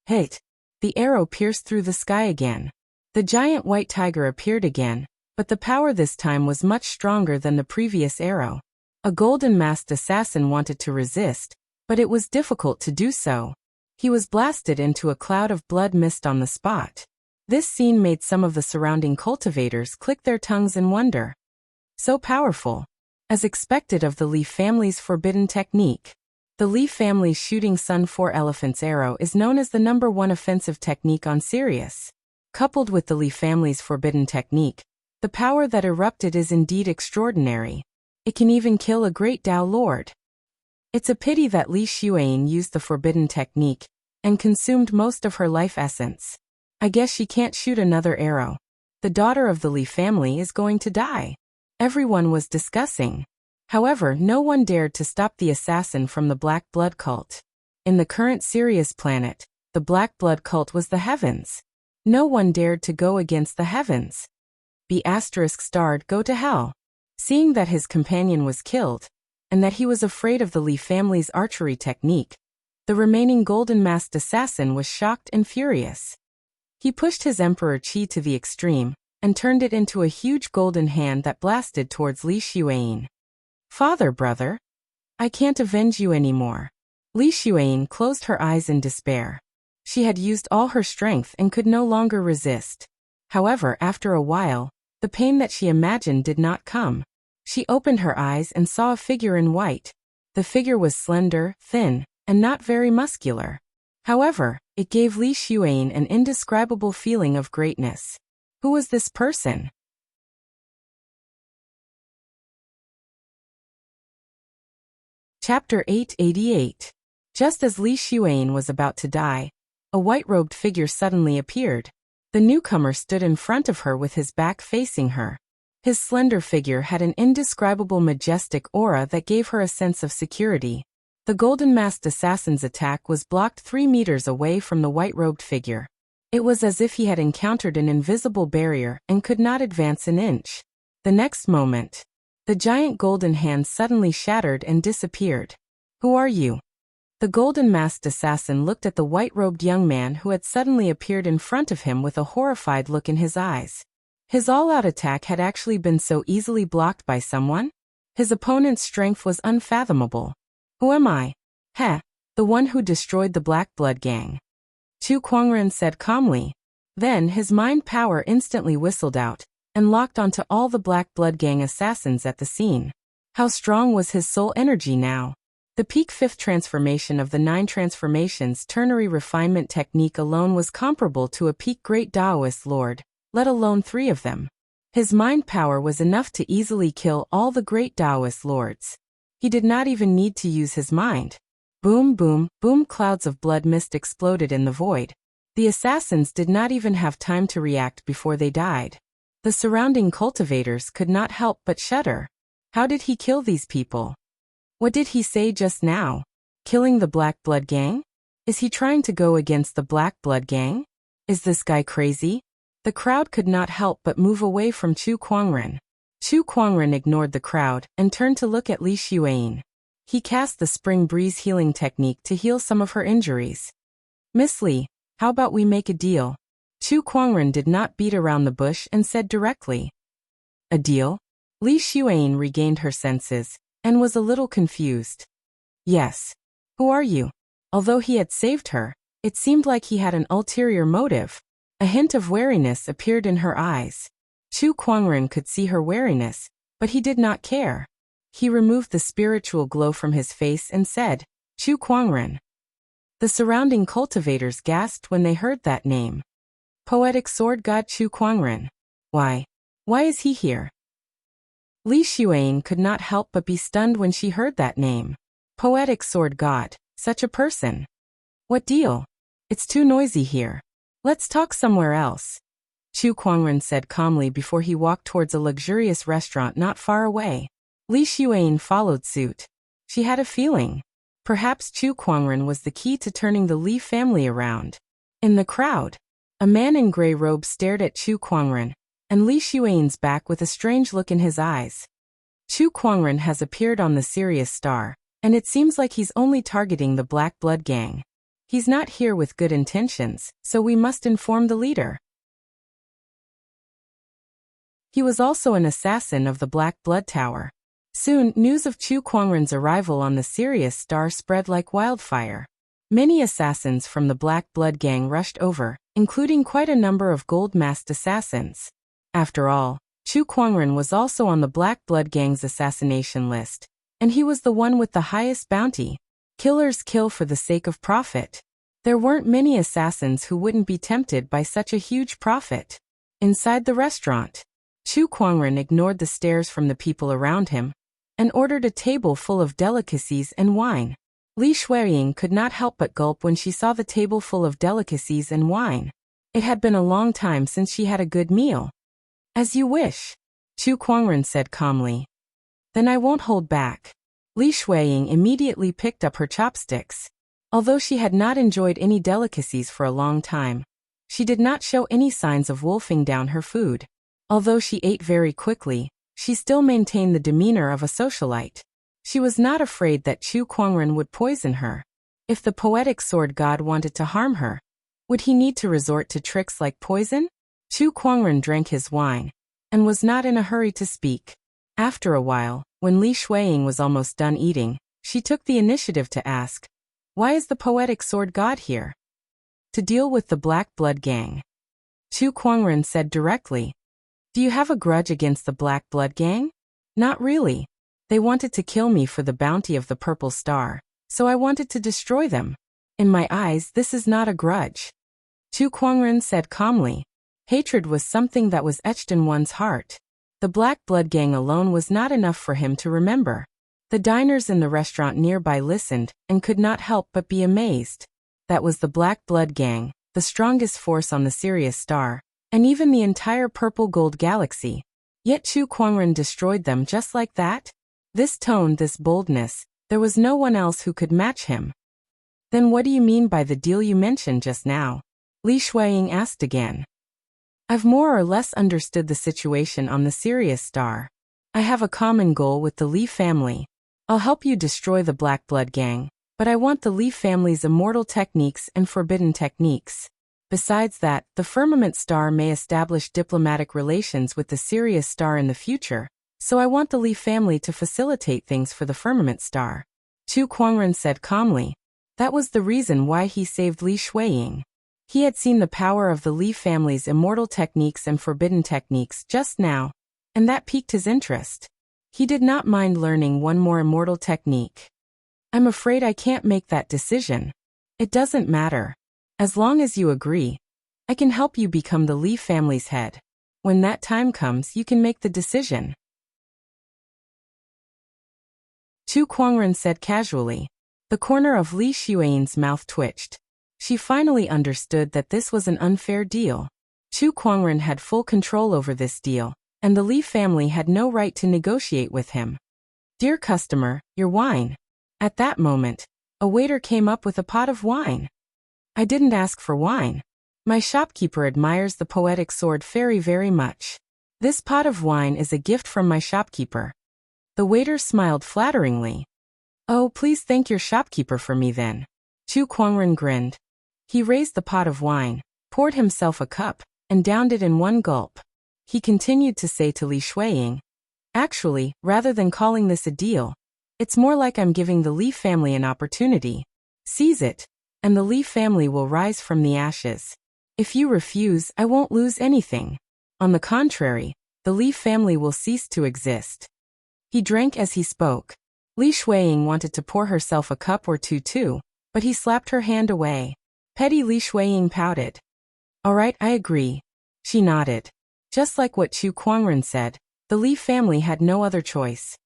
Hit! The arrow pierced through the sky again. The giant white tiger appeared again, but the power this time was much stronger than the previous arrow. A golden-masked assassin wanted to resist, but it was difficult to do so. He was blasted into a cloud of blood mist on the spot. This scene made some of the surrounding cultivators click their tongues in wonder. So powerful. As expected of the Li family's forbidden technique. The Li family's shooting Sun 4 Elephant's arrow is known as the #1 offensive technique on Sirius. Coupled with the Li family's forbidden technique, the power that erupted is indeed extraordinary. It can even kill a great Tao Lord. It's a pity that Li Xuan used the forbidden technique and consumed most of her life essence. I guess she can't shoot another arrow. The daughter of the Li family is going to die. Everyone was discussing. However, no one dared to stop the assassin from the Black Blood cult. In the current Sirius planet, the Black Blood cult was the heavens. No one dared to go against the heavens. B***starred go to hell. Seeing that his companion was killed, and that he was afraid of the Li family's archery technique, the remaining golden-masked assassin was shocked and furious. He pushed his Emperor Qi to the extreme, and turned it into a huge golden hand that blasted towards Li Xuan. Father, brother. I can't avenge you anymore. Li Xuan closed her eyes in despair. She had used all her strength and could no longer resist. However, after a while, the pain that she imagined did not come. She opened her eyes and saw a figure in white. The figure was slender, thin, and not very muscular. However, it gave Li Xuan an indescribable feeling of greatness. Who was this person? Chapter 888. Just as Li Xuan was about to die, a white-robed figure suddenly appeared. The newcomer stood in front of her with his back facing her. His slender figure had an indescribable majestic aura that gave her a sense of security. The golden-masked assassin's attack was blocked 3 meters away from the white-robed figure. It was as if he had encountered an invisible barrier and could not advance an inch. The next moment, the giant golden hand suddenly shattered and disappeared. Who are you? The golden-masked assassin looked at the white-robed young man who had suddenly appeared in front of him with a horrified look in his eyes. His all-out attack had actually been so easily blocked by someone? His opponent's strength was unfathomable. Who am I? Heh, the one who destroyed the Black Blood gang. Chu Kuangren said calmly. Then his mind power instantly whistled out, and locked onto all the Black Blood gang assassins at the scene. How strong was his soul energy now? The peak 5th transformation of the 9 transformations ternary refinement technique alone was comparable to a peak great Taoist lord, let alone 3 of them. His mind power was enough to easily kill all the great Taoist lords. He did not even need to use his mind. Boom, boom, boom, clouds of blood mist exploded in the void. The assassins did not even have time to react before they died. The surrounding cultivators could not help but shudder. How did he kill these people? What did he say just now? Killing the Black Blood gang? Is he trying to go against the Black Blood gang? Is this guy crazy? The crowd could not help but move away from Chu Kuangren. Chu Kuangren ignored the crowd and turned to look at Li Xuan. He cast the Spring Breeze healing technique to heal some of her injuries. Miss Li, how about we make a deal? Chu Kuangren did not beat around the bush and said directly. A deal? Li Xuan regained her senses, and was a little confused. Yes. Who are you? Although he had saved her, it seemed like he had an ulterior motive. A hint of wariness appeared in her eyes. Chu Kuangren could see her wariness, but he did not care. He removed the spiritual glow from his face and said, Chu Kuangren. The surrounding cultivators gasped when they heard that name. Poetic sword god Chu Kuangren. Why is he here? Li Xuan could not help but be stunned when she heard that name. Poetic sword god, such a person. What deal? It's too noisy here. Let's talk somewhere else. Chu Kuangren said calmly before he walked towards a luxurious restaurant not far away. Li Xuan followed suit. She had a feeling. Perhaps Chu Kuangren was the key to turning the Li family around. In the crowd, a man in gray robes stared at Chu Kuangren, and Li Xuan's back with a strange look in his eyes. Chu Kuangren has appeared on the Sirius Star, and it seems like he's only targeting the Black Blood gang. He's not here with good intentions, so we must inform the leader. He was also an assassin of the Black Blood Tower. Soon, news of Chu Kuangren's arrival on the Sirius Star spread like wildfire. Many assassins from the Black Blood gang rushed over, including quite a number of gold-masked assassins. After all, Chu Kuangren was also on the Black Blood Gang's assassination list, and he was the one with the highest bounty. Killers kill for the sake of profit. There weren't many assassins who wouldn't be tempted by such a huge profit. Inside the restaurant, Chu Kuangren ignored the stares from the people around him and ordered a table full of delicacies and wine. Li Shuiying could not help but gulp when she saw the table full of delicacies and wine. It had been a long time since she had a good meal. As you wish, Chu Kuangren said calmly. Then I won't hold back. Li Shuiying immediately picked up her chopsticks. Although she had not enjoyed any delicacies for a long time, she did not show any signs of wolfing down her food. Although she ate very quickly, she still maintained the demeanor of a socialite. She was not afraid that Chu Kuangren would poison her. If the poetic sword god wanted to harm her, would he need to resort to tricks like poison? Chu Kuangren drank his wine and was not in a hurry to speak. After a while, when Li Shuiying was almost done eating, she took the initiative to ask, "Why is the poetic sword god here?" "To deal with the Black Blood Gang." Chu Kuangren said directly. "Do you have a grudge against the Black Blood Gang?" "Not really. They wanted to kill me for the bounty of the Purple Star, so I wanted to destroy them. In my eyes, this is not a grudge." Chu Kuangren said calmly. Hatred was something that was etched in one's heart. The Black Blood Gang alone was not enough for him to remember. The diners in the restaurant nearby listened and could not help but be amazed. That was the Black Blood Gang, the strongest force on the Sirius Star, and even the entire Purple Gold Galaxy. Yet Chu Kuangren destroyed them just like that? This tone, this boldness, there was no one else who could match him. "Then what do you mean by the deal you mentioned just now?" Li Shuiying asked again. "I've more or less understood the situation on the Sirius Star. I have a common goal with the Li family. I'll help you destroy the Black Blood Gang, but I want the Li family's immortal techniques and forbidden techniques. Besides that, the Firmament Star may establish diplomatic relations with the Sirius Star in the future, so I want the Li family to facilitate things for the Firmament Star." Chu Kuangren said calmly. That was the reason why he saved Li Shuiying. He had seen the power of the Li family's immortal techniques and forbidden techniques just now, and that piqued his interest. He did not mind learning one more immortal technique. "I'm afraid I can't make that decision." "It doesn't matter. As long as you agree, I can help you become the Li family's head. When that time comes, you can make the decision." Chu Kuangren said casually. The corner of Li Shuiying's mouth twitched. She finally understood that this was an unfair deal. Chu Kuangren had full control over this deal, and the Li family had no right to negotiate with him. "Dear customer, your wine." At that moment, a waiter came up with a pot of wine. "I didn't ask for wine. My shopkeeper admires the poetic sword fairy very much. This pot of wine is a gift from my shopkeeper." The waiter smiled flatteringly. "Oh, please thank your shopkeeper for me then." Chu Kuangren grinned. He raised the pot of wine, poured himself a cup, and downed it in one gulp. He continued to say to Li Shuiying, "Actually, rather than calling this a deal, it's more like I'm giving the Li family an opportunity. Seize it, and the Li family will rise from the ashes. If you refuse, I won't lose anything. On the contrary, the Li family will cease to exist." He drank as he spoke. Li Shuiying wanted to pour herself a cup or two too, but he slapped her hand away. Petty Li Shuiying pouted. "All right, I agree." She nodded. Just like what Chu Kuangren said, the Li family had no other choice.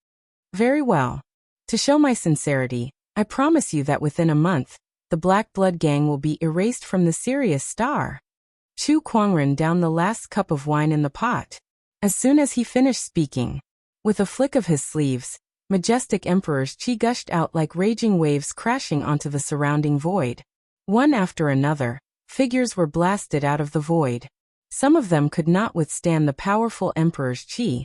"Very well. To show my sincerity, I promise you that within a month, the Black Blood Gang will be erased from the Sirius Star." Chu Kuangren downed the last cup of wine in the pot. As soon as he finished speaking, with a flick of his sleeves, majestic Emperor's chi gushed out like raging waves crashing onto the surrounding void. One after another, figures were blasted out of the void. Some of them could not withstand the powerful Emperor's chi,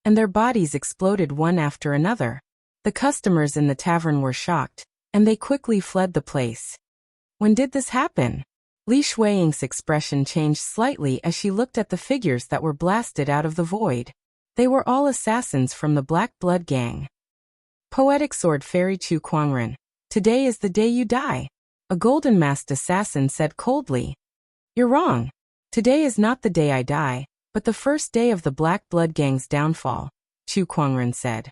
and their bodies exploded one after another. The customers in the tavern were shocked, and they quickly fled the place. "When did this happen?" Li Shuiying's expression changed slightly as she looked at the figures that were blasted out of the void. They were all assassins from the Black Blood Gang. Poetic Sword Fairy Chu Kuangren, today is the day you die, a golden-masked assassin said coldly. You're wrong. Today is not the day I die, but the first day of the Black Blood Gang's downfall, Chu Kuangren said.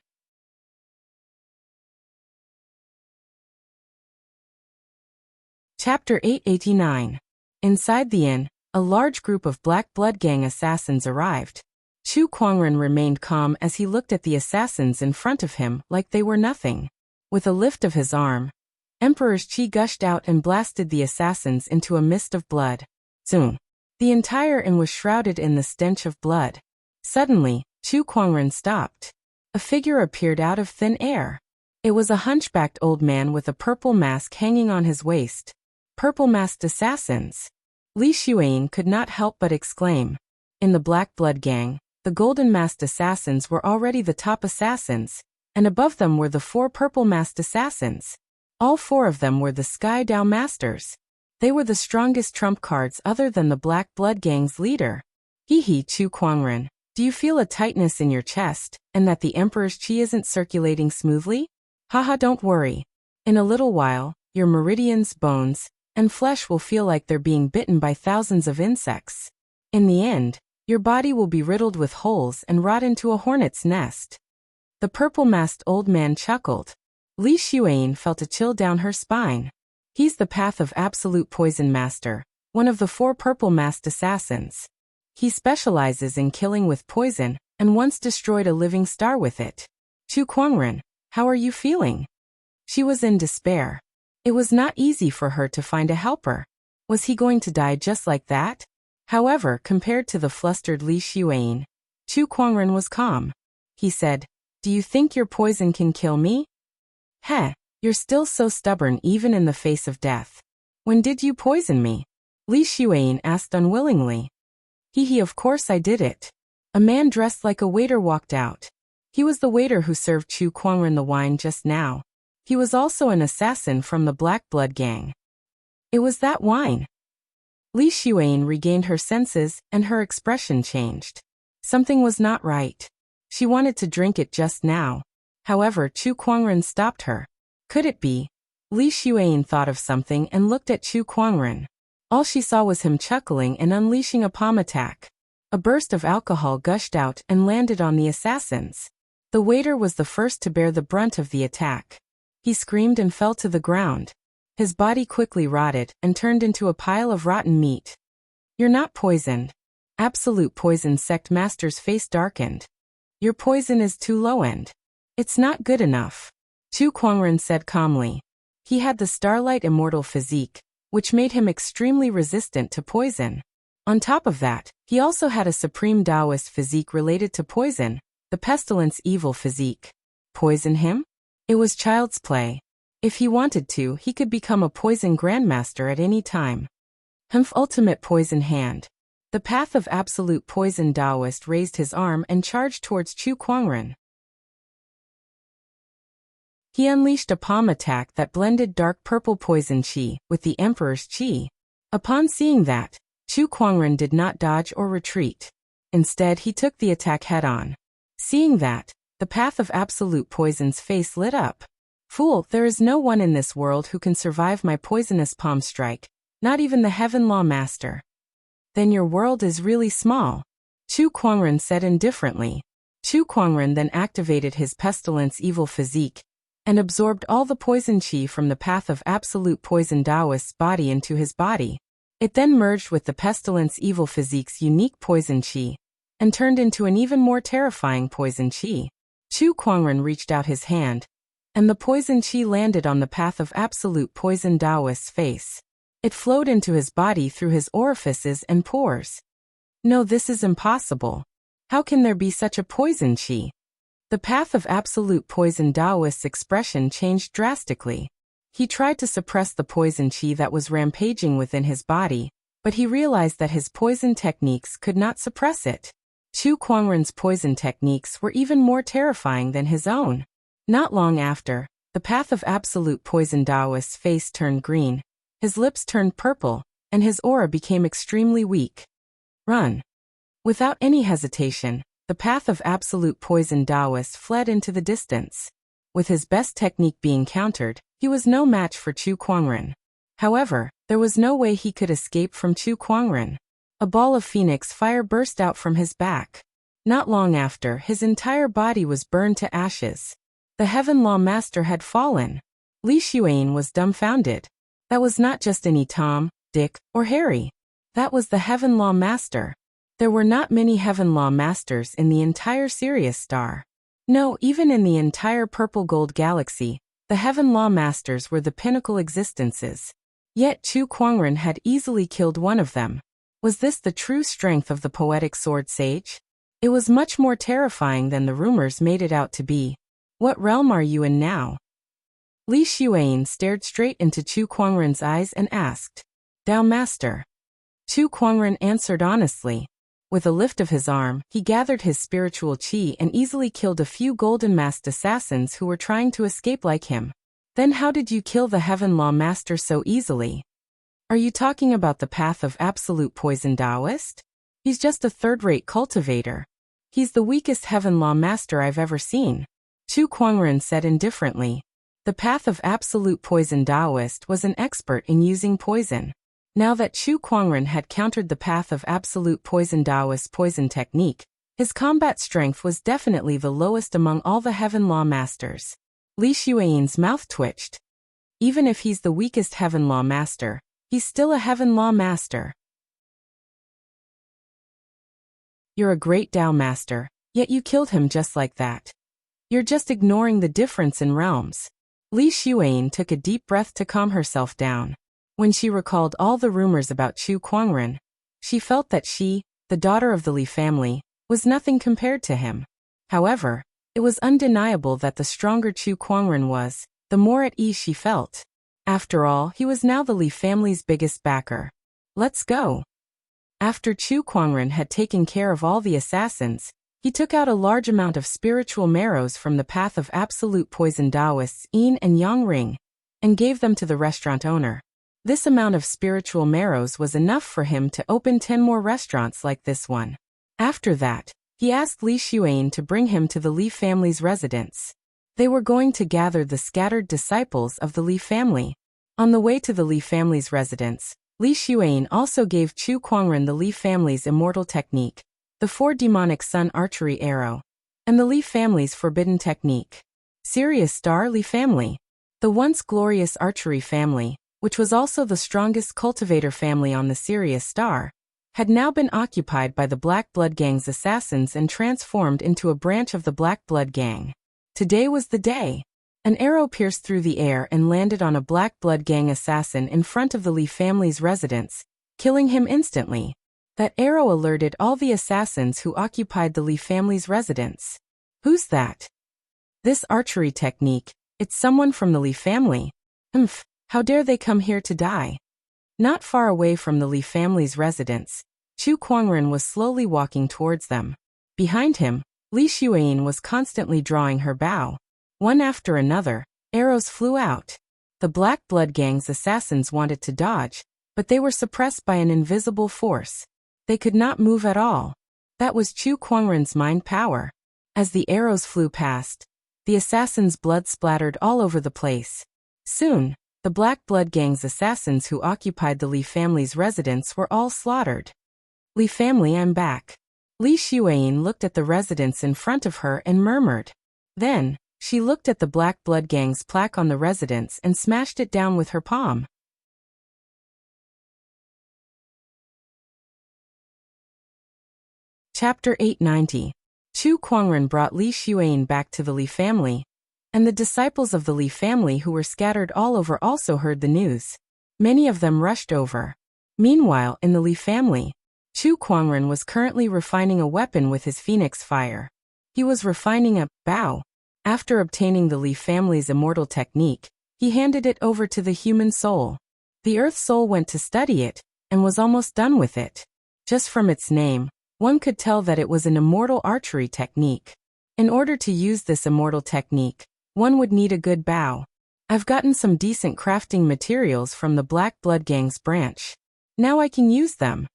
Chapter 889. Inside the inn, a large group of Black Blood Gang assassins arrived. Chu Kuangren remained calm as he looked at the assassins in front of him like they were nothing. With a lift of his arm, Emperor's Qi gushed out and blasted the assassins into a mist of blood. Zoom. The entire inn was shrouded in the stench of blood. Suddenly, Chu Kuangren stopped. A figure appeared out of thin air. It was a hunchbacked old man with a purple mask hanging on his waist. Purple-masked assassins. Li Xuan could not help but exclaim. In the Black Blood Gang, the golden-masked assassins were already the top assassins, and above them were the 4 purple-masked assassins. All 4 of them were the Sky Dao Masters. They were the strongest trump cards other than the Black Blood Gang's leader. Hee Chu Kuangren, do you feel a tightness in your chest, and that the Emperor's Qi isn't circulating smoothly? Haha, don't worry. In a little while, your meridians, bones, and flesh will feel like they're being bitten by thousands of insects. In the end, your body will be riddled with holes and rot into a hornet's nest. The purple-masked old man chuckled. Li Xuan felt a chill down her spine. He's the Path of Absolute Poison Master, one of the 4 purple-masked assassins. He specializes in killing with poison, and once destroyed a living star with it. Chu Kuangren, how are you feeling? She was in despair. It was not easy for her to find a helper. Was he going to die just like that? However, compared to the flustered Li Xuan, Chu Kuangren was calm. He said, do you think your poison can kill me? Heh, you're still so stubborn even in the face of death. When did you poison me? Li Xuan asked unwillingly. Of course I did it. A man dressed like a waiter walked out. He was the waiter who served Chu Kuangren the wine just now. He was also an assassin from the Black Blood Gang. It was that wine. Li Xuan regained her senses and her expression changed. Something was not right. She wanted to drink it just now. However, Chu Kuangren stopped her. Could it be? Li Xuan thought of something and looked at Chu Kuangren. All she saw was him chuckling and unleashing a palm attack. A burst of alcohol gushed out and landed on the assassins. The waiter was the first to bear the brunt of the attack. He screamed and fell to the ground. His body quickly rotted and turned into a pile of rotten meat. You're not poisoned. Absolute Poison Sect Master's face darkened. Your poison is too low-end. It's not good enough. Chu Kuangren said calmly. He had the Starlight Immortal physique, which made him extremely resistant to poison. On top of that, he also had a Supreme Taoist physique related to poison, the Pestilence Evil physique. Poison him? It was child's play. If he wanted to, he could become a poison grandmaster at any time. Ultimate Poison Hand. The Path of Absolute Poison Taoist raised his arm and charged towards Chu Kuangren. He unleashed a palm attack that blended dark purple poison qi with the Emperor's qi. Upon seeing that, Chu Kuangren did not dodge or retreat. Instead, he took the attack head-on. Seeing that, the Path of Absolute Poison's face lit up. Fool, there is no one in this world who can survive my poisonous palm strike, not even the Heaven Law Master. Then your world is really small, Chu Kuangren said indifferently. Chu Kuangren then activated his Pestilence Evil physique, and absorbed all the poison qi from the Path of Absolute Poison Taoist's body into his body. It then merged with the Pestilence Evil physique's unique poison qi, and turned into an even more terrifying poison qi. Chu Kuangren reached out his hand, and the poison qi landed on the Path of Absolute Poison Taoist's face. It flowed into his body through his orifices and pores. No, this is impossible. How can there be such a poison qi? The Path of Absolute Poison Taoist's expression changed drastically. He tried to suppress the poison qi that was rampaging within his body, but he realized that his poison techniques could not suppress it. Chu Kuangren's poison techniques were even more terrifying than his own. Not long after, the Path of Absolute Poison Taoist's face turned green, his lips turned purple, and his aura became extremely weak. Run. Without any hesitation, the Path of Absolute Poison Taoist fled into the distance. With his best technique being countered, he was no match for Chu Kuangren. However, There was no way he could escape from Chu Kuangren. A ball of phoenix fire burst out from his back. Not long after, his entire body was burned to ashes. The Heaven Law Master had fallen. Li Xuan was dumbfounded. That was not just any Tom, Dick, or Harry. That was the Heaven Law Master. There were not many Heaven Law Masters in the entire Sirius Star. No, even in the entire Purple Gold Galaxy, the Heaven Law Masters were the pinnacle existences. Yet Chu Kuangren had easily killed one of them. Was this the true strength of the poetic sword sage? It was much more terrifying than the rumors made it out to be. What realm are you in now? Li Xuan stared straight into Chu Kuangren's eyes and asked, Dao Master. Chu Kuangren answered honestly. With a lift of his arm, he gathered his spiritual qi and easily killed a few golden-masked assassins who were trying to escape like him. Then how did you kill the Heaven Law Master so easily? Are you talking about the path of absolute poison Taoist? He's just a third-rate cultivator. He's the weakest Heaven Law Master I've ever seen. Chu Kuangren said indifferently. The path of absolute poison Taoist was an expert in using poison. Now that Chu Kuangren had countered the path of absolute poison Taoist's poison technique, his combat strength was definitely the lowest among all the Heaven Law Masters. Li Xuan's mouth twitched. Even if he's the weakest Heaven Law Master, he's still a Heaven Law Master. You're a great Tao Master, yet you killed him just like that. You're just ignoring the difference in realms. Li Xuan took a deep breath to calm herself down. When she recalled all the rumors about Chu Kuangren, she felt that she, the daughter of the Li family, was nothing compared to him. However, it was undeniable that the stronger Chu Kuangren was, the more at ease she felt. After all, he was now the Li family's biggest backer. Let's go. After Chu Kuangren had taken care of all the assassins, he took out a large amount of spiritual marrows from the path of absolute poison Taoists Yin and Yang Ring, and gave them to the restaurant owner. This amount of spiritual marrows was enough for him to open 10 more restaurants like this one. After that, he asked Li Xuan to bring him to the Li family's residence. They were going to gather the scattered disciples of the Li family. On the way to the Li family's residence, Li Xuan also gave Chu Kuangren the Li family's immortal technique, the 4 demonic sun archery arrow, and the Li family's forbidden technique. Sirius Star Li family. The once glorious archery family, which was also the strongest cultivator family on the Sirius Star, had now been occupied by the Black Blood Gang's assassins and transformed into a branch of the Black Blood Gang. Today was the day. An arrow pierced through the air and landed on a Black Blood Gang assassin in front of the Li family's residence, killing him instantly. That arrow alerted all the assassins who occupied the Li family's residence. Who's that? This archery technique, it's someone from the Li family. How dare they come here to die? Not far away from the Li family's residence, Chu Kuangren was slowly walking towards them. Behind him, Li Xuan was constantly drawing her bow. One after another, arrows flew out. The Black Blood Gang's assassins wanted to dodge, but they were suppressed by an invisible force. They could not move at all. That was Chu Kuangren's mind power. As the arrows flew past, the assassins' blood splattered all over the place. Soon, the Black Blood Gang's assassins who occupied the Li family's residence were all slaughtered. Li family, I'm back. Li Xuan looked at the residence in front of her and murmured. Then, she looked at the Black Blood Gang's plaque on the residence and smashed it down with her palm. Chapter 890. Chu Kuangren brought Li Xuan back to the Li family, and the disciples of the Li family who were scattered all over also heard the news. Many of them rushed over. Meanwhile, in the Li family, Chu Kuangren was currently refining a weapon with his phoenix fire. He was refining a bow. After obtaining the Li family's immortal technique, he handed it over to the human soul. The Earth soul went to study it, and was almost done with it. Just from its name, one could tell that it was an immortal archery technique. In order to use this immortal technique, one would need a good bow. I've gotten some decent crafting materials from the Black Blood Gang's branch. Now I can use them.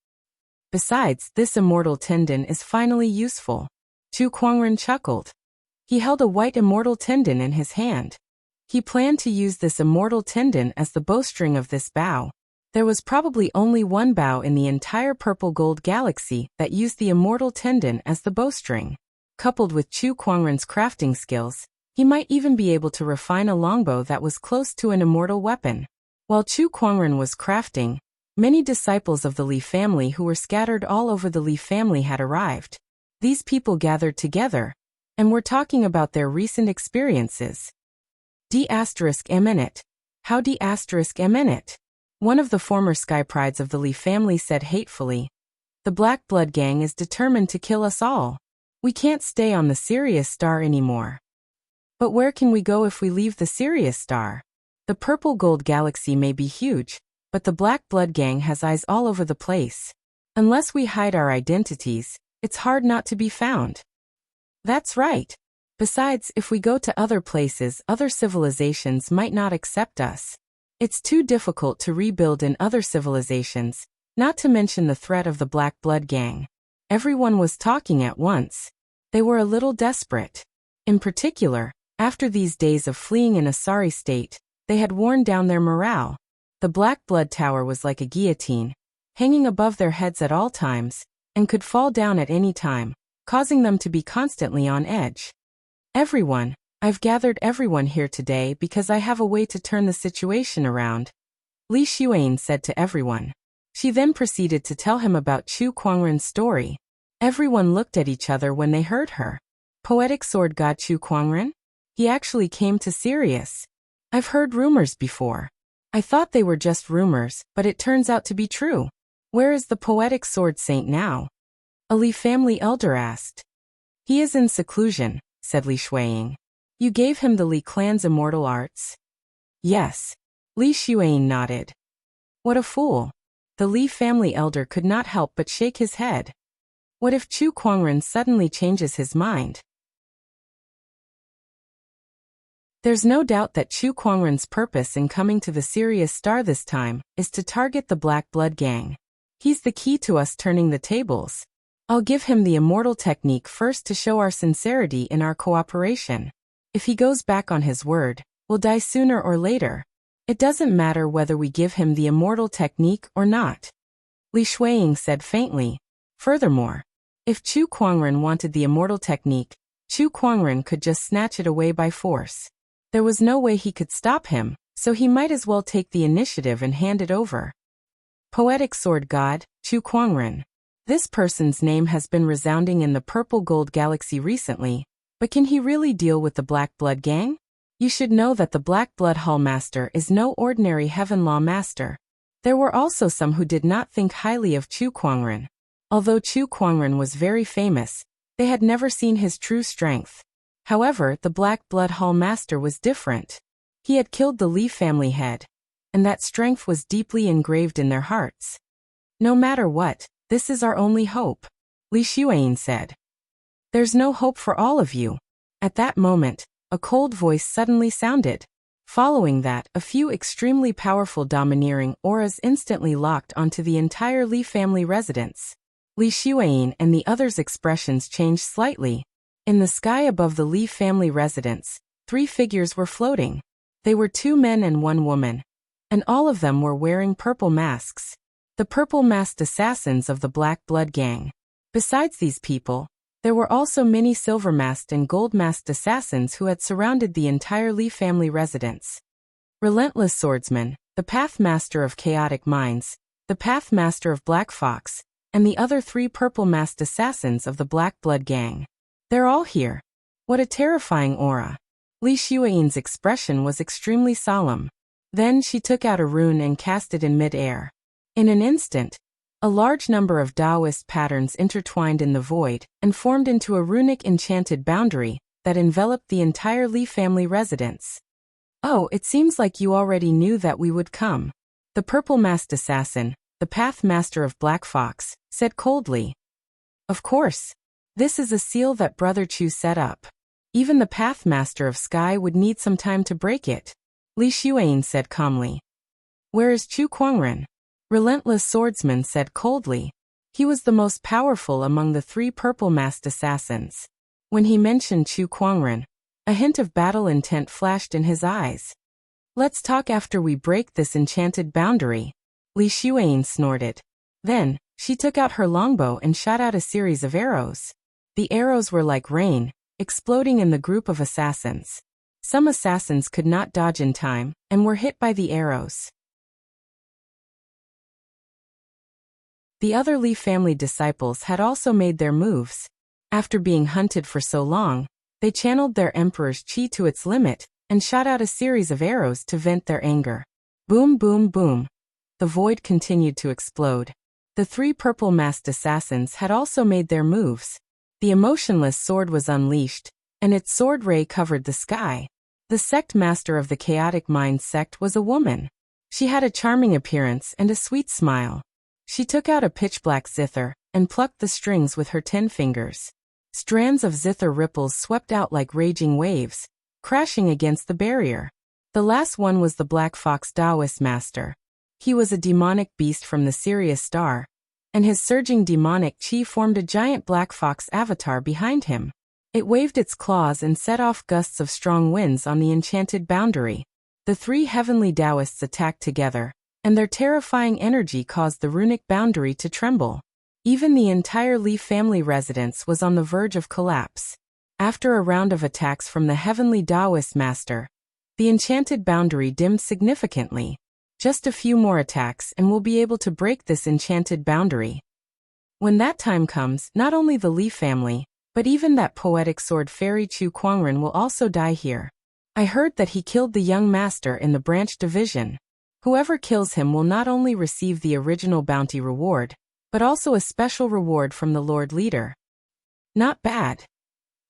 Besides, this immortal tendon is finally useful. Chu Kuangren chuckled. He held a white immortal tendon in his hand. He planned to use this immortal tendon as the bowstring of this bow. There was probably only one bow in the entire purple gold galaxy that used the immortal tendon as the bowstring. Coupled with Chu Kuangren's crafting skills, he might even be able to refine a longbow that was close to an immortal weapon. While Chu Kuangren was crafting, many disciples of the Li family who were scattered all over the Li family had arrived. These people gathered together and were talking about their recent experiences. D****. How D****. One of the former sky prides of the Li family said hatefully, "The Black Blood Gang is determined to kill us all. We can't stay on the Sirius Star anymore." "But where can we go if we leave the Sirius Star? The purple gold galaxy may be huge, but the Black Blood Gang has eyes all over the place. Unless we hide our identities, it's hard not to be found." "That's right. Besides, if we go to other places, other civilizations might not accept us. It's too difficult to rebuild in other civilizations, not to mention the threat of the Black Blood Gang." Everyone was talking at once. They were a little desperate. In particular, after these days of fleeing in a sorry state, they had worn down their morale. The Black Blood Tower was like a guillotine, hanging above their heads at all times, and could fall down at any time, causing them to be constantly on edge. "Everyone, I've gathered everyone here today because I have a way to turn the situation around," Li Xuan said to everyone. She then proceeded to tell him about Chu Kuangren's story. Everyone looked at each other when they heard her. Poetic sword god Chu Kuangren? He actually came to Sirius. I've heard rumors before. I thought they were just rumors, but it turns out to be true. Where is the poetic sword saint now? A Li family elder asked. He is in seclusion, said Li Shuiying. You gave him the Li clan's immortal arts? Yes. Li Shuiying nodded. What a fool. The Li family elder could not help but shake his head. What if Chu Kuangren suddenly changes his mind? There's no doubt that Chu Kuangren's purpose in coming to the Sirius Star this time is to target the Black Blood Gang. He's the key to us turning the tables. I'll give him the immortal technique first to show our sincerity in our cooperation. If he goes back on his word, we'll die sooner or later. It doesn't matter whether we give him the immortal technique or not. Li Shuiying said faintly. Furthermore, if Chu Kuangren wanted the immortal technique, Chu Kuangren could just snatch it away by force. There was no way he could stop him, so he might as well take the initiative and hand it over. Poetic sword god, Chu Kuangren. This person's name has been resounding in the Purple Gold Galaxy recently, but can he really deal with the Black Blood Gang? You should know that the Black Blood Hall Master is no ordinary Heaven Law Master. There were also some who did not think highly of Chu Kuangren. Although Chu Kuangren was very famous, they had never seen his true strength. However, the Black Blood Hall Master was different. He had killed the Li family head, and that strength was deeply engraved in their hearts. No matter what, this is our only hope, Li Shuiying said. There's no hope for all of you. At that moment, a cold voice suddenly sounded. Following that, a few extremely powerful domineering auras instantly locked onto the entire Li family residence. Li Shuiying and the others' expressions changed slightly. In the sky above the Li family residence, 3 figures were floating. They were 2 men and 1 woman, and all of them were wearing purple masks. The purple-masked assassins of the Black Blood Gang. Besides these people, there were also many silver-masked and gold-masked assassins who had surrounded the entire Li family residence. Relentless Swordsman, the Pathmaster of Chaotic Minds, the Pathmaster of Black Fox, and the other 3 purple-masked assassins of the Black Blood Gang. They're all here. What a terrifying aura. Li Shuiying's expression was extremely solemn. Then she took out a rune and cast it in mid-air. In an instant, a large number of Taoist patterns intertwined in the void and formed into a runic enchanted boundary that enveloped the entire Li family residence. Oh, it seems like you already knew that we would come. The purple-masked assassin, the Pathmaster of Black Fox, said coldly. Of course. This is a seal that Brother Chu set up. Even the Pathmaster of Sky would need some time to break it. Li Shuiying said calmly. Where is Chu Kuangren? Relentless Swordsman said coldly. He was the most powerful among the 3 purple-masked assassins. When he mentioned Chu Kuangren, a hint of battle intent flashed in his eyes. Let's talk after we break this enchanted boundary. Li Xuan snorted. Then, she took out her longbow and shot out a series of arrows. The arrows were like rain, exploding in the group of assassins. Some assassins could not dodge in time, and were hit by the arrows. The other Li family disciples had also made their moves. After being hunted for so long, they channeled their emperor's qi to its limit, and shot out a series of arrows to vent their anger. Boom, boom, boom. The void continued to explode. The 3 purple-masked assassins had also made their moves. The emotionless sword was unleashed, and its sword ray covered the sky. The sect master of the Chaotic Mind sect was a woman. She had a charming appearance and a sweet smile. She took out a pitch-black zither, and plucked the strings with her 10 fingers. Strands of zither ripples swept out like raging waves, crashing against the barrier. The last one was the Black Fox Taoist master. He was a demonic beast from the Sirius star, and his surging demonic chi formed a giant black fox avatar behind him. It waved its claws and set off gusts of strong winds on the enchanted boundary. The 3 heavenly Taoists attacked together, and their terrifying energy caused the runic boundary to tremble. Even the entire Li family residence was on the verge of collapse. After a round of attacks from the heavenly Taoist master, the enchanted boundary dimmed significantly. Just a few more attacks and we'll be able to break this enchanted boundary. When that time comes, not only the Li family, but even that poetic sword fairy Chu Kuangren will also die here. I heard that he killed the young master in the branch division. Whoever kills him will not only receive the original bounty reward, but also a special reward from the Lord Leader. Not bad.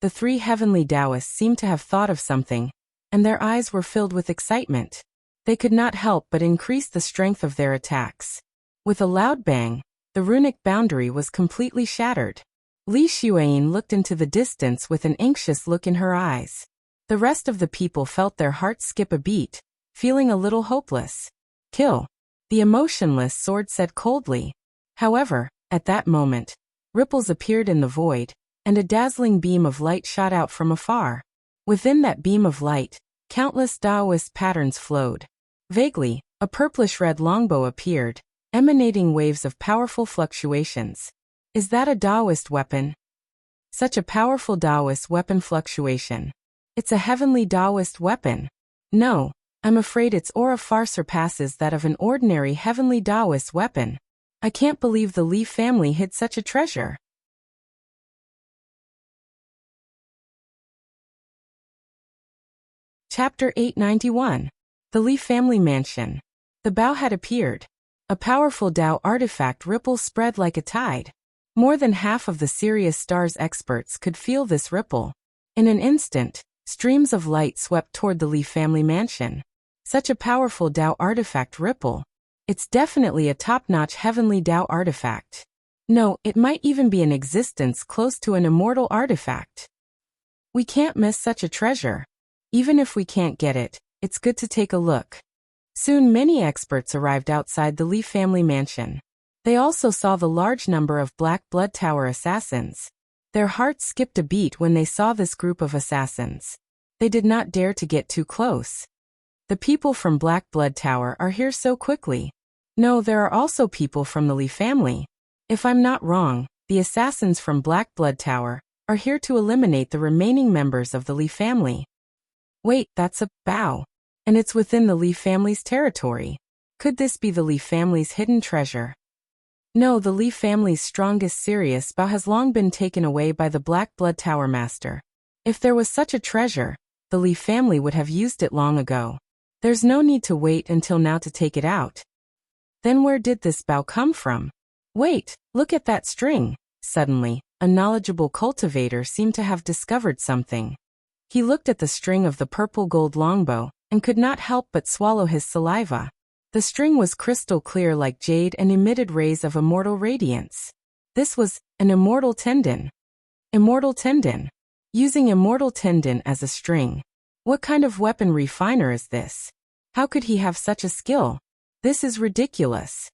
The 3 heavenly Taoists seemed to have thought of something, and their eyes were filled with excitement. They could not help but increase the strength of their attacks. With a loud bang, the runic boundary was completely shattered. Li Xuan looked into the distance with an anxious look in her eyes. The rest of the people felt their hearts skip a beat, feeling a little hopeless. Kill. The emotionless sword said coldly. However, at that moment, ripples appeared in the void, and a dazzling beam of light shot out from afar. Within that beam of light, countless Taoist patterns flowed. Vaguely, a purplish-red longbow appeared, emanating waves of powerful fluctuations. Is that a Taoist weapon? Such a powerful Taoist weapon fluctuation. It's a heavenly Taoist weapon. No, I'm afraid its aura far surpasses that of an ordinary heavenly Taoist weapon. I can't believe the Li family hid such a treasure. Chapter 891. The Li Family Mansion. The bow had appeared. A powerful Tao artifact ripple spread like a tide. More than half of the Sirius star's experts could feel this ripple. In an instant, streams of light swept toward the Li family mansion. Such a powerful Tao artifact ripple. It's definitely a top-notch heavenly Tao artifact. No, it might even be in existence close to an immortal artifact. We can't miss such a treasure. Even if we can't get it, it's good to take a look. Soon many experts arrived outside the Li family mansion. They also saw the large number of Black Blood Tower assassins. Their hearts skipped a beat when they saw this group of assassins. They did not dare to get too close. The people from Black Blood Tower are here so quickly. No, there are also people from the Li family. If I'm not wrong, the assassins from Black Blood Tower are here to eliminate the remaining members of the Li family. Wait, that's a bow. And it's within the Li family's territory. Could this be the Li family's hidden treasure? No, the Li family's strongest Sirius bow has long been taken away by the Black Blood Tower master. If there was such a treasure, the Li family would have used it long ago. There's no need to wait until now to take it out. Then where did this bow come from? Wait, look at that string. Suddenly, a knowledgeable cultivator seemed to have discovered something. He looked at the string of the purple gold longbow, and could not help but swallow his saliva. The string was crystal clear like jade and emitted rays of immortal radiance. This was an immortal tendon. Immortal tendon. Using immortal tendon as a string. What kind of weapon refiner is this? How could he have such a skill? This is ridiculous.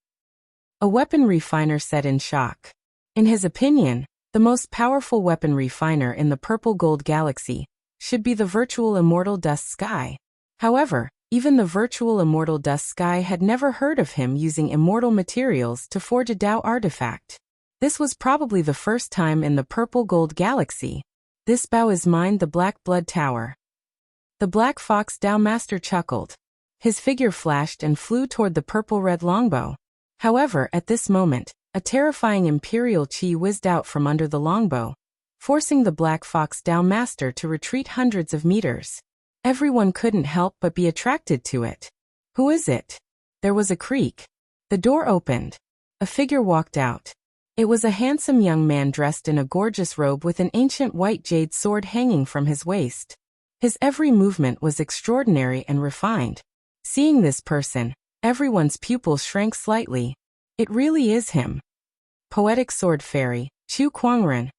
A weapon refiner said in shock. In his opinion, the most powerful weapon refiner in the purple gold galaxy should be the virtual immortal dust sky. However, Even the virtual immortal Dust Sky had never heard of him using immortal materials to forge a Dao artifact. This was probably the first time in the purple gold galaxy. This bow is mine, the Black Blood Tower. The Black Fox Dao Master chuckled. His figure flashed and flew toward the purple-red longbow. However, at this moment, a terrifying imperial chi whizzed out from under the longbow, forcing the Black Fox Dao Master to retreat hundreds of meters. Everyone couldn't help but be attracted to it. Who is it? There was a creak. The door opened. A figure walked out. It was a handsome young man dressed in a gorgeous robe with an ancient white jade sword hanging from his waist. His every movement was extraordinary and refined. Seeing this person, everyone's pupils shrank slightly. It really is him. Poetic Sword Fairy, Chu Kuangren.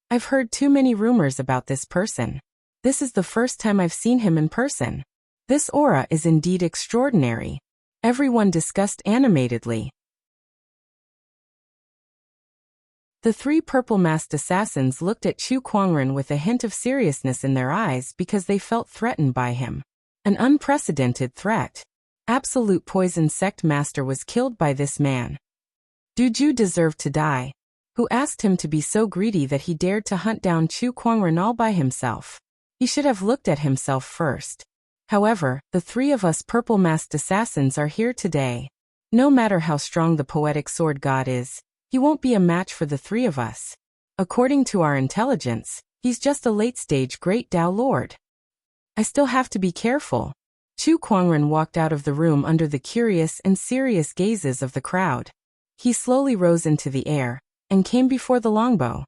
I've heard too many rumors about this person. This is the first time I've seen him in person. This aura is indeed extraordinary. Everyone discussed animatedly. The three purple-masked assassins looked at Chu Kuangren with a hint of seriousness in their eyes because they felt threatened by him. An unprecedented threat. Absolute Poison Sect Master was killed by this man. Duju deserved to die. Who asked him to be so greedy that he dared to hunt down Chu Kuangren all by himself? He should have looked at himself first. However, the three of us purple-masked assassins are here today. No matter how strong the poetic sword god is, he won't be a match for the three of us. According to our intelligence, he's just a late-stage great Dao Lord. I still have to be careful. Chu Kuangren walked out of the room under the curious and serious gazes of the crowd. He slowly rose into the air and came before the longbow.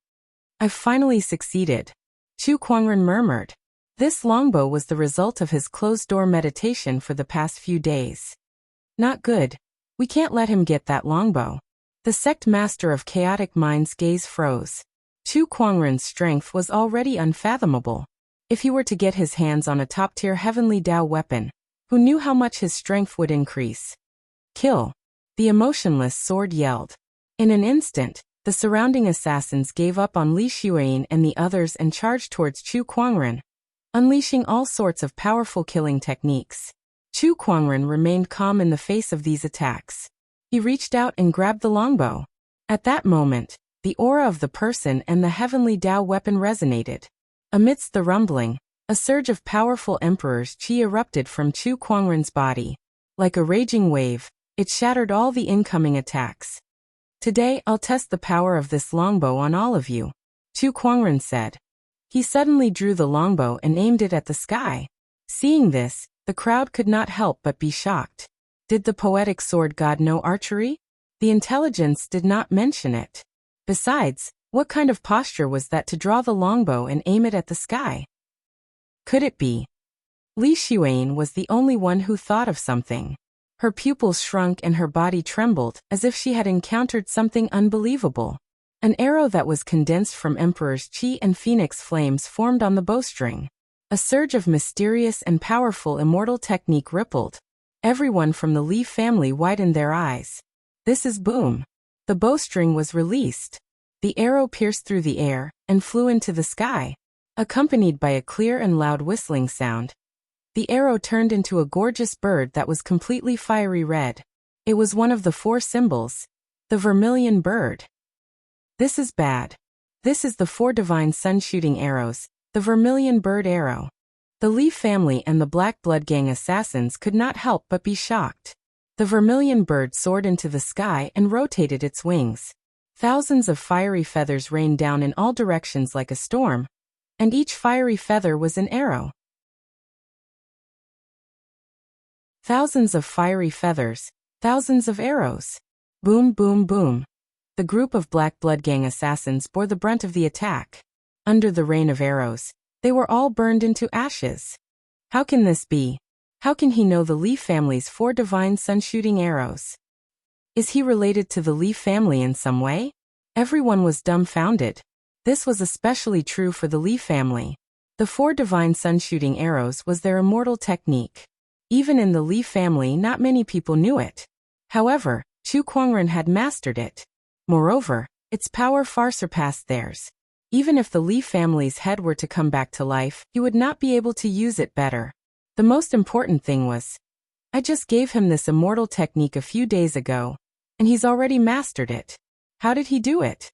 I've finally succeeded. Chu Kuangren murmured. This longbow was the result of his closed-door meditation for the past few days. Not good. We can't let him get that longbow. The sect master of chaotic mind's gaze froze. Chu Kuangren's strength was already unfathomable. If he were to get his hands on a top-tier heavenly Dao weapon, who knew how much his strength would increase? Kill! The emotionless sword yelled. In an instant, the surrounding assassins gave up on Li Xuan and the others and charged towards Chu Kuangren, unleashing all sorts of powerful killing techniques. Chu Kuangren remained calm in the face of these attacks. He reached out and grabbed the longbow. At that moment, the aura of the person and the heavenly Dao weapon resonated. Amidst the rumbling, a surge of powerful Emperor's chi erupted from Chu Kuangren's body. Like a raging wave, it shattered all the incoming attacks. Today I'll test the power of this longbow on all of you, Chu Kuangren said. He suddenly drew the longbow and aimed it at the sky. Seeing this, the crowd could not help but be shocked. Did the poetic sword god know archery? The intelligence did not mention it. Besides, what kind of posture was that to draw the longbow and aim it at the sky? Could it be? Li Xuan was the only one who thought of something. Her pupils shrunk and her body trembled as if she had encountered something unbelievable. An arrow that was condensed from Emperor's chi and phoenix flames formed on the bowstring. A surge of mysterious and powerful immortal technique rippled. Everyone from the Li family widened their eyes. This is boom. The bowstring was released. The arrow pierced through the air and flew into the sky. Accompanied by a clear and loud whistling sound, the arrow turned into a gorgeous bird that was completely fiery red. It was one of the four symbols, the vermilion bird. This is bad. This is the four divine sun shooting arrows, the vermilion bird arrow. The Li family and the Black Blood Gang assassins could not help but be shocked. The vermilion bird soared into the sky and rotated its wings. Thousands of fiery feathers rained down in all directions like a storm, and each fiery feather was an arrow. Thousands of fiery feathers, thousands of arrows. Boom, boom, boom. The group of Black Blood Gang assassins bore the brunt of the attack. Under the rain of arrows, they were all burned into ashes. How can this be? How can he know the Li family's four divine sun-shooting arrows? Is he related to the Li family in some way? Everyone was dumbfounded. This was especially true for the Li family. The four divine sun-shooting arrows was their immortal technique. Even in the Li family, not many people knew it. However, Chu Kuangren had mastered it. Moreover, its power far surpassed theirs. Even if the Li family's head were to come back to life, he would not be able to use it better. The most important thing was, I just gave him this immortal technique a few days ago, and he's already mastered it. How did he do it?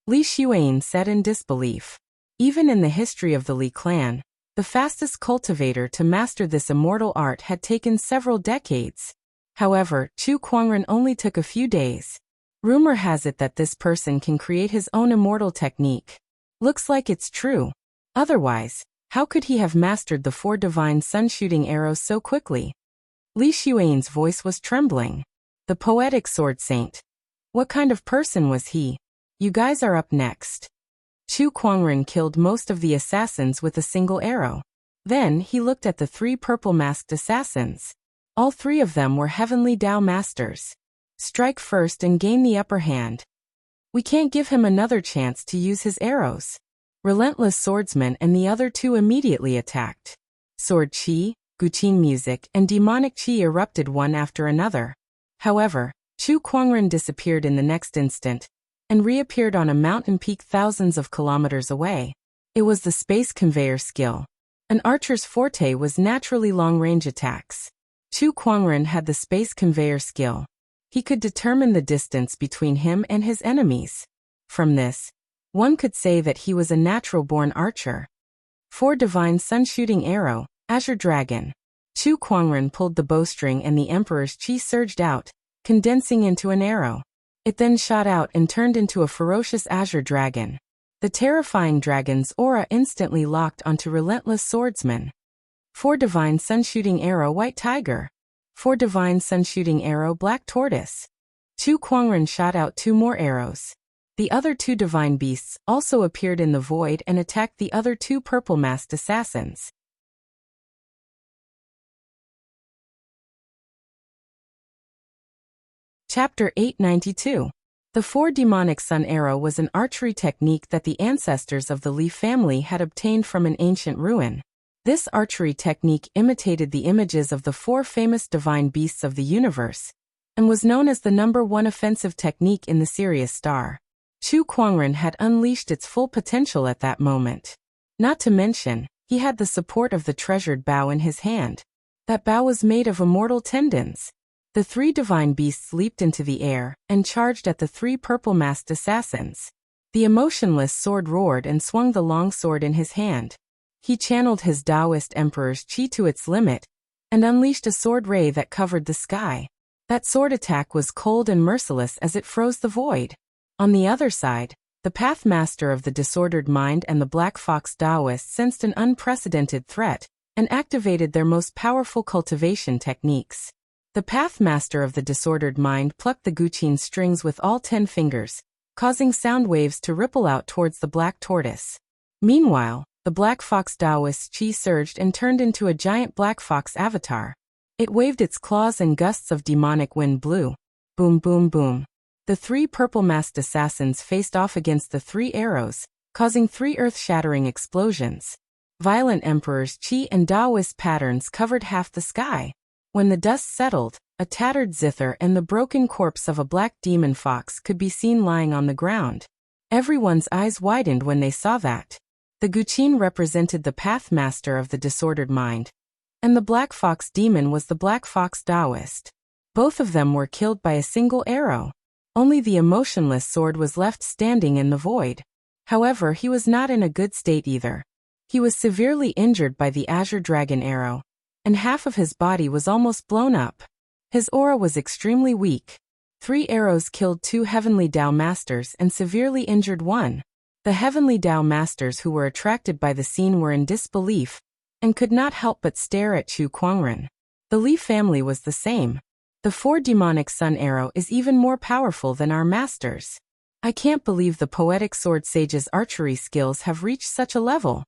Li Xuan said in disbelief. Even in the history of the Li clan, the fastest cultivator to master this immortal art had taken several decades. However, Chu Kuangren only took a few days. Rumor has it that this person can create his own immortal technique. Looks like it's true. Otherwise, how could he have mastered the 4 divine sun-shooting arrows so quickly? Li Xuan's voice was trembling. The poetic sword saint. What kind of person was he? You guys are up next. Chu Kuangren killed most of the assassins with a single arrow. Then he looked at the 3 purple-masked assassins. All 3 of them were heavenly Dao masters. Strike first and gain the upper hand. We can't give him another chance to use his arrows. Relentless Swordsman and the other 2 immediately attacked. Sword Qi, Guqin music, and demonic Qi erupted one after another. However, Chu Kuangren disappeared in the next instant, and reappeared on a mountain peak thousands of kilometers away. It was the space conveyor skill. An archer's forte was naturally long-range attacks. Chu Kuangren had the space conveyor skill. He could determine the distance between him and his enemies. From this, one could say that he was a natural-born archer. 4 divine sun-shooting arrow, Azure Dragon. Chu Kuangren pulled the bowstring and the Emperor's Qi surged out, condensing into an arrow. It then shot out and turned into a ferocious azure dragon. The terrifying dragon's aura instantly locked onto Relentless Swordsman. 4 divine sun-shooting arrow White Tiger. 4 divine sun-shooting arrow Black Tortoise. Chu Kuangren shot out 2 more arrows. The other 2 divine beasts also appeared in the void and attacked the other 2 purple-masked assassins. Chapter 892. The 4 demonic sun arrow was an archery technique that the ancestors of the Li family had obtained from an ancient ruin. This archery technique imitated the images of the 4 famous divine beasts of the universe, and was known as the #1 offensive technique in the Sirius star. Chu Kuangren had unleashed its full potential at that moment. Not to mention, he had the support of the treasured bow in his hand. That bow was made of immortal tendons. The 3 divine beasts leaped into the air and charged at the 3 purple-masked assassins. The emotionless sword roared and swung the long sword in his hand. He channeled his Taoist Emperor's Qi to its limit and unleashed a sword ray that covered the sky. That sword attack was cold and merciless as it froze the void. On the other side, the Pathmaster of the Disordered Mind and the Black Fox Taoist sensed an unprecedented threat and activated their most powerful cultivation techniques. The Pathmaster of the Disordered Mind plucked the Guqin strings with all 10 fingers, causing sound waves to ripple out towards the Black Tortoise. Meanwhile, the Black Fox Taoist's Qi surged and turned into a giant Black Fox avatar. It waved its claws and gusts of demonic wind blew. Boom boom boom. The 3 purple-masked assassins faced off against the 3 arrows, causing 3 earth-shattering explosions. Violent Emperor's Qi and Taoist patterns covered half the sky. When the dust settled, a tattered zither and the broken corpse of a black demon fox could be seen lying on the ground. Everyone's eyes widened when they saw that. The Guqin represented the Pathmaster of the Disordered Mind, and the Black Fox demon was the Black Fox Taoist. Both of them were killed by a single arrow. Only the emotionless sword was left standing in the void. However, he was not in a good state either. He was severely injured by the Azure Dragon arrow, and half of his body was almost blown up. His aura was extremely weak. 3 arrows killed 2 Heavenly Dao Masters and severely injured 1. The Heavenly Dao Masters who were attracted by the scene were in disbelief, and could not help but stare at Chu Kuangren. The Li family was the same. The 4 demonic sun arrow is even more powerful than our masters. I can't believe the poetic sword sage's archery skills have reached such a level.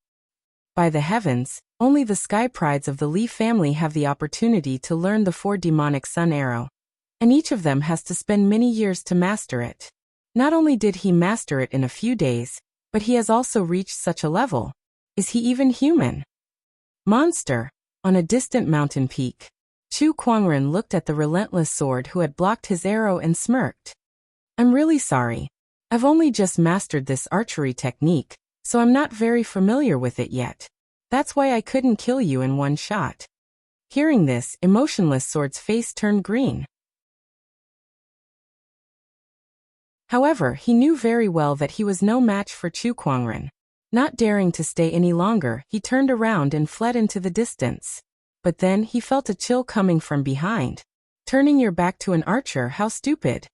By the heavens, only the sky prides of the Li family have the opportunity to learn the 4 demonic sun arrow, and each of them has to spend many years to master it. Not only did he master it in a few days, but he has also reached such a level. Is he even human? Monster! On a distant mountain peak, Chu Kuangren looked at the relentless sword who had blocked his arrow and smirked. I'm really sorry. I've only just mastered this archery technique, so I'm not very familiar with it yet. That's why I couldn't kill you in one shot. Hearing this, Emotionless Sword's face turned green. However, he knew very well that he was no match for Chu Kuangren. Not daring to stay any longer, he turned around and fled into the distance. But then he felt a chill coming from behind. Turning your back to an archer, how stupid.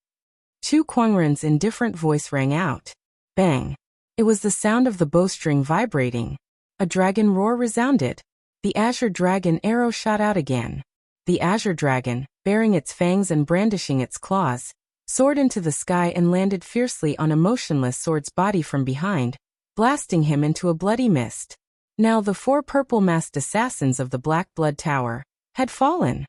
Chu Kuangren's indifferent voice rang out. Bang! It was the sound of the bowstring vibrating. A dragon roar resounded. The azure dragon arrow shot out again. The azure dragon, baring its fangs and brandishing its claws, soared into the sky and landed fiercely on Emotionless Sword's body from behind, blasting him into a bloody mist. Now the 4 purple-masked assassins of the Black Blood Tower had fallen.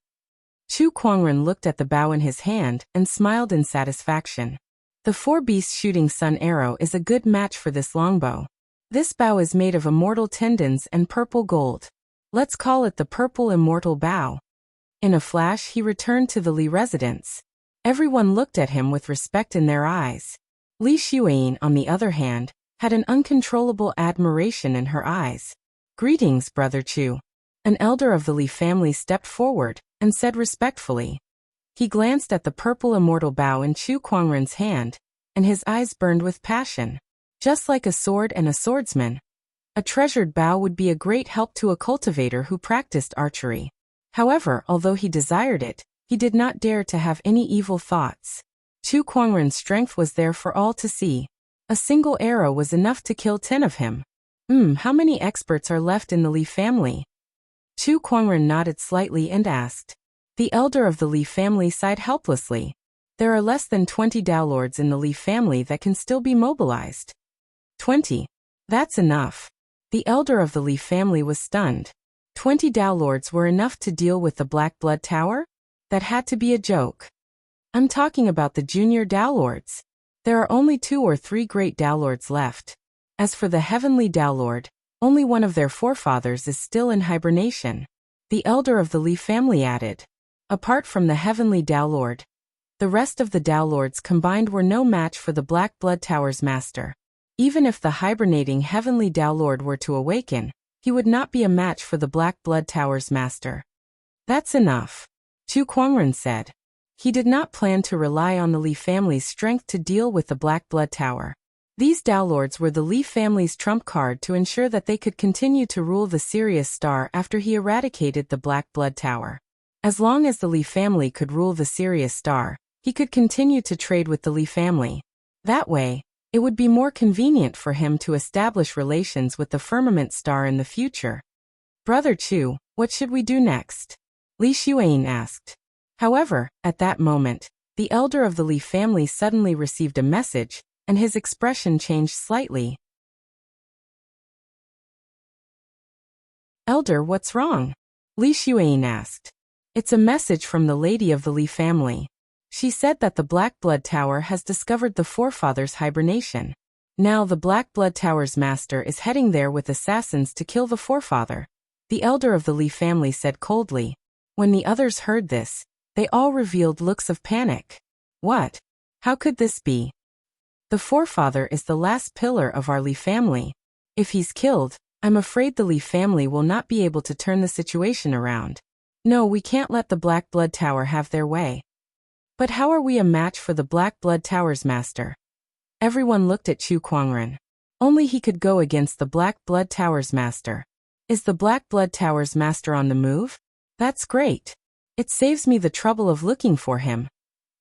Chu Kuangren looked at the bow in his hand and smiled in satisfaction. The 4-beast shooting sun arrow is a good match for this longbow. This bow is made of immortal tendons and purple gold. Let's call it the Purple Immortal Bow. In a flash he returned to the Li residence. Everyone looked at him with respect in their eyes. Li Xueyin, on the other hand, had an uncontrollable admiration in her eyes. Greetings, Brother Chu. An elder of the Li family stepped forward and said respectfully. He glanced at the purple immortal bow in Chu Kuangren's hand, and his eyes burned with passion. Just like a sword and a swordsman, a treasured bow would be a great help to a cultivator who practiced archery. However, although he desired it, he did not dare to have any evil thoughts. Chu Kuangren's strength was there for all to see. A single arrow was enough to kill 10 of him. How many experts are left in the Li family? Chu Kuangren nodded slightly and asked. The elder of the Li family sighed helplessly. There are less than 20 Daolords in the Li family that can still be mobilized. 20. That's enough. The elder of the Li family was stunned. 20 Daolords were enough to deal with the Black Blood Tower? That had to be a joke. I'm talking about the junior Daolords. There are only 2 or 3 great Daolords left. As for the Heavenly Daolord, only one of their forefathers is still in hibernation. The elder of the Li family added. Apart from the Heavenly Daolord, the rest of the Daolords combined were no match for the Black Blood Tower's master. Even if the hibernating Heavenly Daolord were to awaken, he would not be a match for the Black Blood Tower's master. That's enough, Chu Kuangren said. He did not plan to rely on the Li family's strength to deal with the Black Blood Tower. These Daolords were the Li family's trump card to ensure that they could continue to rule the Sirius Star after he eradicated the Black Blood Tower. As long as the Li family could rule the Sirius Star, he could continue to trade with the Li family. That way, it would be more convenient for him to establish relations with the Firmament Star in the future. Brother Chu, what should we do next? Li Xueyin asked. However, at that moment, the elder of the Li family suddenly received a message, and his expression changed slightly. Elder, what's wrong? Li Xueyin asked. It's a message from the lady of the Li family. She said that the Black Blood Tower has discovered the forefathers' hibernation. Now the Black Blood Tower's master is heading there with assassins to kill the forefather. The elder of the Li family said coldly. When the others heard this, they all revealed looks of panic. What? How could this be? The forefather is the last pillar of our Li family. If he's killed, I'm afraid the Li family will not be able to turn the situation around. No, we can't let the Black Blood Tower have their way. But how are we a match for the Black Blood Tower's master? Everyone looked at Chu Kuangren. Only he could go against the Black Blood Tower's master. Is the Black Blood Tower's master on the move? That's great. It saves me the trouble of looking for him.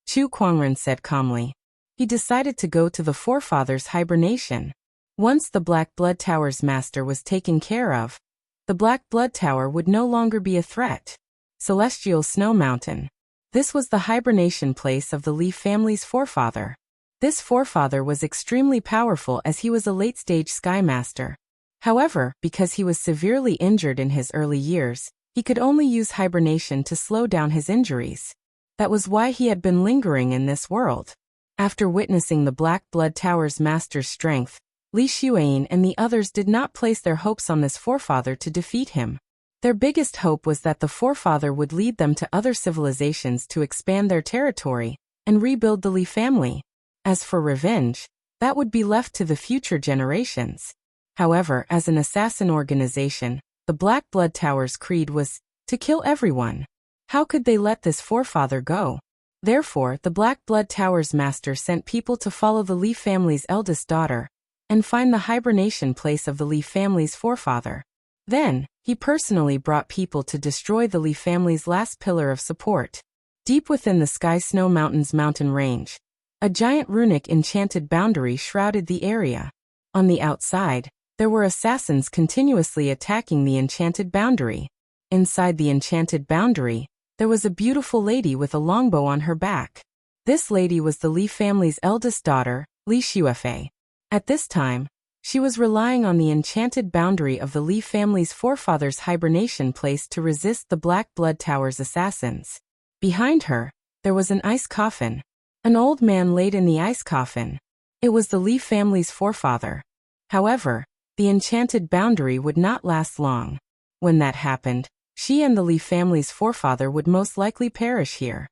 Chu Kuangren said calmly. He decided to go to the forefathers' hibernation. Once the Black Blood Tower's master was taken care of, the Black Blood Tower would no longer be a threat. Celestial Snow Mountain. This was the hibernation place of the Li family's forefather. This forefather was extremely powerful as he was a late-stage Sky Master. However, because he was severely injured in his early years, he could only use hibernation to slow down his injuries. That was why he had been lingering in this world. After witnessing the Black Blood Tower's master's strength, Li Xueyin and the others did not place their hopes on this forefather to defeat him. Their biggest hope was that the forefather would lead them to other civilizations to expand their territory and rebuild the Li family. As for revenge, that would be left to the future generations. However, as an assassin organization, the Black Blood Tower's creed was To kill everyone. How could they let this forefather go? Therefore, the Black Blood Tower's master sent people to follow the Li family's eldest daughter and find the hibernation place of the Li family's forefather. Then, he personally brought people to destroy the Li family's last pillar of support. Deep within the Sky Snow Mountains mountain range, a giant runic enchanted boundary shrouded the area. On the outside, there were assassins continuously attacking the enchanted boundary. Inside the enchanted boundary, there was a beautiful lady with a longbow on her back. This lady was the Li family's eldest daughter, Li Xuefei. At this time, she was relying on the enchanted boundary of the Li family's forefathers' hibernation place to resist the Black Blood Tower's assassins. Behind her, there was an ice coffin. An old man laid in the ice coffin. It was the Li family's forefather. However, the enchanted boundary would not last long. When that happened, she and the Li family's forefather would most likely perish here.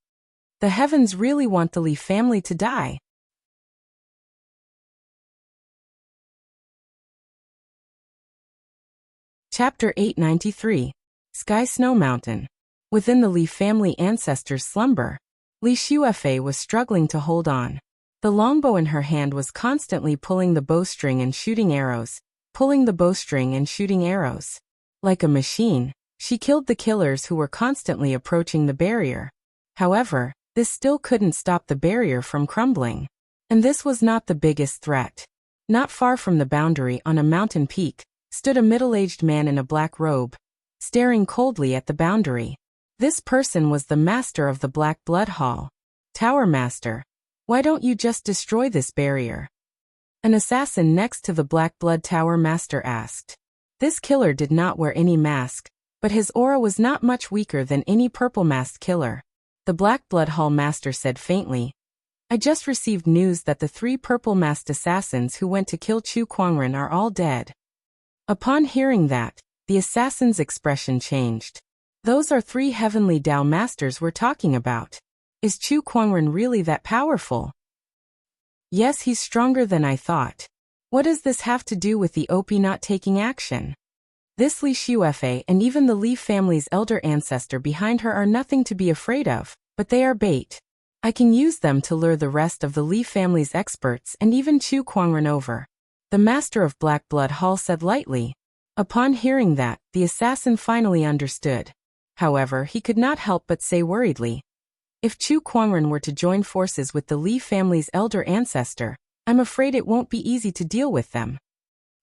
The heavens really want the Li family to die. Chapter 893. Sky Snow Mountain. Within the Li family ancestors' slumber, Li Xuefei was struggling to hold on. The longbow in her hand was constantly pulling the bowstring and shooting arrows, pulling the bowstring and shooting arrows. Like a machine, she killed the killers who were constantly approaching the barrier. However, this still couldn't stop the barrier from crumbling. And this was not the biggest threat. Not far from the boundary on a mountain peak, stood a middle-aged man in a black robe, staring coldly at the boundary. This person was the master of the Black Blood Hall. Tower Master, why don't you just destroy this barrier? An assassin next to the Black Blood Tower Master asked. This killer did not wear any mask, but his aura was not much weaker than any purple-masked killer. The Black Blood Hall Master said faintly, I just received news that the 3 purple-masked assassins who went to kill Chu Kuangren are all dead. Upon hearing that, the assassin's expression changed. Those are 3 heavenly Dao masters we're talking about. Is Chu Kuangren really that powerful? Yes, he's stronger than I thought. What does this have to do with the OP not taking action? This Li Xuefei and even the Li family's elder ancestor behind her are nothing to be afraid of, but they are bait. I can use them to lure the rest of the Li family's experts and even Chu Kuangren over. The master of Black Blood Hall said lightly. Upon hearing that, the assassin finally understood. However, he could not help but say worriedly, if Chu Kuangren were to join forces with the Li family's elder ancestor, I'm afraid it won't be easy to deal with them.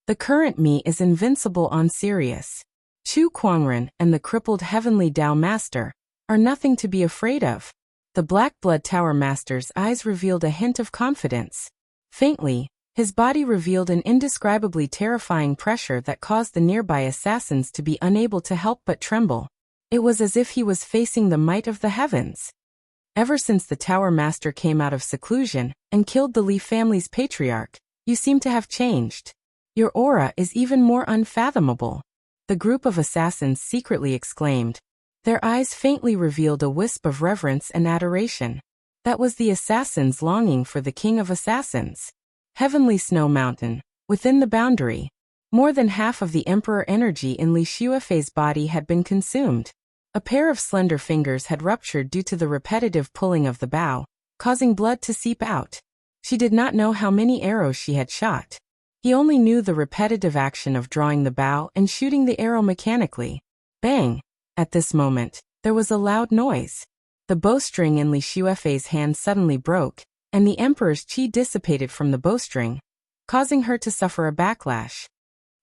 The current me is invincible on Sirius. Chu Kuangren and the crippled heavenly Dao master are nothing to be afraid of. The Black Blood Tower master's eyes revealed a hint of confidence. Faintly, his body revealed an indescribably terrifying pressure that caused the nearby assassins to be unable to help but tremble. It was as if he was facing the might of the heavens. Ever since the Tower Master came out of seclusion and killed the Li family's patriarch, you seem to have changed. Your aura is even more unfathomable. The group of assassins secretly exclaimed. Their eyes faintly revealed a wisp of reverence and adoration. That was the assassins longing for the King of Assassins. Heavenly Snow Mountain, within the boundary. More than half of the Emperor energy in Li Xuefei's body had been consumed. A pair of slender fingers had ruptured due to the repetitive pulling of the bow, causing blood to seep out. She did not know how many arrows she had shot. He only knew the repetitive action of drawing the bow and shooting the arrow mechanically. Bang! At this moment, there was a loud noise. The bowstring in Li Xuefei's hand suddenly broke, and the Emperor's qi dissipated from the bowstring, causing her to suffer a backlash.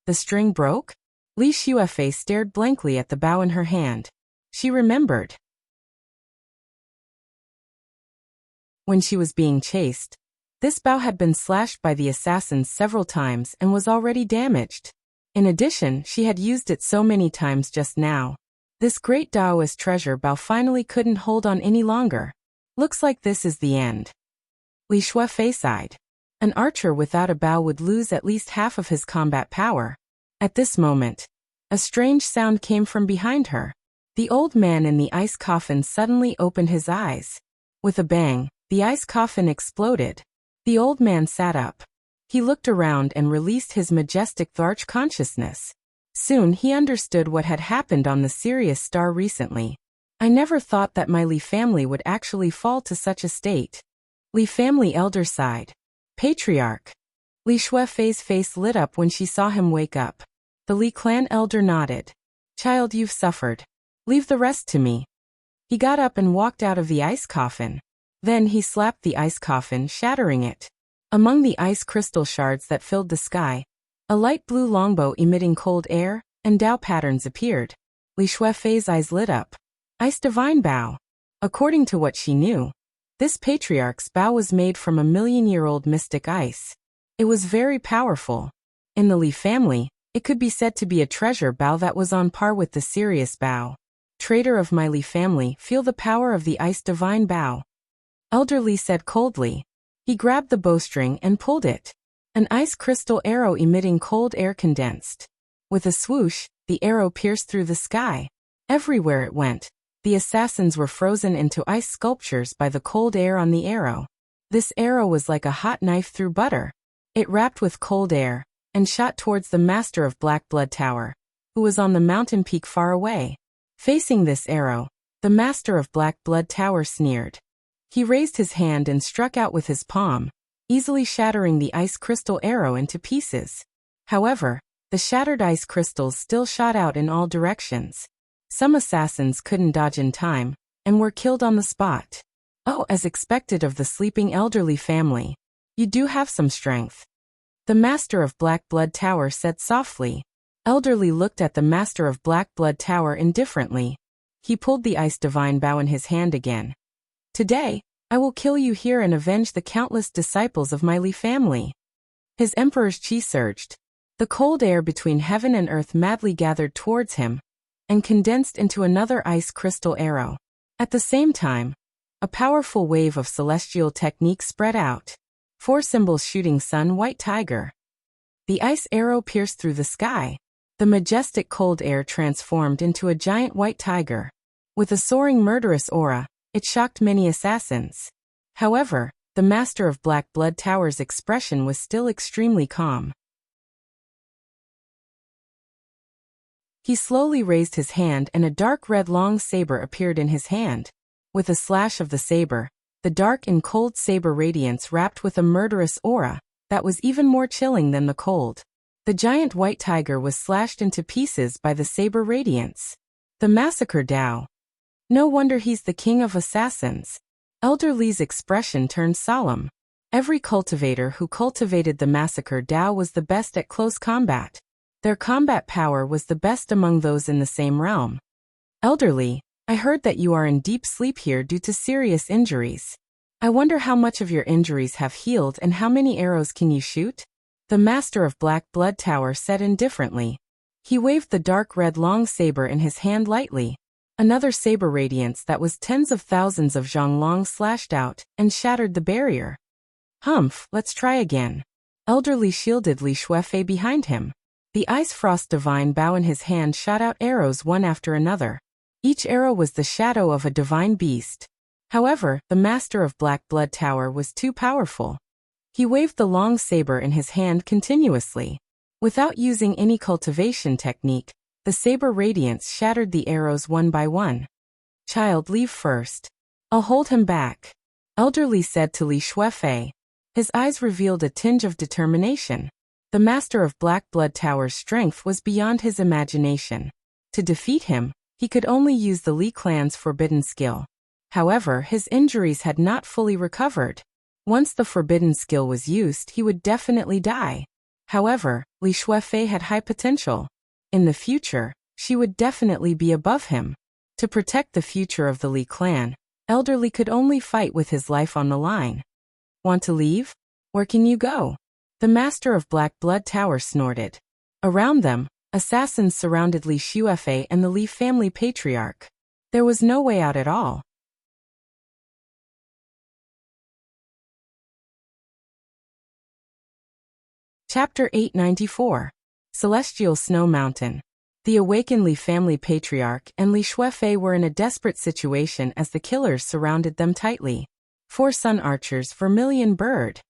The string broke? Li Xuefei stared blankly at the bow in her hand. She remembered. When she was being chased, this bow had been slashed by the assassins several times and was already damaged. In addition, she had used it so many times just now. This great Taoist treasure bow finally couldn't hold on any longer. Looks like this is the end. Li Xuefei sighed. An archer without a bow would lose at least half of his combat power. At this moment, a strange sound came from behind her. The old man in the ice coffin suddenly opened his eyes. With a bang, the ice coffin exploded. The old man sat up. He looked around and released his majestic Tharch consciousness. Soon he understood what had happened on the Sirius star recently. I never thought that my Li family would actually fall to such a state. Li family elder sighed. Patriarch. Li Shuefei's face lit up when she saw him wake up. The Li clan elder nodded. Child, you've suffered. Leave the rest to me. He got up and walked out of the ice coffin. Then he slapped the ice coffin, shattering it. Among the ice crystal shards that filled the sky, a light blue longbow emitting cold air and Dao patterns appeared. Li Shuefei's eyes lit up. Ice divine bow. According to what she knew, this patriarch's bow was made from a million-year-old mystic ice. It was very powerful. In the Li family, it could be said to be a treasure bow that was on par with the Sirius bow. Traitor of my Li family, feel the power of the ice divine bow. Elder Li said coldly. He grabbed the bowstring and pulled it. An ice crystal arrow emitting cold air condensed. With a swoosh, the arrow pierced through the sky. Everywhere it went, the assassins were frozen into ice sculptures by the cold air on the arrow. This arrow was like a hot knife through butter. It wrapped with cold air and shot towards the master of Black Blood Tower, who was on the mountain peak far away. Facing this arrow, the master of Black Blood Tower sneered. He raised his hand and struck out with his palm, easily shattering the ice crystal arrow into pieces. However, the shattered ice crystals still shot out in all directions. Some assassins couldn't dodge in time, and were killed on the spot. Oh, as expected of the sleeping elderly family. You do have some strength. The master of Black Blood Tower said softly. Elderly looked at the master of Black Blood Tower indifferently. He pulled the ice divine bow in his hand again. Today, I will kill you here and avenge the countless disciples of my Li family. His emperor's chi surged. The cold air between heaven and earth madly gathered towards him, and condensed into another ice crystal arrow. At the same time, a powerful wave of celestial technique spread out. 4 symbols shooting sun white tiger. The ice arrow pierced through the sky. The majestic cold air transformed into a giant white tiger. With a soaring murderous aura, it shocked many assassins. However, the master of Black Blood Tower's expression was still extremely calm. He slowly raised his hand and a dark red long saber appeared in his hand. With a slash of the saber, the dark and cold saber radiance wrapped with a murderous aura that was even more chilling than the cold. The giant white tiger was slashed into pieces by the saber radiance. The massacre Dao. No wonder he's the king of assassins. Elder Li's expression turned solemn. Every cultivator who cultivated the massacre Dao was the best at close combat. Their combat power was the best among those in the same realm. Elder Li, I heard that you are in deep sleep here due to serious injuries. I wonder how much of your injuries have healed and how many arrows can you shoot? The master of Black Blood Tower said indifferently. He waved the dark red long saber in his hand lightly. Another saber radiance that was tens of thousands of zhonglong slashed out and shattered the barrier. Humph, let's try again. Elder Li shielded Li Shuefei behind him. The ice frost divine bow in his hand shot out arrows one after another. Each arrow was the shadow of a divine beast. However, the master of Black Blood Tower was too powerful. He waved the long saber in his hand continuously. Without using any cultivation technique, the saber radiance shattered the arrows one by one. Child, leave first. I'll hold him back. Elder Li said to Li Shuefei. His eyes revealed a tinge of determination. The master of Black Blood Tower's strength was beyond his imagination. To defeat him, he could only use the Li clan's forbidden skill. However, his injuries had not fully recovered. Once the forbidden skill was used, he would definitely die. However, Li Shuefei had high potential. In the future, she would definitely be above him. To protect the future of the Li clan, Elder Li could only fight with his life on the line. Want to leave? Where can you go? The master of Black Blood Tower snorted. Around them, assassins surrounded Li Shuefei and the Li family patriarch. There was no way out at all. Chapter 894. Celestial Snow Mountain. The awakened Li family patriarch and Li Shuefei were in a desperate situation as the killers surrounded them tightly. 4 sun archers, vermilion bird.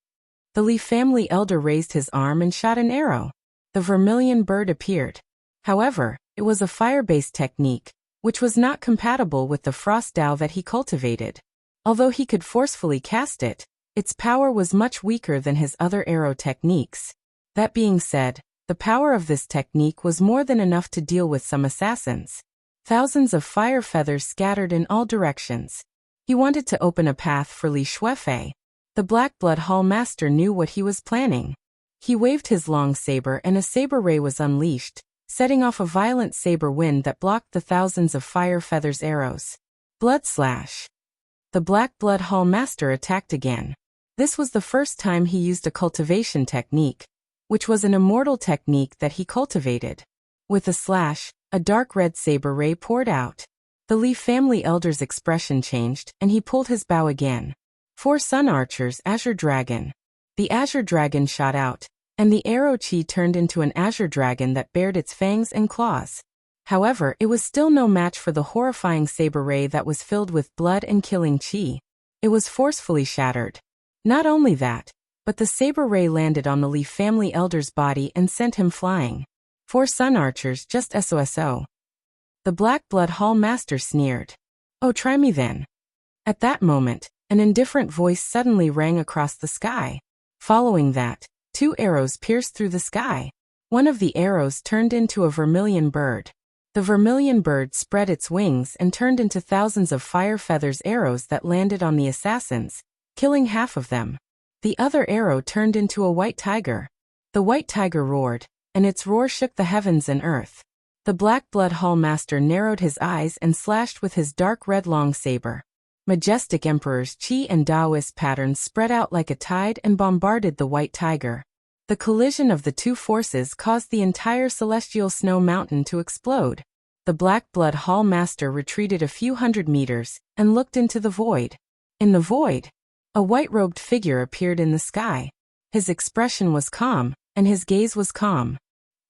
The Li family elder raised his arm and shot an arrow. The vermilion bird appeared. However, it was a fire-based technique, which was not compatible with the frost Dao that he cultivated. Although he could forcefully cast it, its power was much weaker than his other arrow techniques. That being said, the power of this technique was more than enough to deal with some assassins. Thousands of fire feathers scattered in all directions. He wanted to open a path for Li Shuifei. The Black Blood Hall Master knew what he was planning. He waved his long saber and a saber ray was unleashed, setting off a violent saber wind that blocked the thousands of fire feathers arrows. Blood slash. The Black Blood Hall Master attacked again. This was the first time he used a cultivation technique, which was an immortal technique that he cultivated. With a slash, a dark red saber ray poured out. The Li family elder's expression changed, and he pulled his bow again. 4 Sun Archers Azure Dragon. The Azure Dragon shot out, and the arrow chi turned into an azure dragon that bared its fangs and claws. However, it was still no match for the horrifying saber ray that was filled with blood and killing chi. It was forcefully shattered. Not only that, but the saber ray landed on the Li family elder's body and sent him flying. 4 Sun Archers just SOSO. The Black Blood Hall Master sneered. Oh, try me then. At that moment, an indifferent voice suddenly rang across the sky. Following that, 2 arrows pierced through the sky. One of the arrows turned into a vermilion bird. The vermilion bird spread its wings and turned into thousands of fire feathers arrows that landed on the assassins, killing half of them. The other arrow turned into a white tiger. The white tiger roared, and its roar shook the heavens and earth. The Black Blood Hall Master narrowed his eyes and slashed with his dark red long saber. Majestic Emperor's Qi and Taoist patterns spread out like a tide and bombarded the white tiger. The collision of the 2 forces caused the entire celestial snow mountain to explode. The Black Blood Hall Master retreated a few hundred meters and looked into the void. In the void, a white-robed figure appeared in the sky. His expression was calm, and his gaze was calm.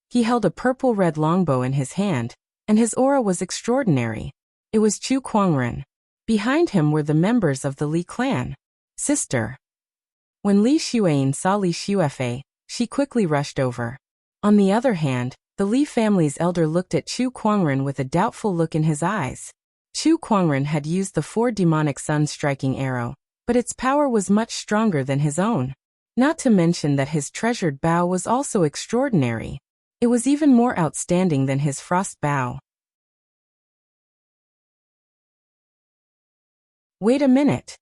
He held a purple-red longbow in his hand, and his aura was extraordinary. It was Chu Kuangren. Behind him were the members of the Li clan. Sister. When Li Xuan saw Li Shuifei, she quickly rushed over. On the other hand, the Li family's elder looked at Chu Kuangren with a doubtful look in his eyes. Chu Kuangren had used the 4 demonic sun-striking arrow, but its power was much stronger than his own. Not to mention that his treasured bow was also extraordinary. It was even more outstanding than his frost bow. Wait a minute.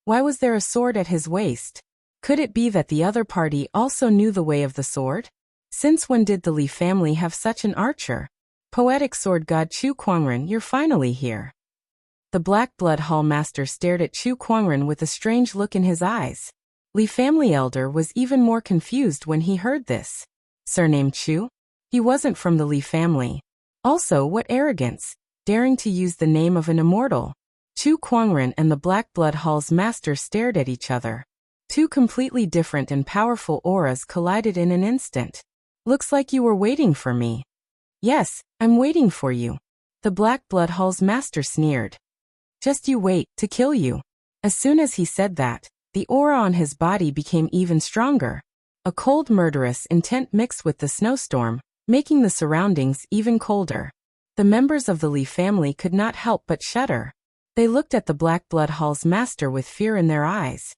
Why was there a sword at his waist? Could it be that the other party also knew the way of the sword? Since when did the Li family have such an archer? Poetic sword god Chu Kuangren, you're finally here. The Black Blood Hall Master stared at Chu Kuangren with a strange look in his eyes. Li family elder was even more confused when he heard this. Surname Chu? He wasn't from the Li family. Also, what arrogance, daring to use the name of an immortal. Chu Kuangren and the Black Blood Hall's master stared at each other. 2 completely different and powerful auras collided in an instant. Looks like you were waiting for me. Yes, I'm waiting for you. The Black Blood Hall's master sneered. Just you wait, to kill you. As soon as he said that, the aura on his body became even stronger. A cold murderous intent mixed with the snowstorm, making the surroundings even colder. The members of the Li family could not help but shudder. They looked at the Black Blood Hall's master with fear in their eyes.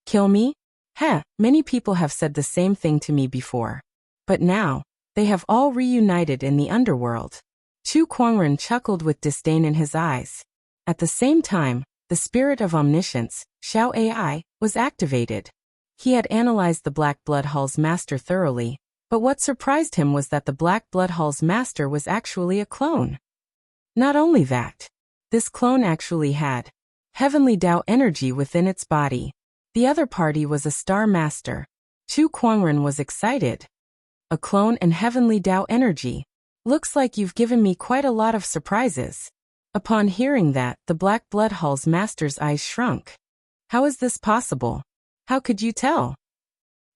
Kill me? Heh, many people have said the same thing to me before. But now, they have all reunited in the underworld. Chu Kuangren chuckled with disdain in his eyes. At the same time, the spirit of omniscience, Xiao AI, was activated. He had analyzed the Black Blood Hall's master thoroughly, but what surprised him was that the Black Blood Hall's master was actually a clone. Not only that, this clone actually had heavenly Dao energy within its body. The other party was a star master. Chu Kuangren was excited. A clone and heavenly Dao energy. Looks like you've given me quite a lot of surprises. Upon hearing that, the Black Blood Hall's master's eyes shrunk. How is this possible? How could you tell?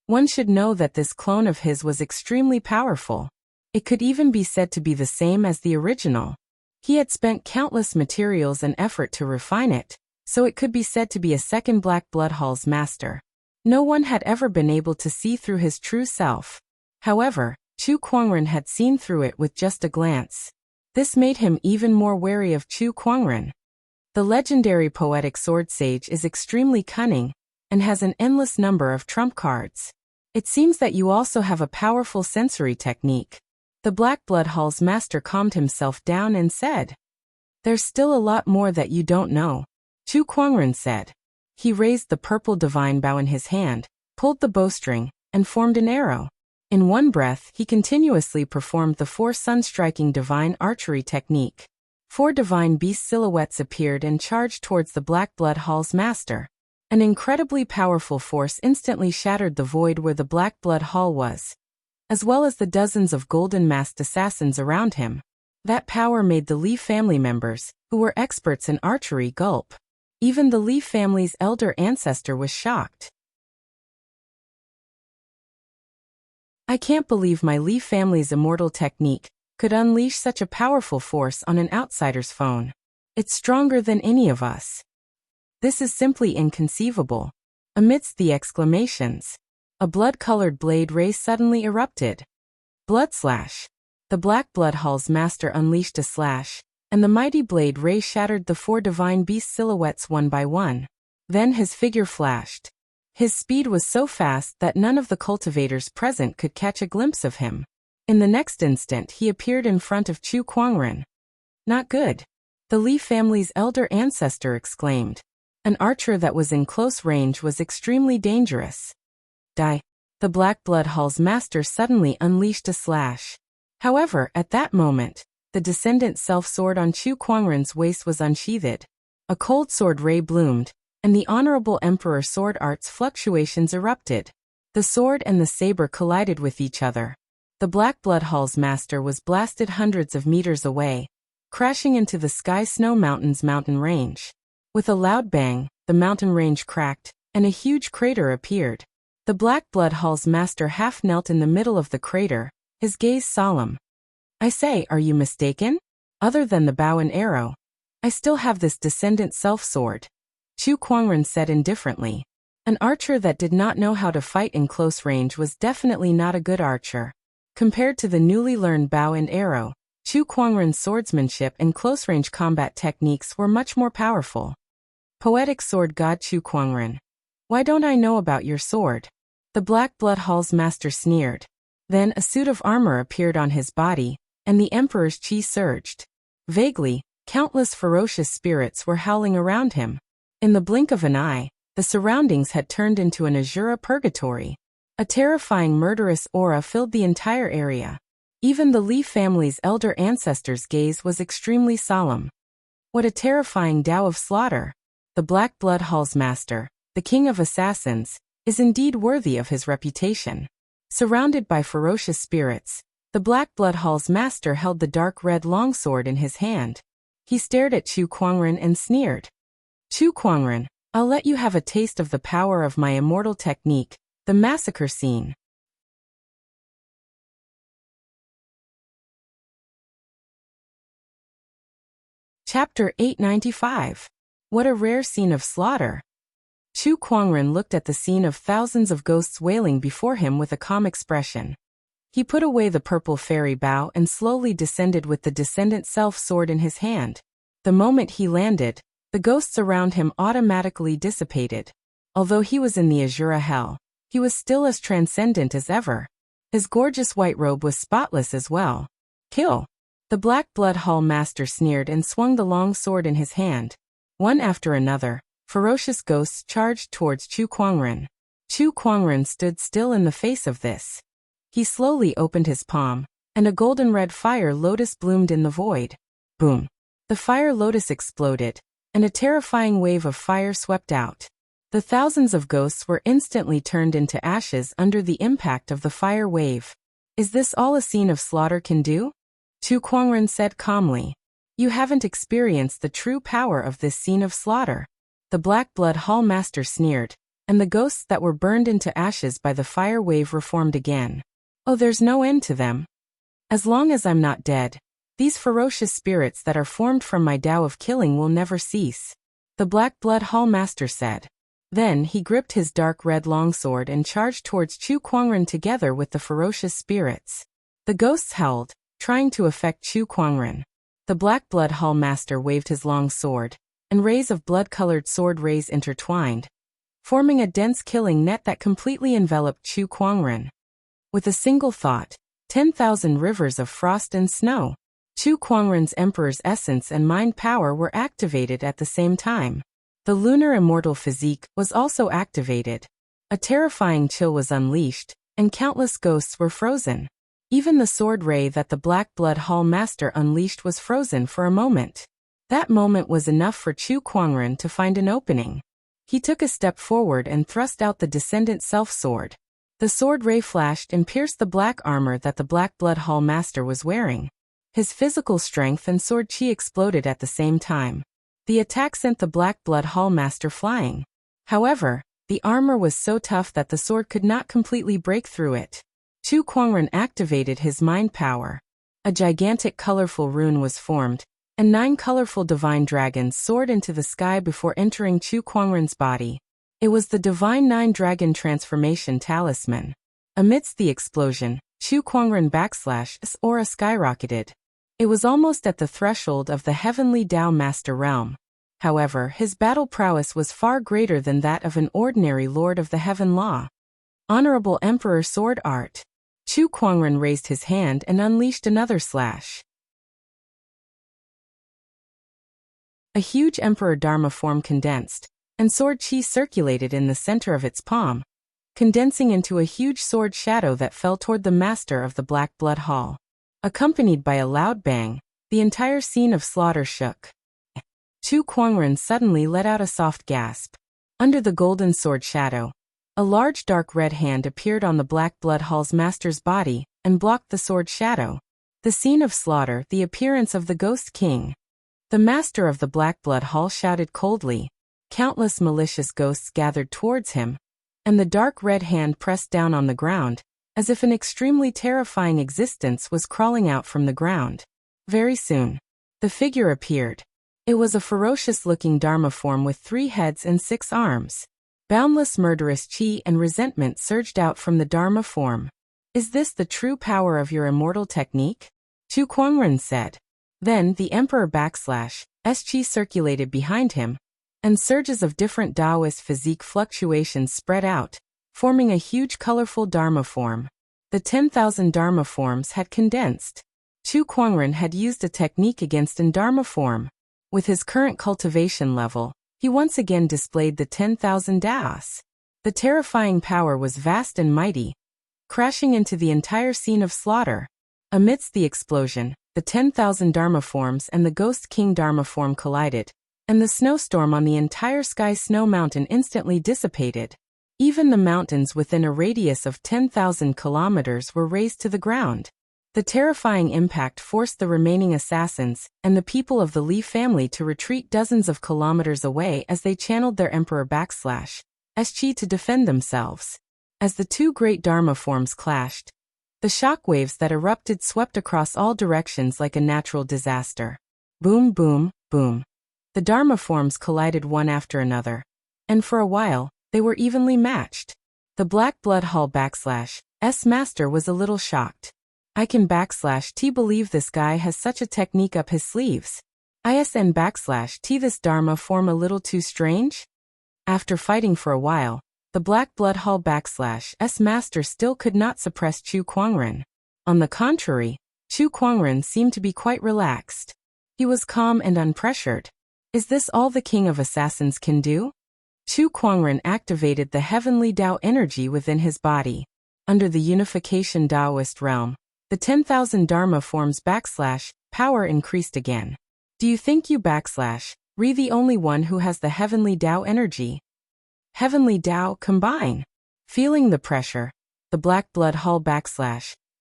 One should know that this clone of his was extremely powerful. It could even be said to be the same as the original. He had spent countless materials and effort to refine it, so it could be said to be a second Black Blood Hall's master. No one had ever been able to see through his true self. However, Chu Kuangren had seen through it with just a glance. This made him even more wary of Chu Kuangren. The legendary poetic sword sage is extremely cunning and has an endless number of trump cards. It seems that you also have a powerful sensory technique. The Black Blood Hall's master calmed himself down and said, "There's still a lot more that you don't know," Chu Kuangren said. He raised the purple divine bow in his hand, pulled the bowstring, and formed an arrow. In one breath, he continuously performed the 4 sun-striking divine archery technique. 4 divine beast silhouettes appeared and charged towards the Black Blood Hall's master. An incredibly powerful force instantly shattered the void where the Black Blood Hall was, as well as the dozens of golden-masked assassins around him. That power made the Li family members, who were experts in archery, gulp. Even the Li family's elder ancestor was shocked. "I can't believe my Li family's immortal technique could unleash such a powerful force on an outsider's phone. It's stronger than any of us. This is simply inconceivable." Amidst the exclamations, a blood-colored blade ray suddenly erupted. Blood slash. The Black Blood Hall's master unleashed a slash, and the mighty blade ray shattered the 4 divine beast silhouettes one by one. Then his figure flashed. His speed was so fast that none of the cultivators present could catch a glimpse of him. In the next instant he appeared in front of Chu Kuangren. "Not good," the Li family's elder ancestor exclaimed. An archer that was in close range was extremely dangerous. "Die." The Black Blood Hall's master suddenly unleashed a slash. However, at that moment, the descendant self-sword on Chu Kuangren's waist was unsheathed. A cold sword ray bloomed, and the Honorable Emperor Sword Art's fluctuations erupted. The sword and the saber collided with each other. The Black Blood Hall's master was blasted hundreds of meters away, crashing into the Sky Snow Mountain's mountain range. With a loud bang, the mountain range cracked, and a huge crater appeared. The Black Blood Hall's master half knelt in the middle of the crater, his gaze solemn. "I say, are you mistaken? Other than the bow and arrow, I still have this descendant self-sword," Chu Kuangren said indifferently. An archer that did not know how to fight in close range was definitely not a good archer. Compared to the newly learned bow and arrow, Chu Kuangren's swordsmanship and close-range combat techniques were much more powerful. Poetic sword god Chu Kuangren. "Why don't I know about your sword?" The Black Blood Hall's master sneered. Then a suit of armor appeared on his body, and the Emperor's chi surged. Vaguely, countless ferocious spirits were howling around him. In the blink of an eye, the surroundings had turned into an Azura purgatory. A terrifying murderous aura filled the entire area. Even the Li family's elder ancestor's gaze was extremely solemn. What a terrifying Tao of slaughter! The Black Blood Hall's master, the king of assassins, is indeed worthy of his reputation. Surrounded by ferocious spirits, the Black Blood Hall's master held the dark red longsword in his hand. He stared at Chu Kuangren and sneered. "Chu Kuangren, I'll let you have a taste of the power of my immortal technique, the massacre scene." Chapter 895. What a rare scene of slaughter. Chu Kuangren looked at the scene of thousands of ghosts wailing before him with a calm expression. He put away the purple fairy bow and slowly descended with the descendant self-sword in his hand. The moment he landed, the ghosts around him automatically dissipated. Although he was in the Azura hell, he was still as transcendent as ever. His gorgeous white robe was spotless as well. "Kill!" The Black Blood Hall master sneered and swung the long sword in his hand. One after another, ferocious ghosts charged towards Chu Kuangren. Chu Kuangren stood still in the face of this. He slowly opened his palm, and a golden red fire lotus bloomed in the void. Boom! The fire lotus exploded, and a terrifying wave of fire swept out. The thousands of ghosts were instantly turned into ashes under the impact of the fire wave. "Is this all a scene of slaughter can do?" Chu Kuangren said calmly. "You haven't experienced the true power of this scene of slaughter." The Black Blood Hall master sneered, and the ghosts that were burned into ashes by the fire wave reformed again. "Oh, there's no end to them. As long as I'm not dead, these ferocious spirits that are formed from my Tao of killing will never cease," the Black Blood Hall master said. Then he gripped his dark red longsword and charged towards Chu Kuangren together with the ferocious spirits. The ghosts howled, trying to affect Chu Kuangren. The Black Blood Hall Master waved his long sword, and rays of blood-colored sword rays intertwined, forming a dense killing net that completely enveloped Chu Kuangren. With a single thought, 10,000 rivers of frost and snow, Chu Kuangren's Emperor's essence and mind power were activated at the same time. The lunar immortal physique was also activated. A terrifying chill was unleashed, and countless ghosts were frozen. Even the sword ray that the Black Blood Hall Master unleashed was frozen for a moment. That moment was enough for Chu Kuangren to find an opening. He took a step forward and thrust out the Descendant Self-Sword. The sword ray flashed and pierced the black armor that the Black Blood Hall Master was wearing. His physical strength and sword chi exploded at the same time. The attack sent the Black Blood Hall Master flying. However, the armor was so tough that the sword could not completely break through it. Chu Kuangren activated his mind power. A gigantic colorful rune was formed, and 9 colorful divine dragons soared into the sky before entering Chu Kuangren's body. It was the Divine 9 Dragon Transformation Talisman. Amidst the explosion, Chu Kuangren's aura skyrocketed. It was almost at the threshold of the Heavenly Tao Master Realm. However, his battle prowess was far greater than that of an ordinary Lord of the Heaven Law. Honorable Emperor Sword Art. Chu Kuangren raised his hand and unleashed another slash. A huge Emperor Dharma form condensed, and sword chi circulated in the center of its palm, condensing into a huge sword shadow that fell toward the master of the Black Blood Hall. Accompanied by a loud bang, the entire scene of slaughter shook. Chu Kuangren suddenly let out a soft gasp. Under the golden sword shadow, a large dark red hand appeared on the Black Blood Hall's master's body and blocked the sword shadow. The scene of slaughter, the appearance of the Ghost King. The master of the Black Blood Hall shouted coldly. Countless malicious ghosts gathered towards him, and the dark red hand pressed down on the ground, as if an extremely terrifying existence was crawling out from the ground. Very soon, the figure appeared. It was a ferocious-looking Dharma form with 3 heads and 6 arms. Boundless murderous chi and resentment surged out from the Dharma form. "Is this the true power of your immortal technique?" Chu Kuangren said. Then the Emperor S chi circulated behind him, and surges of different Taoist physique fluctuations spread out, forming a huge colorful Dharma form. The 10,000 Dharma forms had condensed. Chu Kuangren had used a technique against an Dharma form. With his current cultivation level, he once again displayed the 10,000 Daos. The terrifying power was vast and mighty, crashing into the entire scene of slaughter. Amidst the explosion, the 10,000 Dharma forms and the Ghost King Dharma form collided, and the snowstorm on the entire Sky Snow Mountain instantly dissipated. Even the mountains within a radius of 10,000 kilometers were razed to the ground. The terrifying impact forced the remaining assassins and the people of the Li family to retreat dozens of kilometers away as they channeled their Emperor S chi to defend themselves. As the 2 great Dharma forms clashed, the shockwaves that erupted swept across all directions like a natural disaster. Boom, boom, boom. The Dharma forms collided one after another, and for a while, they were evenly matched. The Black Blood Hall S master was a little shocked. "I can T believe this guy has such a technique up his sleeves. ISN T this Dharma form a little too strange?" After fighting for a while, the Black Blood Hall S master still could not suppress Chu Kuangren. On the contrary, Chu Kuangren seemed to be quite relaxed. He was calm and unpressured. Is this all the King of Assassins can do? Chu Kuangren activated the heavenly Tao energy within his body. Under the unification Taoist realm, the 10,000 Dharma forms power increased again. Do you think you re the only one who has the heavenly Tao energy? Heavenly Tao combine. Feeling the pressure, the Black Blood Hall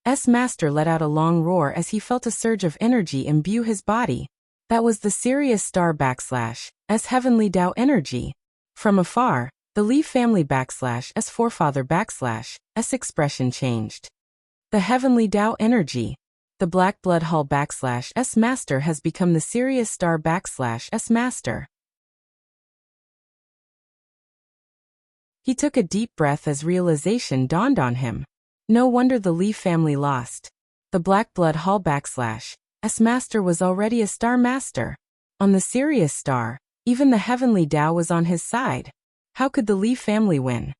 S master let out a long roar as he felt a surge of energy imbue his body. That was the Sirius Star S heavenly Tao energy. From afar, the Li family S forefather S expression changed. The heavenly Tao energy. The Black Blood Hall S master has become the Sirius Star S master. He took a deep breath as realization dawned on him. No wonder the Li family lost. The Black Blood Hall / S master was already a star master. On the Sirius star, even the heavenly Tao was on his side. How could the Li family win?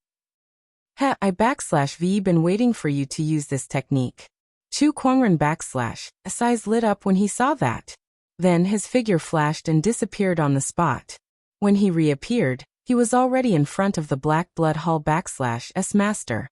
I / been waiting for you to use this technique. Chu Kuangren / S eyes lit up when he saw that. Then his figure flashed and disappeared on the spot. When he reappeared, he was already in front of the Black Blood Hall / S master.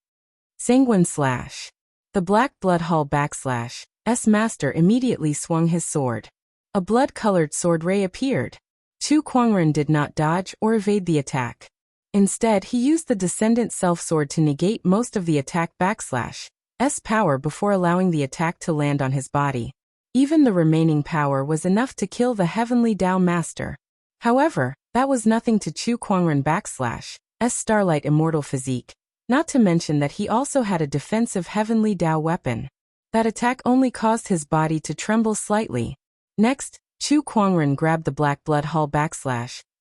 Sanguine slash. The Black Blood Hall / S master immediately swung his sword. A blood-colored sword ray appeared. Chu Kuangren did not dodge or evade the attack. Instead, he used the Descendant Self-Sword to negate most of the attack / S power before allowing the attack to land on his body. Even the remaining power was enough to kill the Heavenly Tao Master. However, that was nothing to Chu Kuangren / S Starlight Immortal Physique, not to mention that he also had a defensive Heavenly Tao weapon. That attack only caused his body to tremble slightly. Next, Chu Kuangren grabbed the Black Blood Hall /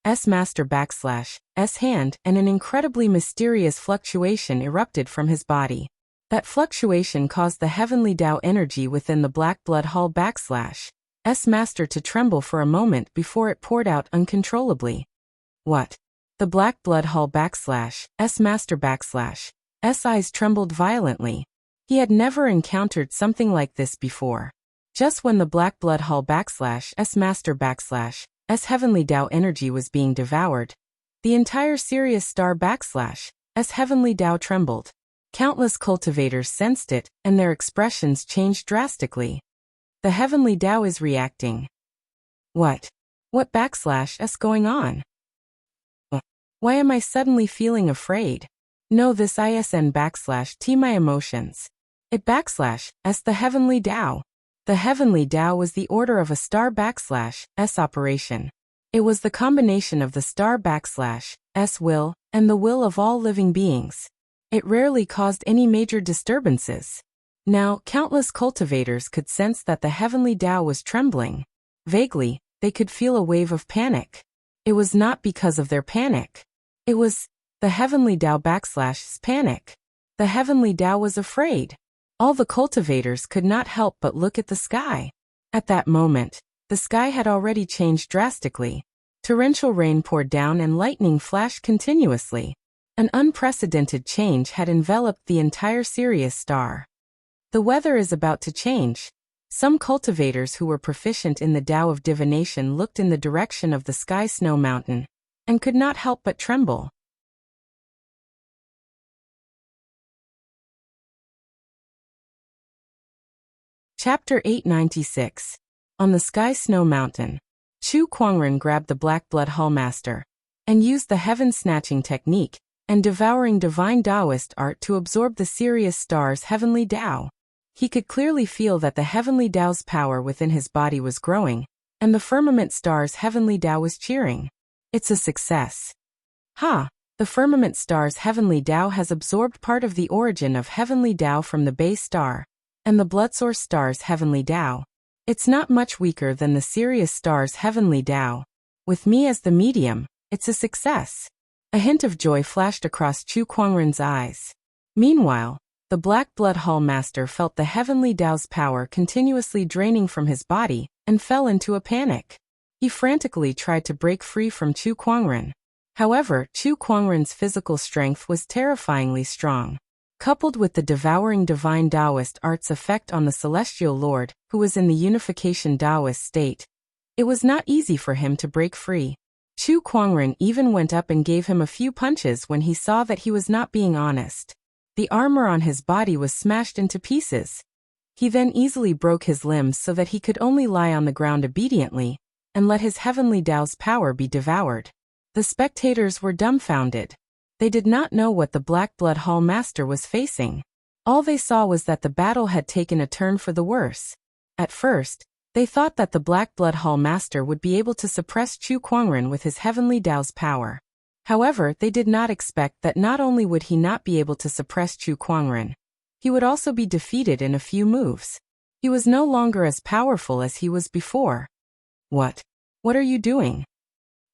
S Master / S hand, and an incredibly mysterious fluctuation erupted from his body. That fluctuation caused the Heavenly Tao energy within the Black Blood Hall / S Master to tremble for a moment before it poured out uncontrollably. What? The Black Blood Hall / S Master / S eyes trembled violently. He had never encountered something like this before. Just when the Black Blood Hall / S Master / S Heavenly Tao energy was being devoured, the entire Sirius star / S Heavenly Tao trembled. Countless cultivators sensed it, and their expressions changed drastically. The Heavenly Tao is reacting. What? What / going on? Why am I suddenly feeling afraid? No, this ISN / T my emotions. It / S the Heavenly Tao. The Heavenly Tao was the order of a star / S operation. It was the combination of the star / S will, and the will of all living beings. It rarely caused any major disturbances. Now, countless cultivators could sense that the Heavenly Tao was trembling. Vaguely, they could feel a wave of panic. It was not because of their panic. It was the Heavenly Tao / panic. The Heavenly Tao was afraid. All the cultivators could not help but look at the sky. At that moment, the sky had already changed drastically. Torrential rain poured down and lightning flashed continuously. An unprecedented change had enveloped the entire Sirius star. The weather is about to change. Some cultivators who were proficient in the Tao of divination looked in the direction of the sky snow mountain, and could not help but tremble. Chapter 896. On the Sky Snow Mountain, Chu Kuangren grabbed the Black Blood Hall Master, and used the heaven-snatching technique, and devouring divine Taoist art to absorb the Sirius star's Heavenly Tao. He could clearly feel that the Heavenly Tao's power within his body was growing, and the firmament star's Heavenly Tao was cheering. It's a success. The firmament star's Heavenly Tao has absorbed part of the origin of Heavenly Tao from the base star, and the Bloodsource star's Heavenly Tao. It's not much weaker than the Sirius star's Heavenly Tao. With me as the medium, it's a success. A hint of joy flashed across Chu Kuangren's eyes. Meanwhile, the Black Blood Hall Master felt the Heavenly Tao's power continuously draining from his body, and fell into a panic. He frantically tried to break free from Chu Kuangren. However, Chu Kuangren's physical strength was terrifyingly strong. Coupled with the devouring divine Taoist art's effect on the Celestial Lord, who was in the unification Taoist state, it was not easy for him to break free. Chu Kuangren even went up and gave him a few punches when he saw that he was not being honest. The armor on his body was smashed into pieces. He then easily broke his limbs so that he could only lie on the ground obediently, and let his Heavenly Tao's power be devoured. The spectators were dumbfounded. They did not know what the Black Blood Hall Master was facing. All they saw was that the battle had taken a turn for the worse. At first, they thought that the Black Blood Hall Master would be able to suppress Chu Kuangren with his Heavenly Tao's power. However, they did not expect that not only would he not be able to suppress Chu Kuangren, he would also be defeated in a few moves. He was no longer as powerful as he was before. What? What are you doing?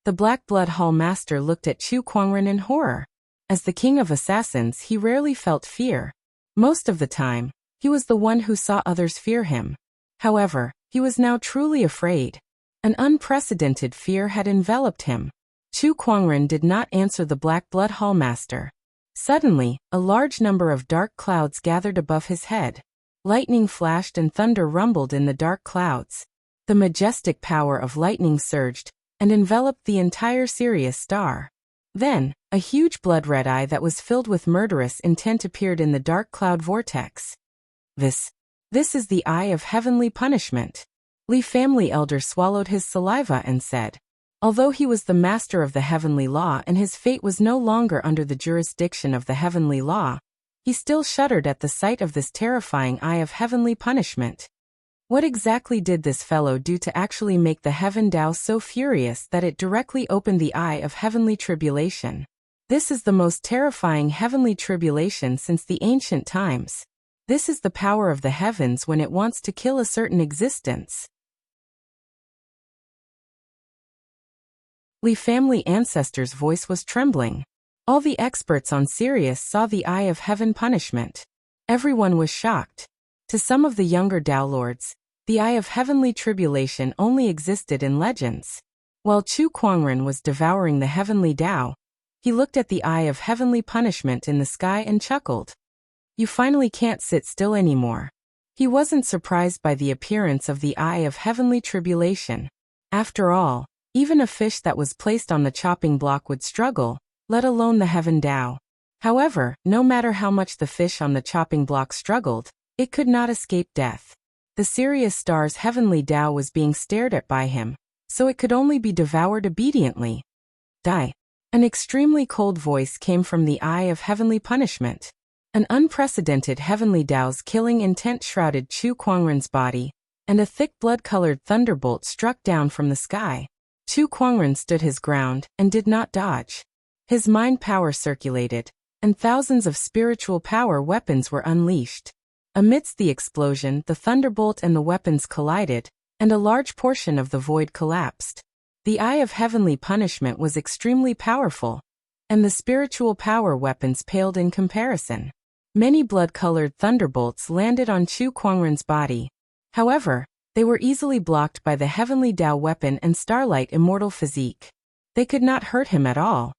The Black Blood Hall Master looked at Chu Kuangren in horror. As the king of assassins, he rarely felt fear. Most of the time, He was the one who saw others fear him. However, he was now truly afraid. An unprecedented fear had enveloped him. Chu Kuangren did not answer the Black Blood Hallmaster. Suddenly, a large number of dark clouds gathered above his head. Lightning flashed and thunder rumbled in the dark clouds. The majestic power of lightning surged and enveloped the entire Sirius star. Then, a huge blood-red eye that was filled with murderous intent appeared in the dark cloud vortex. This is the eye of heavenly punishment. Li family elder swallowed his saliva and said, although he was the master of the heavenly law and his fate was no longer under the jurisdiction of the heavenly law, he still shuddered at the sight of this terrifying eye of heavenly punishment. What exactly did this fellow do to actually make the Heaven Tao so furious that it directly opened the eye of heavenly tribulation? This is the most terrifying heavenly tribulation since the ancient times. This is the power of the heavens when it wants to kill a certain existence. Li family ancestor's voice was trembling. All the experts on Sirius saw the eye of heaven punishment. Everyone was shocked. To some of the younger Tao Lords, the eye of heavenly tribulation only existed in legends. While Chu Kuangren was devouring the heavenly Tao, he looked at the eye of heavenly punishment in the sky and chuckled. You finally can't sit still anymore. He wasn't surprised by the appearance of the eye of heavenly tribulation. After all, even a fish that was placed on the chopping block would struggle, let alone the Heaven Tao. However, no matter how much the fish on the chopping block struggled, it could not escape death. The Sirius star's heavenly Tao was being stared at by him, so it could only be devoured obediently. Die. An extremely cold voice came from the eye of heavenly punishment. An unprecedented heavenly Tao's killing intent shrouded Chu Kuangren's body, and a thick blood-colored thunderbolt struck down from the sky. Chu Kuangren stood his ground and did not dodge. His mind power circulated, and thousands of spiritual power weapons were unleashed. Amidst the explosion, the thunderbolt and the weapons collided, and a large portion of the void collapsed. The eye of heavenly punishment was extremely powerful, and the spiritual power weapons paled in comparison. Many blood-colored thunderbolts landed on Chu Kuangren's body. However, they were easily blocked by the heavenly Tao weapon and starlight immortal physique. They could not hurt him at all.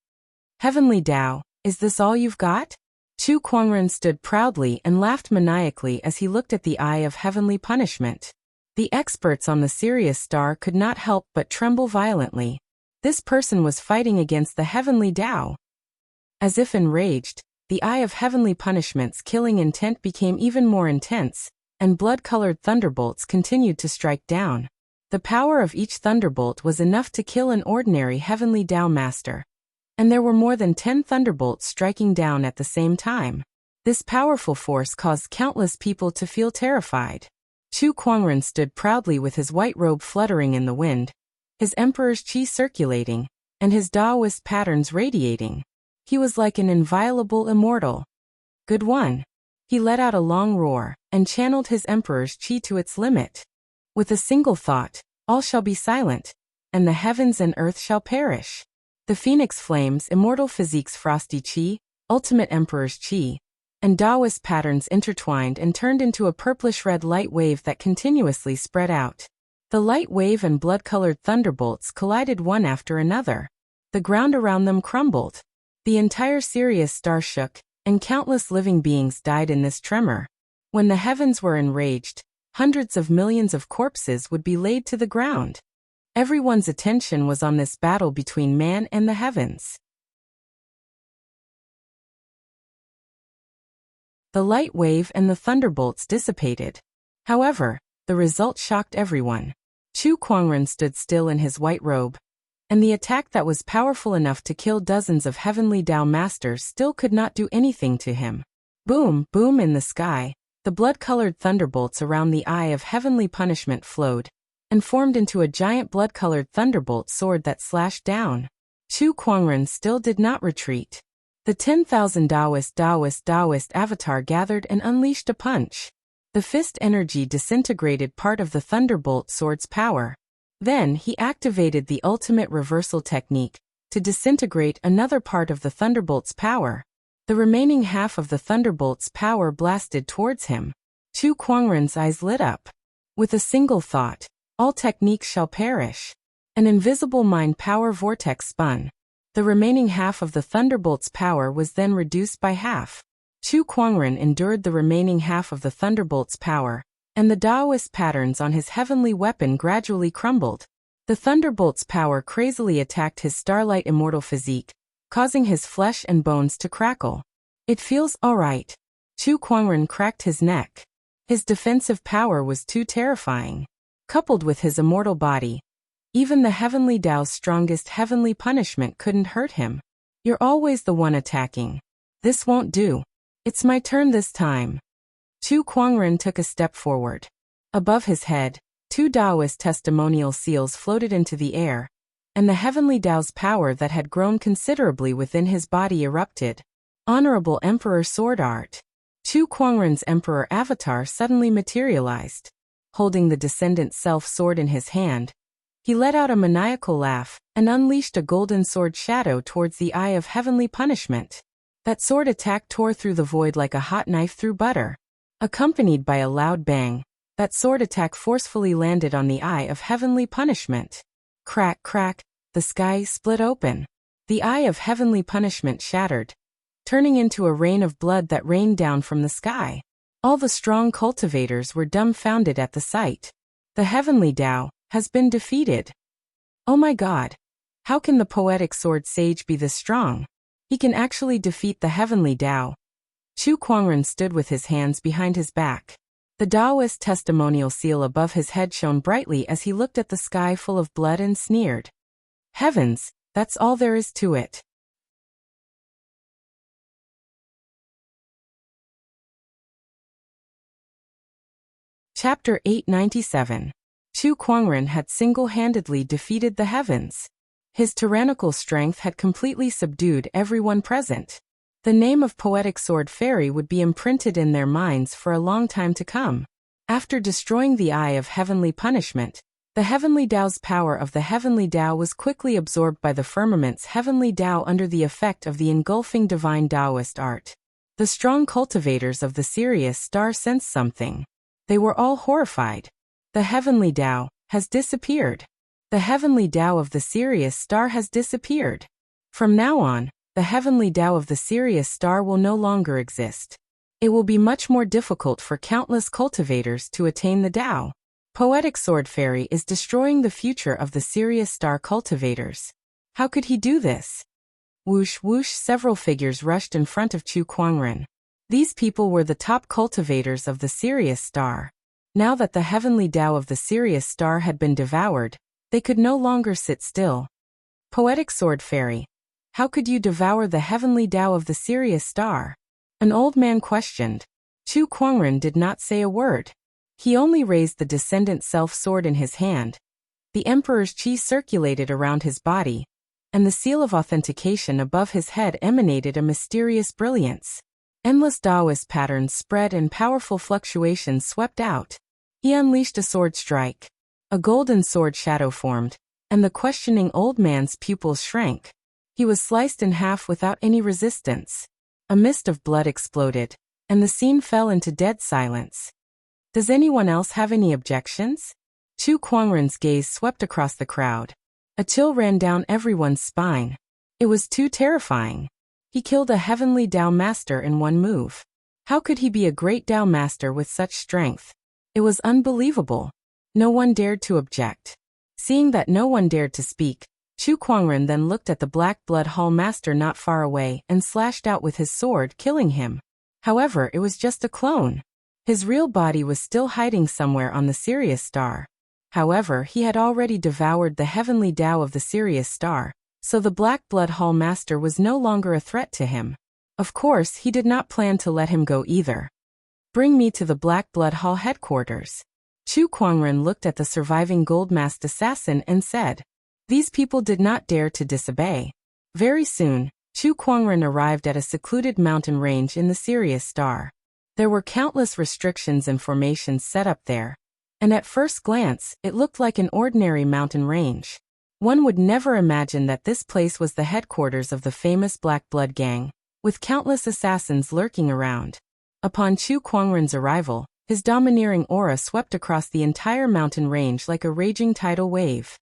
Heavenly Tao, is this all you've got? Chu Kuangren stood proudly and laughed maniacally as he looked at the eye of heavenly punishment. The experts on the Sirius star could not help but tremble violently. This person was fighting against the heavenly Tao. As if enraged, the eye of heavenly punishment's killing intent became even more intense, and blood-colored thunderbolts continued to strike down. The power of each thunderbolt was enough to kill an ordinary heavenly Tao master. And there were more than 10 thunderbolts striking down at the same time. This powerful force caused countless people to feel terrified. Chu Kuangren stood proudly with his white robe fluttering in the wind, his emperor's qi circulating, and his Taoist patterns radiating. He was like an inviolable immortal. Good one. He let out a long roar, and channeled his emperor's qi to its limit. With a single thought, all shall be silent, and the heavens and earth shall perish. The phoenix flames, immortal physique's frosty qi, ultimate emperor's qi, and Taoist patterns intertwined and turned into a purplish-red light wave that continuously spread out. The light wave and blood-colored thunderbolts collided one after another. The ground around them crumbled. The entire Sirius star shook, and countless living beings died in this tremor. When the heavens were enraged, hundreds of millions of corpses would be laid to the ground. Everyone's attention was on this battle between man and the heavens. The light wave and the thunderbolts dissipated. However, the result shocked everyone. Chu Kuangren stood still in his white robe, and the attack that was powerful enough to kill dozens of heavenly Tao masters still could not do anything to him. Boom, boom in the sky, the blood-colored thunderbolts around the eye of heavenly punishment flowed, and formed into a giant blood-colored thunderbolt sword that slashed down. Chu Kuangren still did not retreat. The 10,000 Taoist avatar gathered and unleashed a punch. The fist energy disintegrated part of the thunderbolt sword's power. Then he activated the ultimate reversal technique to disintegrate another part of the thunderbolt's power. The remaining half of the thunderbolt's power blasted towards him. Chu Kuangren's eyes lit up. With a single thought, all techniques shall perish. An invisible mind power vortex spun. The remaining half of the thunderbolt's power was then reduced by half. Chu Kuangren endured the remaining half of the thunderbolt's power, and the Taoist patterns on his heavenly weapon gradually crumbled. The thunderbolt's power crazily attacked his starlight immortal physique, causing his flesh and bones to crackle. It feels alright. Chu Kuangren cracked his neck. His defensive power was too terrifying. Coupled with his immortal body, even the heavenly Tao's strongest heavenly punishment couldn't hurt him. You're always the one attacking. This won't do. It's my turn this time. Chu Kuangren took a step forward. Above his head, 2 Taoist testimonial seals floated into the air, and the heavenly Tao's power that had grown considerably within his body erupted. Honorable Emperor Sword Art. Chu Kuangren's Emperor avatar suddenly materialized. Holding the Descendant Self sword in his hand, he let out a maniacal laugh and unleashed a golden sword shadow towards the eye of heavenly punishment. That sword attack tore through the void like a hot knife through butter. Accompanied by a loud bang, that sword attack forcefully landed on the eye of heavenly punishment. Crack, crack, the sky split open. The eye of heavenly punishment shattered, turning into a rain of blood that rained down from the sky. All the strong cultivators were dumbfounded at the sight. The heavenly Tao has been defeated. Oh my God! How can the poetic sword sage be this strong? He can actually defeat the heavenly Tao. Chu Kuangren stood with his hands behind his back. The Taoist testimonial seal above his head shone brightly as he looked at the sky full of blood and sneered. Heavens, that's all there is to it. Chapter 897. Chu Kuangren had single-handedly defeated the heavens. His tyrannical strength had completely subdued everyone present. The name of Poetic Sword Fairy would be imprinted in their minds for a long time to come. After destroying the eye of heavenly punishment, the heavenly Tao's power of the heavenly Tao was quickly absorbed by the firmament's heavenly Tao under the effect of the engulfing divine Taoist art. The strong cultivators of the Sirius star sensed something. They were all horrified. The heavenly Tao has disappeared. The heavenly Tao of the Sirius star has disappeared. From now on, the heavenly Tao of the Sirius star will no longer exist. It will be much more difficult for countless cultivators to attain the Tao. Poetic Sword Fairy is destroying the future of the Sirius star cultivators. How could he do this? Whoosh whoosh, several figures rushed in front of Chu Kuangren. These people were the top cultivators of the Sirius star. Now that the heavenly Tao of the Sirius star had been devoured, they could no longer sit still. Poetic Sword Fairy, how could you devour the heavenly Tao of the Sirius star? An old man questioned. Chu Kuangren did not say a word. He only raised the Descendant Self sword in his hand. The Emperor's chi circulated around his body, and the seal of authentication above his head emanated a mysterious brilliance. Endless Taoist patterns spread and powerful fluctuations swept out. He unleashed a sword strike. A golden sword shadow formed, and the questioning old man's pupils shrank. He was sliced in half without any resistance. A mist of blood exploded, and the scene fell into dead silence. Does anyone else have any objections? Chu Kuangren's gaze swept across the crowd. A chill ran down everyone's spine. It was too terrifying. He killed a heavenly Tao master in one move. How could he be a great Tao master with such strength? It was unbelievable. No one dared to object. Seeing that no one dared to speak, Chu Kuangren then looked at the Black Blood Hall master not far away and slashed out with his sword, killing him. However, it was just a clone. His real body was still hiding somewhere on the Sirius star. However, he had already devoured the heavenly Tao of the Sirius star, so the Black Blood Hall master was no longer a threat to him. Of course, he did not plan to let him go either. Bring me to the Black Blood Hall headquarters. Chu Kuangren looked at the surviving gold-masked assassin and said, these people did not dare to disobey. Very soon, Chu Kuangren arrived at a secluded mountain range in the Sirius star. There were countless restrictions and formations set up there, and at first glance, it looked like an ordinary mountain range. One would never imagine that this place was the headquarters of the famous Black Blood Gang, with countless assassins lurking around. Upon Chu Kuangren's arrival, His domineering aura swept across the entire mountain range like a raging tidal wave.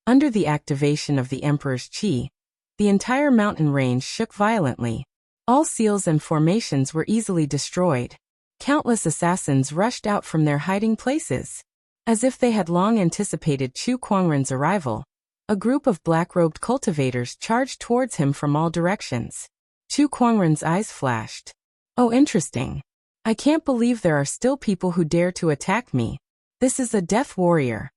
Under the activation of the Emperor's Qi, the entire mountain range shook violently. All seals and formations were easily destroyed. Countless assassins rushed out from their hiding places. As if they had long anticipated Chu Kuangren's arrival, a group of black-robed cultivators charged towards him from all directions. Chu Kuangren's eyes flashed. Oh, interesting. I can't believe there are still people who dare to attack me. This is a death warrior.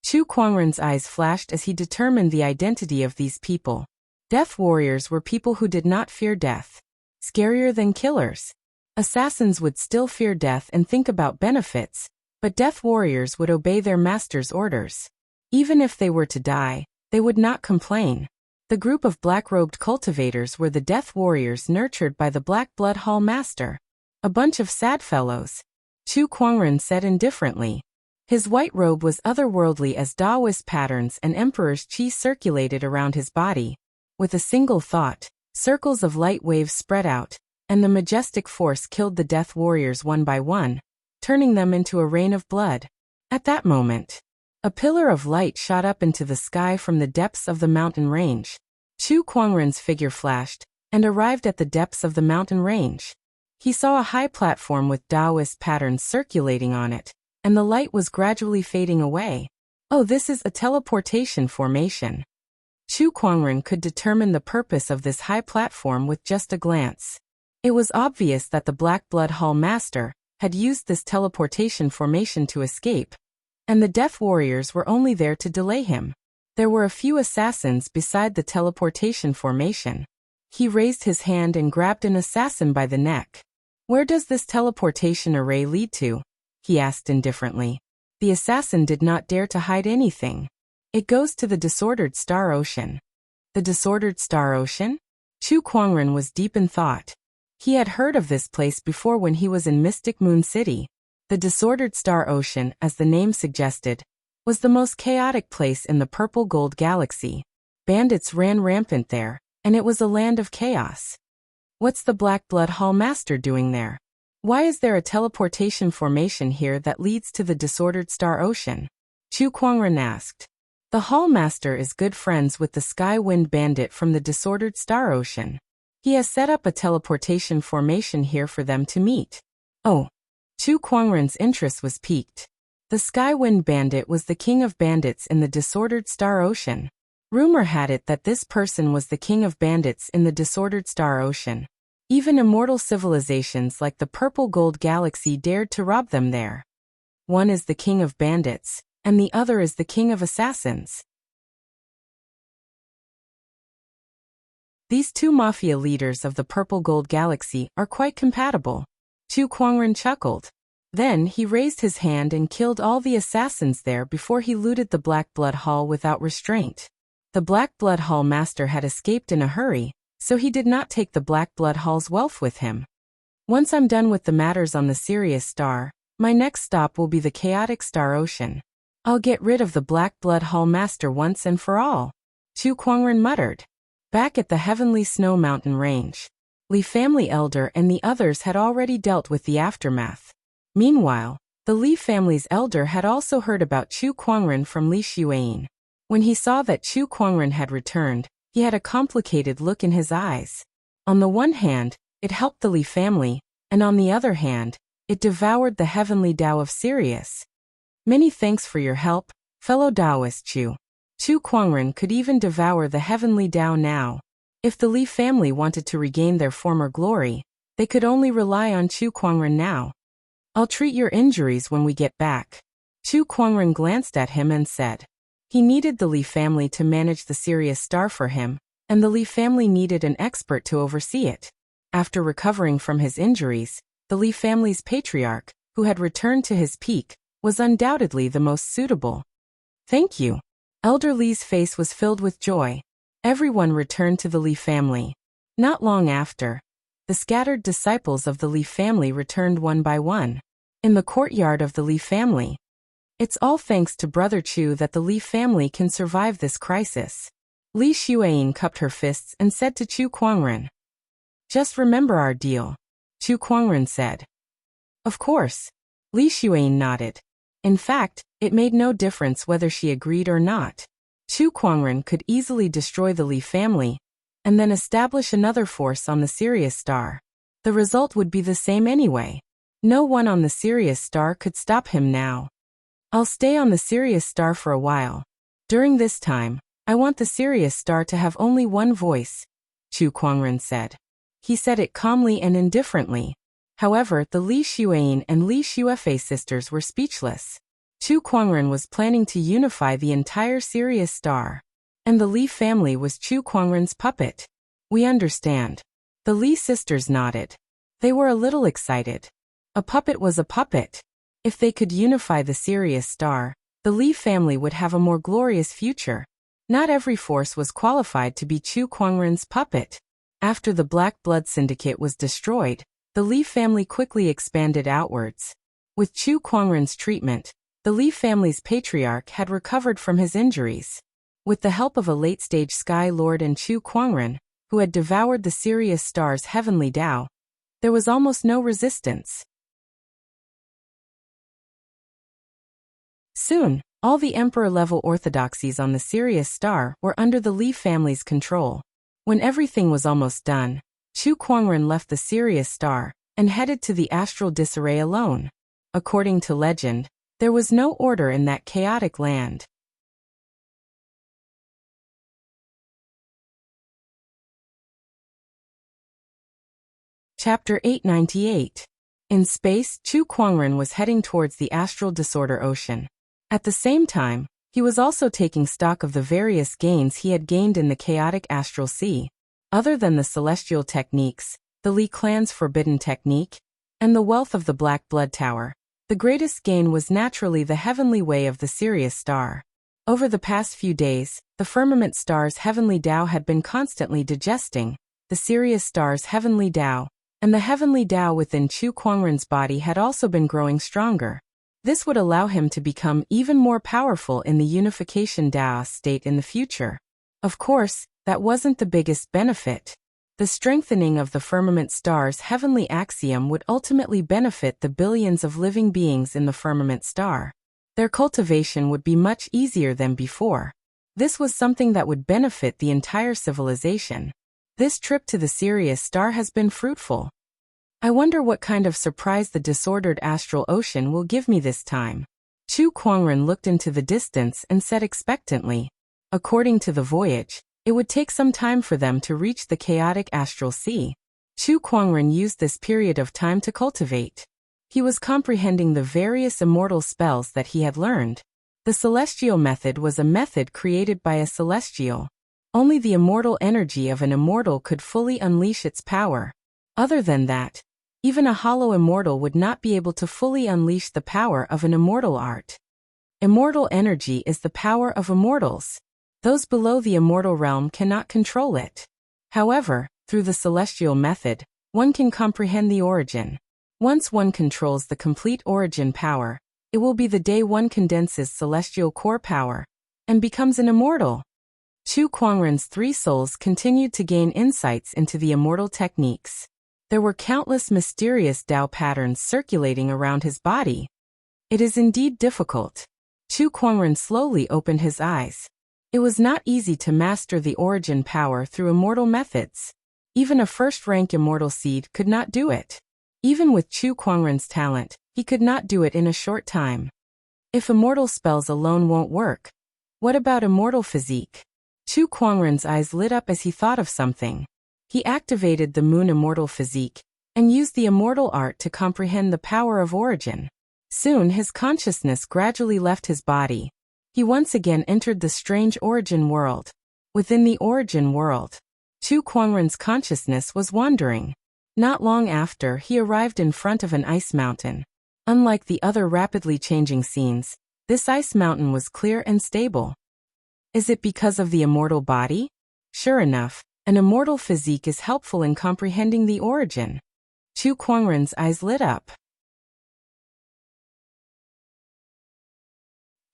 Chu Kuangren's eyes flashed as he determined the identity of these people. Death warriors were people who did not fear death. Scarier than killers. Assassins would still fear death and think about benefits, but death warriors would obey their master's orders. Even if they were to die, they would not complain. The group of black-robed cultivators were the death warriors nurtured by the Black Blood Hall master. A bunch of sad fellows. Chu Kuangren said indifferently. His white robe was otherworldly as Taoist patterns and Emperor's Qi circulated around his body. With a single thought, circles of light waves spread out, and the majestic force killed the death warriors one by one, turning them into a rain of blood. At that moment, a pillar of light shot up into the sky from the depths of the mountain range. Chu Kuangren's figure flashed, and arrived at the depths of the mountain range. He saw a high platform with Taoist patterns circulating on it, and the light was gradually fading away. Oh, this is a teleportation formation. Chu Kuangren could determine the purpose of this high platform with just a glance. It was obvious that the Black Blood Hall master had used this teleportation formation to escape, and the death warriors were only there to delay him. There were a few assassins beside the teleportation formation. He raised his hand and grabbed an assassin by the neck. Where does this teleportation array lead to? He asked indifferently. The assassin did not dare to hide anything. It goes to the disordered Star Ocean. The disordered Star Ocean? Chu Kuangren was deep in thought. He had heard of this place before when he was in Mystic Moon City. The disordered Star Ocean, as the name suggested, was the most chaotic place in the Purple Gold Galaxy. Bandits ran rampant there, and it was a land of chaos. What's the Black Blood Hall master doing there? Why is there a teleportation formation here that leads to the disordered Star Ocean? Chu Kuangren asked. The Hall master is good friends with the Sky Wind Bandit from the disordered Star Ocean. He has set up a teleportation formation here for them to meet. Oh. Chu Kuangren's interest was piqued. The Sky Wind Bandit was the king of bandits in the disordered Star Ocean. Rumor had it that this person was the king of bandits in the disordered Star Ocean. Even immortal civilizations like the Purple Gold Galaxy dared to rob them there. One is the king of bandits, and the other is the king of assassins. These two mafia leaders of the Purple Gold Galaxy are quite compatible. Chu Kuangren chuckled. Then he raised his hand and killed all the assassins there before he looted the Black Blood Hall without restraint. The Black Blood Hall master had escaped in a hurry, so he did not take the Black Blood Hall's wealth with him. Once I'm done with the matters on the Sirius Star, my next stop will be the chaotic Star Ocean. I'll get rid of the Black Blood Hall master once and for all. Chu Kuangren muttered. Back at the Heavenly Snow Mountain Range, Li family elder and the others had already dealt with the aftermath. Meanwhile, the Li family's elder had also heard about Chu Kuangren from Li Xueyin. When he saw that Chu Kuangren had returned, he had a complicated look in his eyes. On the one hand, it helped the Li family, and on the other hand, it devoured the heavenly Tao of Sirius. Many thanks for your help, fellow Taoist Chu. Chu Kuangren could even devour the heavenly Tao now. If the Li family wanted to regain their former glory, they could only rely on Chu Kuangren now. I'll treat your injuries when we get back. Chu Kuangren glanced at him and said. He needed the Li family to manage the Sirius Star for him, and the Li family needed an expert to oversee it. After recovering from his injuries, the Li family's patriarch, who had returned to his peak, was undoubtedly the most suitable. Thank you. Elder Li's face was filled with joy. Everyone returned to the Li family. Not long after, the scattered disciples of the Li family returned one by one. In the courtyard of the Li family. It's all thanks to Brother Chu that the Li family can survive this crisis. Li Xueyin cupped her fists and said to Chu Kuangren. Just remember our deal, Chu Kuangren said. Of course. Li Xuan nodded. In fact, it made no difference whether she agreed or not. Chu Kuangren could easily destroy the Li family, and then establish another force on the Sirius star. The result would be the same anyway. No one on the Sirius star could stop him now. I'll stay on the Sirius star for a while. During this time, I want the Sirius star to have only one voice, Chu Kuangren said. He said it calmly and indifferently. However, the Li Xuan and Li Xuefei sisters were speechless. Chu Kuangren was planning to unify the entire Sirius star. And the Li family was Chu Kuangren's puppet. We understand. The Li sisters nodded. They were a little excited. A puppet was a puppet. If they could unify the Sirius star, the Li family would have a more glorious future. Not every force was qualified to be Chu Kuangren's puppet. After the Black Blood Syndicate was destroyed, the Li family quickly expanded outwards. With Chu Kuangren's treatment, the Li family's patriarch had recovered from his injuries. With the help of a late-stage Sky Lord and Chu Kuangren, who had devoured the Sirius star's heavenly Tao, there was almost no resistance. Soon, all the Emperor-level orthodoxies on the Sirius star were under the Li family's control. When everything was almost done, Chu Kuangren left the Sirius star and headed to the astral disarray alone. According to legend, there was no order in that chaotic land. Chapter 898. In space, Chu Kuangren was heading towards the astral disorder ocean. At the same time, he was also taking stock of the various gains he had gained in the chaotic astral sea. Other than the celestial techniques, the Li clan's forbidden technique, and the wealth of the Black Blood Tower, the greatest gain was naturally the heavenly way of the Sirius star. Over the past few days, the firmament star's heavenly Tao had been constantly digesting the Sirius star's heavenly Tao, and the heavenly Tao within Chu Kuangren's body had also been growing stronger. This would allow him to become even more powerful in the unification Tao state in the future. Of course, that wasn't the biggest benefit. The strengthening of the firmament star's heavenly axiom would ultimately benefit the billions of living beings in the firmament star. Their cultivation would be much easier than before. This was something that would benefit the entire civilization. This trip to the Sirius star has been fruitful. I wonder what kind of surprise the disordered astral ocean will give me this time. Chu Kuangren looked into the distance and said expectantly. According to the voyage, it would take some time for them to reach the chaotic astral sea. Chu Kuangren used this period of time to cultivate. He was comprehending the various immortal spells that he had learned. The celestial method was a method created by a celestial. Only the immortal energy of an immortal could fully unleash its power. Other than that, even a hollow immortal would not be able to fully unleash the power of an immortal art. Immortal energy is the power of immortals. Those below the immortal realm cannot control it. However, through the celestial method, one can comprehend the origin. Once one controls the complete origin power, it will be the day one condenses celestial core power and becomes an immortal. Chu Kuangren's three souls continued to gain insights into the immortal techniques. There were countless mysterious Tao patterns circulating around his body. It is indeed difficult. Chu Kuangren slowly opened his eyes. It was not easy to master the origin power through immortal methods. Even a first-rank immortal seed could not do it. Even with Chu Kuangren's talent, he could not do it in a short time. If immortal spells alone won't work, what about immortal physique? Chu Kuangren's eyes lit up as he thought of something. He activated the moon immortal physique and used the immortal art to comprehend the power of origin. Soon his consciousness gradually left his body. He once again entered the strange origin world. Within the origin world, Chu Kuangren's consciousness was wandering. Not long after, he arrived in front of an ice mountain. Unlike the other rapidly changing scenes, this ice mountain was clear and stable. Is it because of the immortal body? Sure enough, an immortal physique is helpful in comprehending the origin. Chu Kuangren's eyes lit up.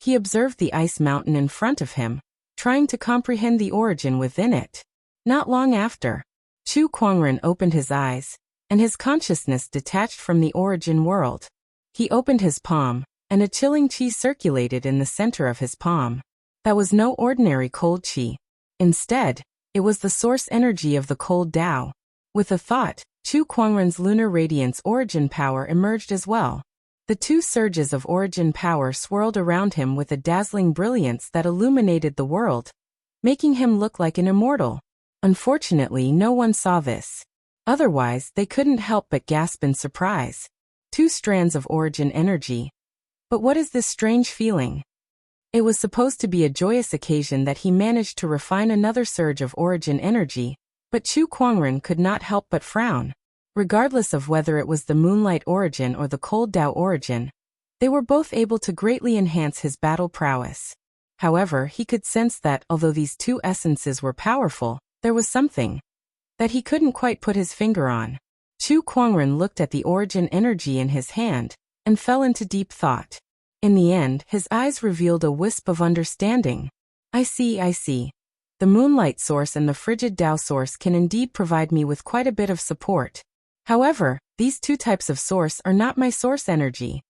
He observed the ice mountain in front of him, trying to comprehend the origin within it. Not long after, Chu Kuangren opened his eyes, and his consciousness detached from the origin world. He opened his palm, and a chilling qi circulated in the center of his palm. That was no ordinary cold qi. Instead, it was the source energy of the cold Tao. With a thought, Chu Kuangren's lunar radiance origin power emerged as well. The two surges of origin power swirled around him with a dazzling brilliance that illuminated the world, making him look like an immortal. Unfortunately, no one saw this. Otherwise, they couldn't help but gasp in surprise. Two strands of origin energy. But what is this strange feeling? It was supposed to be a joyous occasion that he managed to refine another surge of origin energy, but Chu Kuangren could not help but frown. Regardless of whether it was the moonlight origin or the cold Tao origin, they were both able to greatly enhance his battle prowess. However, he could sense that, although these two essences were powerful, there was something that he couldn't quite put his finger on. Chu Kuangren looked at the origin energy in his hand and fell into deep thought. In the end, his eyes revealed a wisp of understanding. I see. The moonlight source and the frigid Tao source can indeed provide me with quite a bit of support. However, these two types of source are not my source energy.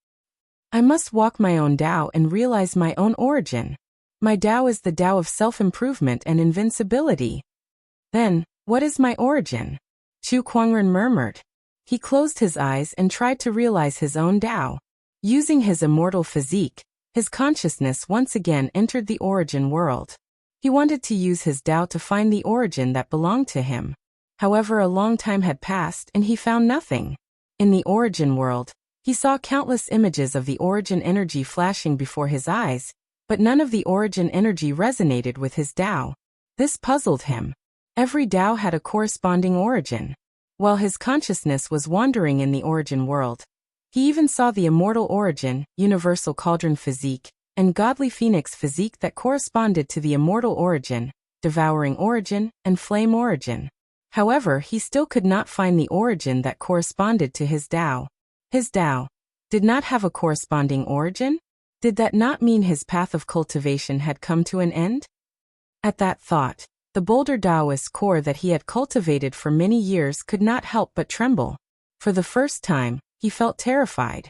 I must walk my own Tao and realize my own origin. My Tao is the Tao of self-improvement and invincibility. Then, what is my origin? Chu Kuangren murmured. He closed his eyes and tried to realize his own Tao. Using his immortal physique, his consciousness once again entered the origin world. He wanted to use his Tao to find the origin that belonged to him. However, a long time had passed and he found nothing. In the origin world, he saw countless images of the origin energy flashing before his eyes, but none of the origin energy resonated with his Tao. This puzzled him. Every Tao had a corresponding origin. While his consciousness was wandering in the origin world, he even saw the immortal origin, universal cauldron physique, and godly phoenix physique that corresponded to the immortal origin, devouring origin, and flame origin. However, he still could not find the origin that corresponded to his Tao. His Tao did not have a corresponding origin? Did that not mean his path of cultivation had come to an end? At that thought, the bolder Taoist core that he had cultivated for many years could not help but tremble. For the first time, he felt terrified.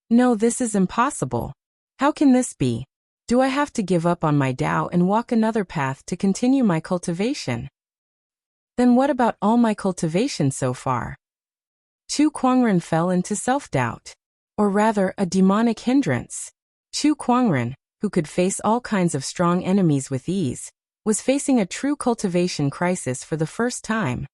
No, this is impossible. How can this be? Do I have to give up on my Tao and walk another path to continue my cultivation? Then what about all my cultivation so far? Chu Kuangren fell into self-doubt. Or rather, a demonic hindrance. Chu Kuangren, who could face all kinds of strong enemies with ease, was facing a true cultivation crisis for the first time.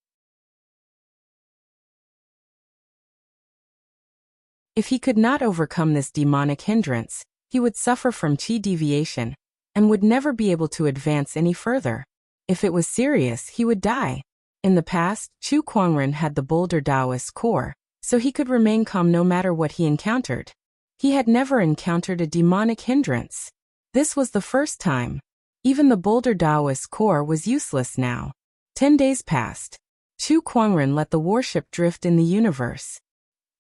If he could not overcome this demonic hindrance, he would suffer from qi deviation, and would never be able to advance any further. If it was serious, he would die. In the past, Chu Kuangren had the bolder Taoist core, so he could remain calm no matter what he encountered. He had never encountered a demonic hindrance. This was the first time. Even the bolder Taoist core was useless now. 10 days passed. Chu Kuangren let the warship drift in the universe.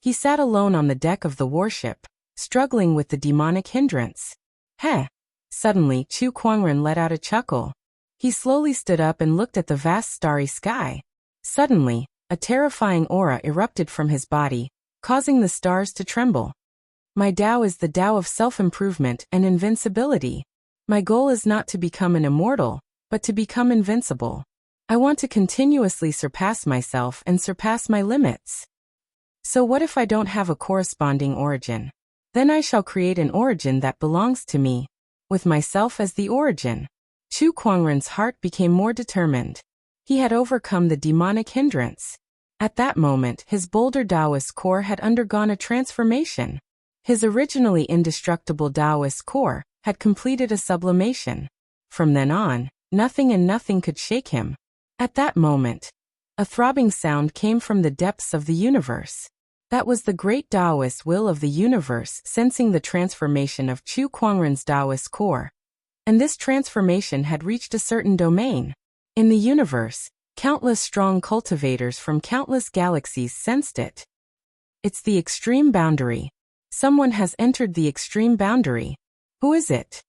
He sat alone on the deck of the warship, struggling with the demonic hindrance. Heh! Suddenly, Chu Kuangren let out a chuckle. He slowly stood up and looked at the vast starry sky. Suddenly, a terrifying aura erupted from his body, causing the stars to tremble. My Tao is the Tao of self-improvement and invincibility. My goal is not to become an immortal, but to become invincible. I want to continuously surpass myself and surpass my limits. So what if I don't have a corresponding origin? Then I shall create an origin that belongs to me, with myself as the origin. Chu Kuangren's heart became more determined. He had overcome the demonic hindrance. At that moment, his bolder Taoist core had undergone a transformation. His originally indestructible Taoist core had completed a sublimation. From then on, nothing and nothing could shake him. At that moment, a throbbing sound came from the depths of the universe. That was the great Taoist will of the universe sensing the transformation of Chu Kuangren's Taoist core. And this transformation had reached a certain domain. In the universe, countless strong cultivators from countless galaxies sensed it. It's the extreme boundary. Someone has entered the extreme boundary. Who is it?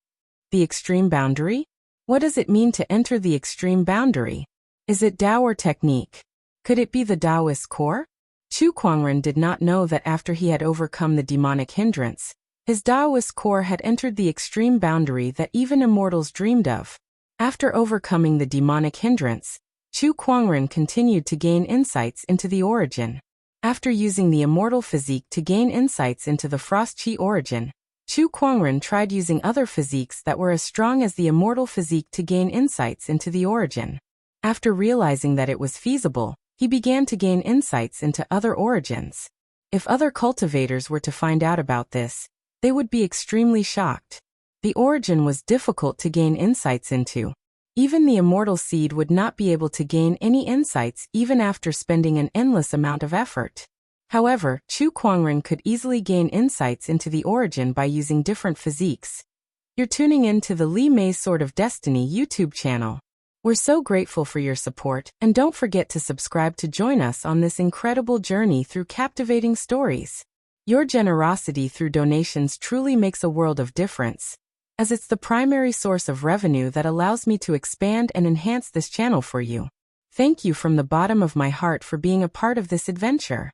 The extreme boundary? What does it mean to enter the extreme boundary? Is it Tao or technique? Could it be the Taoist core? Chu Kuangren did not know that after he had overcome the demonic hindrance, his Taoist core had entered the extreme boundary that even immortals dreamed of. After overcoming the demonic hindrance, Chu Kuangren continued to gain insights into the origin. After using the immortal physique to gain insights into the frost chi origin, Chu Kuangren tried using other physiques that were as strong as the immortal physique to gain insights into the origin. After realizing that it was feasible, he began to gain insights into other origins. If other cultivators were to find out about this, they would be extremely shocked. The origin was difficult to gain insights into. Even the immortal seed would not be able to gain any insights even after spending an endless amount of effort. However, Chu Kuangren could easily gain insights into the origin by using different physiques. You're tuning in to the Li Mei's Sword of Destiny YouTube channel. We're so grateful for your support, and don't forget to subscribe to join us on this incredible journey through captivating stories. Your generosity through donations truly makes a world of difference, as it's the primary source of revenue that allows me to expand and enhance this channel for you. Thank you from the bottom of my heart for being a part of this adventure.